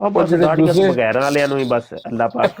ਉਹ ਬਸ ਜਿਹੜੇ ਦਾੜੀਆਂ ਤੋਂ ਦੂਸਰੇ- ਬਗੈਰ ਵਾਲਿਆਂ ਨੂੰ ਹੀ ਬਸ ਅੱਲਾਹ ਪਾਕ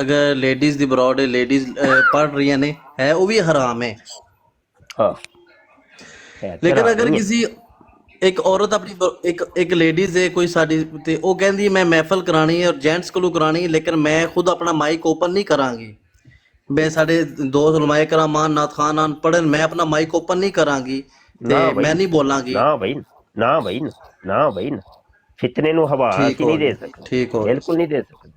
ਅਗਰ ਲੇਡੀਜ਼ ਦੀ ਬਰੋਡ ਲੇਡੀਜ਼ ਪੜ ਰਹੀਆਂ ਨੇ ਹੈ ਉਹ ਵੀ ਹਰਾਮ ਹੈ। ਹਾਂ ਲੇਕਿਨ ਅਗਰ ਕਿਸੇ ਇੱਕ ਔਰਤ ਆਪਣੀ ਇੱਕ ਲੇਡੀਜ਼ ਹੈ ਕੋਈ ਸਾਡੀ ਤੇ ਉਹ ਕਹਿੰਦੀ ਮੈਂ ਮਹਿਫਲ ਕਰਾਣੀ ਹੈ ਔਰ ਜੈਂਟਸ ਕੋਲੋਂ ਕਰਾਣੀ ਹੈ, ਲੇਕਿਨ ਮੈਂ ਖੁਦ ਆਪਣਾ ਮਾਈਕ ਓਪਨ ਨਹੀਂ ਕਰਾਂਗੀ, ਮੈਂ ਸਾਡੇ ਦੋਸਤ ਉਲਮਾਏ ਕਰਾਮਾਨ ਨਾਥ ਖਾਨ ਪੜਨ, ਮੈਂ ਆਪਣਾ ਮਾਈਕ ਓਪਨ ਨਹੀਂ ਕਰਾਂਗੀ ਤੇ ਮੈਂ ਨਹੀਂ ਬੋਲਾਂਗੀ। ਨਾ ਬਈ ਨਾ ਬਈ ਨਾ ਬਈ ਨਾ, ਫਿਤਨੇ ਨੂੰ ਹਵਾ ਅਸੀਂ ਨਹੀਂ ਦੇ ਸਕਦੇ, ਠੀਕ ਹੋ ਬਿਲਕੁਲ ਨਹੀਂ ਦੇ ਸਕਦੇ।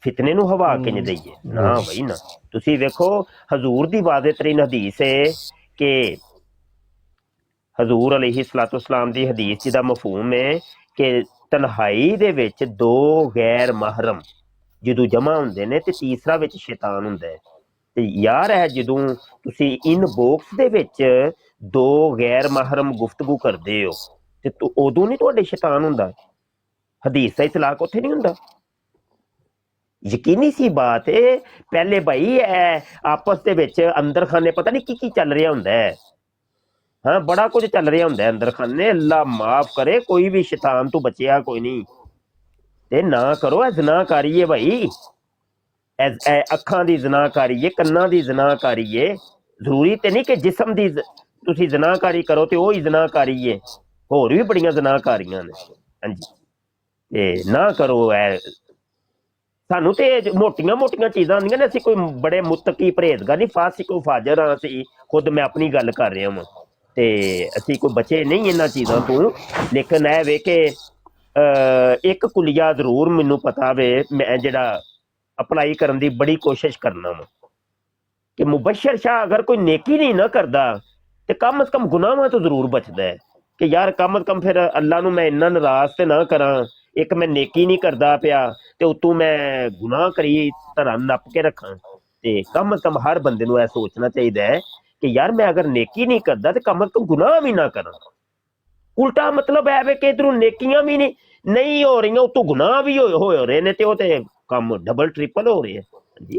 ਫਿਤਨੇ ਨੂੰ ਹਵਾ ਕਿੰਜ ਦਈਏ, ਨਾ ਬਈ ਨਾ। ਤੁਸੀਂ ਵੇਖੋ ਹਜ਼ੂਰ ਦੀ ਵਾਜ਼ਿਹ ਤਰੀਨ ਹਦੀਸ ਹੈ ਕਿ ਹਜ਼ੂਰ ਅਲੈਹਿਸਸਲਾਤੁ ਵਸਸਲਾਮ ਦੀ ਹਦੀਸ ਜਿਹਦਾ ਮਫਹੂਮ ਹੈ ਕਿ ਤਨਹਾਈ ਦੇ ਵਿੱਚ ਦੋ ਗੈਰ ਮਹਰਮ ਜਦੋਂ ਜਮਾ ਹੁੰਦੇ ਨੇ ਤੇ ਤੀਸਰਾ ਵਿੱਚ ਸ਼ੈਤਾਨ ਹੁੰਦਾ ਹੈ। ਤੇ ਯਾਰ ਹੈ ਜਦੋਂ ਤੁਸੀਂ ਇਨਬੌਕਸ ਦੇ ਵਿੱਚ ਦੋ ਗੈਰ ਮਹਰਮ ਗੁਫ਼ਤਗੂ ਕਰਦੇ ਹੋ ਤੇ ਉਦੋਂ ਨਹੀਂ ਤੁਹਾਡੇ ਸ਼ੈਤਾਨ ਹੁੰਦਾ, ਹਦੀਸ ਦਾ ਇਤਲਾਕ ਉੱਥੇ ਨਹੀਂ ਹੁੰਦਾ। ਯਕੀਨੀ ਸੀ ਬਾਤ ਹੈ। ਪਹਿਲੇ ਭਾਈ ਆਪਸ ਦੇ ਵਿੱਚ ਅੰਦਰ ਖਾਨੇ ਪਤਾ ਨਹੀਂ ਕੀ ਚੱਲ ਰਿਹਾ ਹੁੰਦਾ ਹੈ, ਹਾਂ ਬੜਾ ਕੁਝ ਚੱਲ ਰਿਹਾ ਹੁੰਦਾ ਅੰਦਰ ਖਾਨੇ। ਅੱਲਾ ਮਾਫ ਕਰੇ, ਕੋਈ ਵੀ ਸ਼ੈਤਾਨ ਤੋਂ ਬਚਿਆ ਕੋਈ ਨਹੀਂ। ਤੇ ਨਾ ਕਰੋ ਇਹ ਜ਼ਨਾਕਾਰੀ ਹੈ ਭਾਈ, ਅੱਖਾਂ ਦੀ ਜ਼ਨਾਕਾਰੀ ਹੈ, ਕੰਨਾਂ ਦੀ ਜ਼ਨਾਕਾਰੀ ਹੈ। ਜ਼ਰੂਰੀ ਤੇ ਨਹੀਂ ਕਿ ਜਿਸਮ ਦੀ ਤੁਸੀਂ ਜ਼ਨਾਕਾਰੀ ਕਰੋ ਤੇ ਉਹ ਹੀ ਜ਼ਨਾਕਾਰੀ ਹੈ, ਹੋਰ ਵੀ ਬੜੀਆਂ ਜ਼ਨਾਕਾਰੀਆਂ ਨੇ। ਹਾਂਜੀ ਤੇ ਨਾ ਕਰੋ ਇਹ। ਸਾਨੂੰ ਤੇ ਮੋਟੀਆਂ ਮੋਟੀਆਂ ਚੀਜ਼ਾਂ ਆਉਂਦੀਆਂ ਨੇ, ਅਸੀਂ ਕੋਈ ਬੜੇ ਮੁੱਤਕੀ ਪਰਹੇਜ਼ਗਾਰ ਨਹੀਂ, ਫਾਸਿਕ ਫਾਜਰ ਹਾਂ ਅਸੀਂ, ਖੁਦ ਮੈਂ ਆਪਣੀ ਗੱਲ ਕਰ ਰਿਹਾ ਹਾਂ, ਤੇ ਅਸੀਂ ਕੋਈ ਬਚੇ ਨਹੀਂ ਇਹਨਾਂ ਚੀਜ਼ਾਂ ਤੋਂ। ਲੇਕਿਨ ਇਹ ਵੇ ਕਿ ਇੱਕ ਕੁਲੀਆ ਜ਼ਰੂਰ ਮੈਨੂੰ ਪਤਾ ਵੇ, ਮੈਂ ਜਿਹੜਾ ਅਪਲਾਈ ਕਰਨ ਦੀ ਬੜੀ ਕੋਸ਼ਿਸ਼ ਕਰਨਾ ਵਾ ਕਿ ਮੁਬਸ਼ਰ ਸ਼ਾਹ ਅਗਰ ਕੋਈ ਨੇਕੀ ਨਹੀਂ ਨਾ ਕਰਦਾ ਤੇ ਕਮ ਸੇ ਕਮ ਗੁਨਾਹਾਂ ਤੋਂ ਜ਼ਰੂਰ ਬਚਦਾ ਹੈ ਕਿ ਯਾਰ ਕਮ ਸੇ ਕਮ ਫਿਰ ਅੱਲਾ ਨੂੰ ਮੈਂ ਇੰਨਾ ਨਾਰਾਜ਼ ਤੇ ਨਾ ਕਰਾਂ। ਇੱਕ ਮੈਂ ਨੇਕੀ ਨਹੀਂ ਕਰਦਾ ਪਿਆ ਤੇ ਉਤੋਂ ਮੈਂ ਗੁਨਾਹ ਕਰੀ ਧਰਾਂ ਨੱਪ ਕੇ ਰੱਖਾਂ। ਤੇ ਕਮ ਸੇ ਕਮ ਹਰ ਬੰਦੇ ਨੂੰ ਇਹ ਸੋਚਣਾ ਚਾਹੀਦਾ ਹੈ ਕਿ ਯਾਰ ਮੈਂ ਅਗਰ ਨੇਕੀ ਨਹੀਂ ਕਰਦਾ ਤੇ ਕਮ ਸੇ ਕਮ ਗੁਨਾਹ ਵੀ ਨਾ ਕਰਾਂ। ਉਲਟਾ ਮਤਲਬ ਹੈ ਵੇ ਕਿ ਇਧਰੋਂ ਨੇਕੀਆਂ ਵੀ ਨਹੀਂ ਹੋ ਰਹੀਆਂ, ਉਤੋਂ ਗੁਨਾਹ ਵੀ ਹੋ ਰਹੇ ਨੇ, ਤੇ ਉਹ ਤੇ ਕੰਮ ਡਬਲ ਟ੍ਰਿਪਲ ਹੋ ਰਿਹਾ ਜੀ।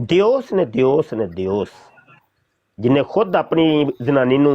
ਦਿਓਸ ਨੇ ਦਿਓਸ ਜਿਹਨੇ ਖੁਦ ਆਪਣੀ ਜਨਾਨੀ ਨੂੰ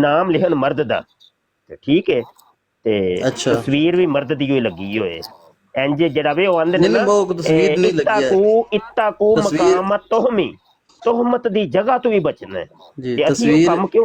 ਨਾਮ ਲਿਖਣ ਮਰਦ ਦਾ ਤੇ ਠੀਕ ਹੈ ਤੇ ਅੱਛਾ। ਤਸਵੀਰ ਵੀ ਮਰਦ ਦੀ ਹੋਈ ਲੱਗੀ ਹੋਏ ਇੰਜ ਜਿਹੜਾ ਵੇ ਉਹ ਆਂਦੇ ਨੇ ਨਹੀਂ, ਨਾ ਉਹ ਤਸਵੀਰ ਨਹੀਂ ਲੱਗੀ ਹੈ। ਇਤਾਕੂ ਤਸਵੀਰ- ਮਕਾਮਤ ਤੋਹਮਤ ਦੀ ਜਗ੍ਹਾ ਤੋਂ ਵੀ ਬਚਣਾ ਹੈ ਜੀ, ਤੇ ਅਸੀਂ ਉਹ ਤਸਵੀਰ- ਕੰਮ ਕਿਉਂ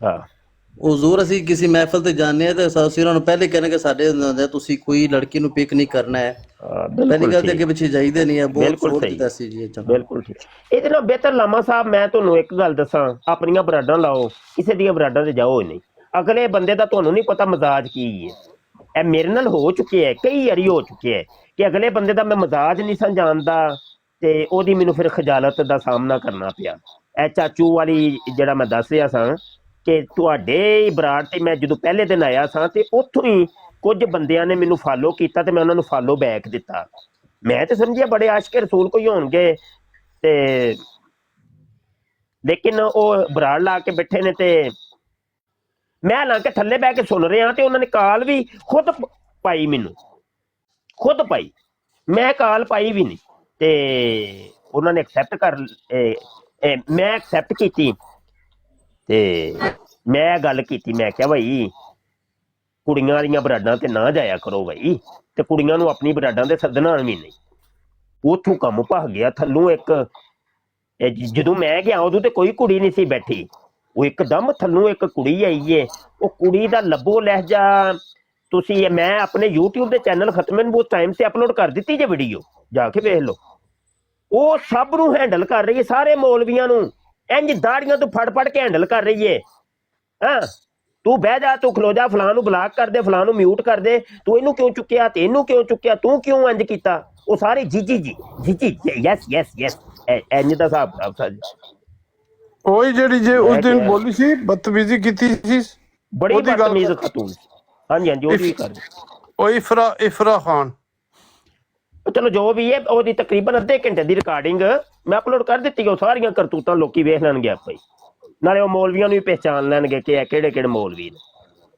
ਹਾਂ ਹਜ਼ੂਰ ਅਸੀਂ ਕਿਸੇ ਮਹਿਫਲ ਤੇ ਜਾਂਦੇ ਆ ਤੇ ਅਸੀਂ ਉਹਨਾਂ ਨੂੰ ਪਹਿਲੇ ਕਹਿੰਦੇ ਕਿ ਸਾਡੇ ਹੁੰਦੇ ਤੁਸੀਂ ਕੋਈ ਲੜਕੀ ਨੂੰ ਪਿਕ ਨਹੀਂ ਕਰਨਾ ਹੈ, ਹਾਂ, ਪਹਿਲੀ ਬਿਲਕੁਲ ਗੱਲ ਤੇ ਠੀਕ। ਅੱਗੇ ਪਿੱਛੇ ਜਾਈਦੇ ਨਹੀਂ ਹੈ, ਬਹੁਤ ਬਿਲਕੁਲ ਫਰੋਡ ਸਹੀ। ਕੀਤਾ ਸੀ ਜੀ ਇਹ ਚ। ਬਿਲਕੁਲ ਠੀਕ ਇਹਦੇ ਨਾਲ ਬਿਹਤਰ ਲਾਮਾ ਸਾਹਿਬ ਮੈਂ ਤੁਹਾਨੂੰ ਇੱਕ ਗੱਲ ਦੱਸਾਂ ਆਪਣੀਆਂ ਬਰਾਡਾਂ ਲਾਓ ਕਿਸੇ ਦੀਆਂ ਬਰਾਡਾਂ ਤੇ ਜਾਓ ਹੀ ਨਹੀਂ ਅਗਲੇ ਬੰਦੇ ਦਾ ਤੁਹਾਨੂੰ ਨਹੀਂ ਪਤਾ ਮਜ਼ਾਜ ਕੀ ਹੈ ਇਹ ਮੇਰੇ ਨਾਲ ਹੋ ਚੁੱਕਿਆ ਹੈ ਕਈ ਵਾਰੀ ਹੋ ਚੁੱਕਿਆ ਹੈ ਕਿ ਅਗਲੇ ਬੰਦੇ ਦਾ ਮੈਂ ਮਜ਼ਾਜ ਨਹੀਂ ਸਾਂ ਜਾਣਦਾ ਤੇ ਉਹਦੀ ਮੈਨੂੰ ਫਿਰ ਖਜਾਲਤ ਦਾ ਸਾਹਮਣਾ ਕਰਨਾ ਪਿਆ ਇਹ ਚਾਚੂ ਵਾਲੀ ਜਿਹੜਾ ਮੈਂ ਦੱਸ ਰਿਹਾ ਸਾਂ ਕਿ ਤੁਹਾਡੇ ਬਰਾੜ ਤੇ ਮੈਂ ਜਦੋਂ ਪਹਿਲੇ ਦਿਨ ਆਇਆ ਸਾਂ ਤੇ ਉੱਥੋਂ ਹੀ ਕੁਝ ਬੰਦਿਆਂ ਨੇ ਮੈਨੂੰ ਫਾਲੋ ਕੀਤਾ ਤੇ ਮੈਂ ਉਹਨਾਂ ਨੂੰ ਫਾਲੋ ਬੈਕ ਦਿੱਤਾ ਮੈਂ ਤੇ ਸਮਝਿਆ ਬੜੇ ਆਸ਼ਕ ਰਸੂਲ ਕੋਈ ਹੋਣਗੇ ਤੇ ਲੇਕਿਨ ਉਹ ਬਰਾੜ ਲਾ ਕੇ ਬੈਠੇ ਨੇ ਤੇ ਮੈਂ ਲਾ ਕੇ ਥੱਲੇ ਬਹਿ ਕੇ ਸੁਣ ਰਿਹਾ ਤੇ ਉਹਨਾਂ ਨੇ ਕਾਲ ਵੀ ਖੁਦ ਪਾਈ ਮੈਨੂੰ ਖੁਦ ਪਾਈ ਮੈਂ ਕਾਲ ਪਾਈ ਵੀ ਨਹੀਂ ਤੇ ਉਹਨਾਂ ਨੇ ਐਕਸੈਪਟ ਕਰ ਮੈਂ ਐਕਸੈਪਟ ਕੀਤੀ ਤੇ ਮੈਂ ਗੱਲ ਕੀਤੀ ਮੈਂ ਕਿਹਾ ਭਾਈ ਕੁੜੀਆਂ ਦੀਆਂ ਬਰਾਡਾਂ ਤੇ ਨਾ ਜਾਇਆ ਕਰੋ ਭਾਈ ਤੇ ਕੁੜੀਆਂ ਨੂੰ ਆਪਣੀ ਬਰਾਡਾਂ ਤੇ ਸੱਦਣਾ ਵੀ ਨਹੀਂ ਉੱਥੋਂ ਕੰਮ ਭੱਗ ਗਿਆ ਥੱਲੋਂ ਇੱਕ ਜਦੋਂ ਮੈਂ ਗਿਆ ਉਦੋਂ ਤੇ ਕੋਈ ਕੁੜੀ ਨਹੀਂ ਸੀ ਬੈਠੀ ਉਹ ਇੱਕਦਮ ਥੱਲੋਂ ਇੱਕ ਕੁੜੀ ਆਈ ਏ ਉਹ ਕੁੜੀ ਦਾ ਲੱਭੋ ਲਹਿਜਾ ਤੁਸੀਂ ਮੈਂ ਆਪਣੇ YouTube ਦੇ ਚੈਨਲ ਖਤਮਨ ਬਹੁਤ ਟਾਈਮ ਸੇ ਅਪਲੋਡ ਕਰ ਦਿੱਤੀ ਜੇ ਵੀਡੀਓ ਜਾ ਕੇ ਵੇਖ ਲਓ ਉਹ ਸਭ ਨੂੰ ਹੈਂਡਲ ਕਰ ਰਹੀ ਹੈ ਸਾਰੇ ਮੌਲਵੀਆਂ ਨੂੰ ਇੰਜ ਦਾੜੀਆਂ ਤੋਂ ਫੜ ਕੇ ਹੈਂਡਲ ਕਰ ਰਹੀ ਏ ਹਾਂ ਤੂੰ ਬਹਿ ਜਾ ਤੂੰ ਖਲੋ ਜਾ ਫਲਾਂ ਨੂੰ ਬਲਾਕ ਕਰ ਦੇ ਫਲਾਂ ਨੂੰ ਮਿਊਟ ਕਰ ਦੇ ਤੂੰ ਇਹਨੂੰ ਕਿਉਂ ਚੁੱਕਿਆ ਤੇ ਇਹਨੂੰ ਕਿਉਂ ਚੁੱਕਿਆ ਤੂੰ ਕਿਉਂ ਇੰਜ ਕੀਤਾ ਉਹ ਸਾਰੇ ਜੀ ਯੈਸ ਇੰਜ ਦਾ ਹਿਸਾਬ ਸਾਜ ਉਹੀ ਜਿਹੜੀ ਜੇ ਉਸ ਦਿਨ ਬੋਲੀ ਸੀ ਬਦਤਮੀਜ਼ੀ ਕੀਤੀ ਸੀ ਬੜੀ ਉਹਦੀ ਗੱਲ ਬਦਤਮੀਜ਼ ਖਤੂਨ ਹਾਂਜੀ ਉਹ ਵੀ ਕਰ ਉਹ ਇਫਰਾ ਖਾਨ ਚਲੋ ਜੋ ਵੀ ਹੈ ਉਹਦੀ ਤਕਰੀਬਨ ਅੱਧੇ ਘੰਟੇ ਦੀ ਰਿਕਾਰਡਿੰਗ ਮੈਂ ਅਪਲੋਡ ਕਰ ਦਿੱਤੀ ਉਹ ਸਾਰੀਆਂ ਕਰਤੂਤਾਂ ਲੋਕੀ ਵੇਖ ਲੈਣਗੇ ਆਪੇ ਹੀ ਨਾਲੇ ਉਹ ਮੌਲਵੀਆਂ ਨੂੰ ਵੀ ਪਹਿਚਾਨ ਲੈਣਗੇ ਕਿ ਇਹ ਕਿਹੜੇ ਮੌਲਵੀ ਨੇ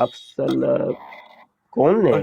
ਅਫਸਲ ਕੌਣ ਨੇ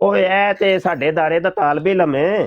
ਓਏ ਇਹ ਤੇ ਸਾਡੇ ਦਾਰੇ ਦਾ ਤਾਲਬੇ ਇਲਮ ਹੈ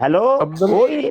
ਹੈਲੋ ਅਬਦੁਲ- ਓਏ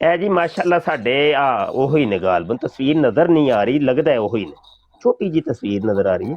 ਇਹ ਜੀ ਮਾਸ਼ਾਅੱਲਾ ਸਾਡੇ ਆ ਉਹੀ ਨੇ ਗਾਲਬਨ ਤਸਵੀਰ ਨਜ਼ਰ ਨਹੀਂ ਆ ਰਹੀ ਲੱਗਦਾ ਹੈ ਉਹੀ ਨੇ ਛੋਟੀ ਜੀ ਤਸਵੀਰ ਨਜ਼ਰ ਆ ਰਹੀ ਹੈ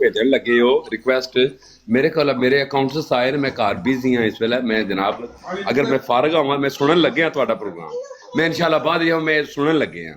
ਭੇਜਣ ਲੱਗੇ ਹੋ ਰਿਕੁਐਸਟ ਮੇਰੇ ਕੋਲ ਮੇਰੇ ਅਕਾਊਂਟ ਸੇ ਆਏ ਨੇ ਮੈਂ ਘਰ ਬਿਜ਼ੀ ਹਾਂ ਇਸ ਵੇਲੇ ਮੈਂ ਜਨਾਬ ਅਗਰ ਮੈਂ ਫਾਰਗ ਆਵਾਂ ਮੈਂ ਸੁਣਨ ਲੱਗਿਆ ਤੁਹਾਡਾ ਪ੍ਰੋਗਰਾਮ ਮੈਂ ਇਨਸ਼ਾਅੱਲਾ ਬਾਅਦ ਇਹ ਮੈਂ ਸੁਣਨ ਲੱਗੇ ਹਾਂ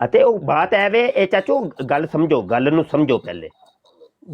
ਅਤੇ ਉਹ ਬਾਤ ਹੈ ਵੇ ਇਹ ਚਾਚੂ ਗੱਲ ਸਮਝੋ ਗੱਲ ਨੂੰ ਸਮਝੋ ਪਹਿਲੇ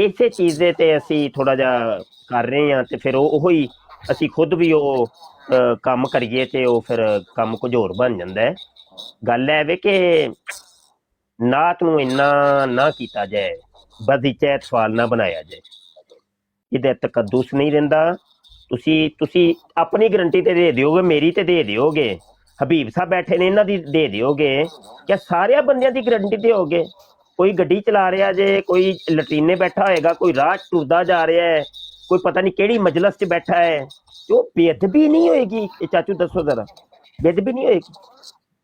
ਇਸੇ ਚੀਜ਼ ਦੇ ਤੇ ਅਸੀਂ ਥੋੜਾ ਜਿਹਾ ਕਰ ਰਹੇ ਹਾਂ ਤੇ ਫਿਰ ਉਹੀ ਅਸੀਂ ਖੁਦ ਵੀ ਉਹ ਕੰਮ ਕਰੀਏ ਤੇ ਉਹ ਫਿਰ ਕੰਮ ਕੁਝ ਹੋਰ ਬਣ ਜਾਂਦਾ ਹੈ ਗੱਲ ਹੈ ਵੇ ਕਿ ਨਾਤ ਨੂੰ ਇੰਨਾ ਨਾ ਕੀਤਾ ਜਾਏ ਬਦੀਚੈਤ ਸਵਾਲ ਨਾ ਬਣਾਇਆ ਜਾਏ ਇਹਦੇ ਤਕੱਦੁਸ ਨਹੀਂ ਰਹਿੰਦਾ ਤੁਸੀਂ ਆਪਣੀ ਗਰੰਟੀ ਤੇ ਦੇ ਦਿਓਗੇ ਮੇਰੀ ਤੇ ਦੇ ਦਿਓਗੇ ਹਬੀਬ ਸਾਹਿਬ ਬੈਠੇ ਨੇ ਇਹਨਾਂ ਦੀ ਦੇ ਦਿਓਗੇ ਕਿ ਸਾਰਿਆਂ ਬੰਦਿਆਂ ਦੀ ਗਰੰਟੀ ਦਿਓਗੇ ਕੋਈ ਗੱਡੀ ਚਲਾ ਰਿਹਾ ਜੇ ਕੋਈ ਲਟਰੀਨੇ ਬੈਠਾ ਹੋਏਗਾ ਕੋਈ ਰਾਹ ਟੁਰਦਾ ਜਾ ਰਿਹਾ ਹੈ ਕੋਈ ਪਤਾ ਨਹੀਂ ਕਿਹੜੀ ਮਜਲਿਸ 'ਚ ਬੈਠਾ ਹੈ ਤੇ ਉਹ ਬੇਅਦਬੀ ਨਹੀਂ ਹੋਏਗੀ ਇਹ ਚਾਚੂ ਦੱਸੋ ਜ਼ਰਾ ਬੇਅਦਬੀ ਨਹੀਂ ਹੋਏਗੀ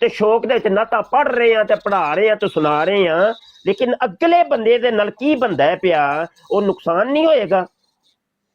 ਤੇ ਸ਼ੌਕ ਦੇ ਵਿੱਚ ਨਾ ਤਾਂ ਪੜ੍ਹ ਰਹੇ ਆ ਤੇ ਪੜ੍ਹਾ ਰਹੇ ਆ ਤੇ ਸੁਣਾ ਰਹੇ ਆ, ਲੇਕਿਨ ਅਗਲੇ ਬੰਦੇ ਦੇ ਨਾਲ ਕੀ ਬੰਦਾ ਹੈ ਪਿਆ, ਉਹ ਨੁਕਸਾਨ ਨਹੀਂ ਹੋਏਗਾ,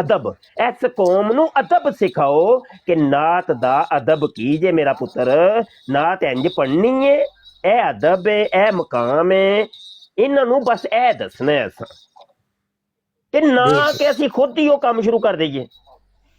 ਅਦਬ, ਇਸ ਕੌਮ ਨੂੰ ਅਦਬ ਸਿਖਾਓ ਕਿ ਨਾਤ ਦਾ ਅਦਬ ਕੀ ਜੇ ਮੇਰਾ ਪੁੱਤਰ, ਨਾਤ ਇੰਜ ਪੜ੍ਹਨੀ ਏ, ਇਹ ਅਦਬ ਏ, ਇਹ ਮਕਾਮ ਏ, ਇਹਨਾਂ ਨੂੰ ਬਸ ਇਹ ਦੱਸਣਾ ਹੈ ਅਸਾਂ, ਕਿ ਨਾ ਕਿ ਅਸੀਂ ਖੁਦ ਹੀ ਉਹ ਕੰਮ ਸ਼ੁਰੂ ਕਰ ਦਈਏ।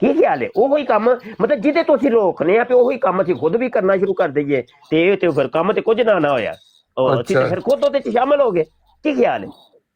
ਕੀ ਖਿਆਲ ਹੈ? ਉਹੀ ਕੰਮ ਮਤਲਬ ਜਿਹਦੇ ਤੋਂ ਅਸੀਂ ਰੋਕਨੇ ਆ, ਤੇ ਉਹੀ ਕੰਮ ਅਸੀਂ ਖੁਦ ਵੀ ਕਰਨਾ ਸ਼ੁਰੂ ਕਰ ਦਈਏ, ਤੇ ਇਹ ਤੇ ਫਿਰ ਕੰਮ ਤੇ ਕੁਝ ਨਾ ਹੋਇਆ, ਉਹ ਅਸੀਂ ਤੇ ਫਿਰ ਖੁਦ ਉਹਦੇ ਚ ਸ਼ਾਮਲ ਹੋ ਗਏ। ਕੀ ਖਿਆਲ ਹੈ?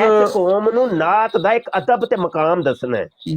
ਇਸ ਕੌਮ ਨੂੰ ਨਾਤ ਦਾ ਇੱਕ ਅਦਬ ਤੇ ਮਕਾਮ ਦੱਸਣਾ ਹੈ,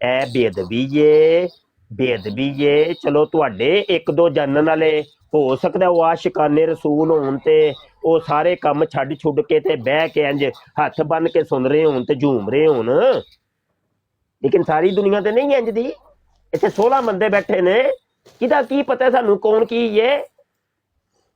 ਇਹ ਬੇਅਦਬੀ ਜੇ ਚਲੋ ਤੁਹਾਡੇ ਇੱਕ ਦੋ ਜਾਣਨ ਵਾਲੇ ਹੋ ਸਕਦਾ ਉਹ ਆਸ਼ਿਕਾਨੇ ਰਸੂਲ ਹੋਣ ਤੇ ਉਹ ਸਾਰੇ ਕੰਮ ਛੱਡ ਛੁੱਡ ਕੇ ਤੇ ਬਹਿ ਕੇ ਇੰਜ ਹੱਥ ਬੰਨ ਕੇ ਸੁਣ ਰਹੇ ਹੋਣ ਤੇ ਝੂਮ ਰਹੇ ਹੋਣ, ਲੇਕਿਨ ਸਾਰੀ ਦੁਨੀਆ ਤੇ ਨਹੀਂ ਇੰਜ ਦੀ। ਇੱਥੇ 16 ਬੰਦੇ ਬੈਠੇ ਨੇ, ਕਿਹਦਾ ਕੀ ਪਤਾ ਸਾਨੂੰ ਕੌਣ ਕੀ ਹੈ,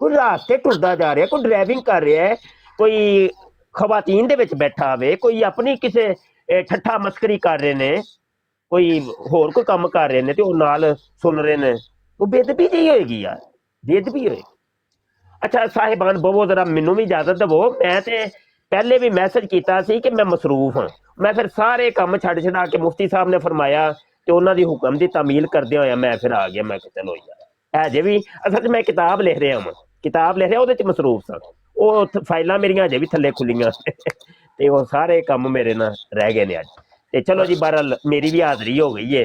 ਕੋਈ ਰਾਸਤੇ ਟੁਰਦਾ ਜਾ ਰਿਹਾ, ਕੋਈ ਡਰਾਈਵਿੰਗ ਕਰ ਰਿਹਾ ਹੈ, ਕੋਈ ਖਵਾਤੀਨ ਦੇ ਵਿੱਚ ਬੈਠਾ ਹੋਵੇ, ਕੋਈ ਆਪਣੀ ਕਿਸੇ ਠੱਠਾ ਮਸਕਰੀ ਕਰ ਰਹੇ ਨੇ, ਕੋਈ ਹੋਰ ਕੋਈ ਕੰਮ ਕਰ ਰਹੇ ਨੇ ਤੇ ਉਹ ਨਾਲ ਸੁਣ ਰਹੇ ਨੇ, ਉਹ ਬੇਅਦਬੀ ਜਿਹੀ ਹੋਏਗੀ ਯਾਰ, ਬੇਅਦਬੀ ਹੋਏਗੀ। ਅੱਛਾ ਸਾਹਿਬਾਨ ਬਵੋ, ਜ਼ਰਾ ਮੈਨੂੰ ਵੀ ਇਜਾਜ਼ਤ ਦੇਵੋ, ਮੈਂ ਤੇ ਪਹਿਲੇ ਵੀ ਮੈਸੇਜ ਕੀਤਾ ਸੀ ਕਿ ਮੈਂ ਮਸਰੂਫ ਹਾਂ, ਮੈਂ ਫਿਰ ਸਾਰੇ ਕੰਮ ਛੱਡ ਛਡਾ ਕੇ ਮੁਫਤੀ ਸਾਹਿਬ ਨੇ ਫਰਮਾਇਆ ਤੇ ਉਹਨਾਂ ਦੀ ਹੁਕਮ ਦੀ ਤਾਮੀਲ ਕਰਦੇ ਹੋਇਆ ਮੈਂ ਫਿਰ ਆ ਗਿਆ। ਮੈਂ ਕਿਹਾ ਚਲੋ ਯਾਰ, ਹਜੇ ਵੀ ਅਸਲ 'ਚ ਮੈਂ ਕਿਤਾਬ ਲਿਖ ਰਿਹਾ ਹਾਂ, ਕਿਤਾਬ ਲਿਖ ਰਿਹਾ, ਉਹਦੇ 'ਚ ਮਸਰੂਫ ਸਾਂ, ਉਹ ਫਾਈਲਾਂ ਮੇਰੀਆਂ ਹਜੇ ਵੀ ਥੱਲੇ ਖੁੱਲੀਆਂ ਤੇ ਉਹ ਸਾਰੇ ਕੰਮ ਮੇਰੇ ਨਾਲ ਰਹਿ ਗਏ ਨੇ ਅੱਜ। ਤੇ ਚਲੋ ਜੀ, ਬਹਰਹਾਲ ਮੇਰੀ ਵੀ ਹਾਜ਼ਰੀ ਹੋ ਗਈ ਹੈ,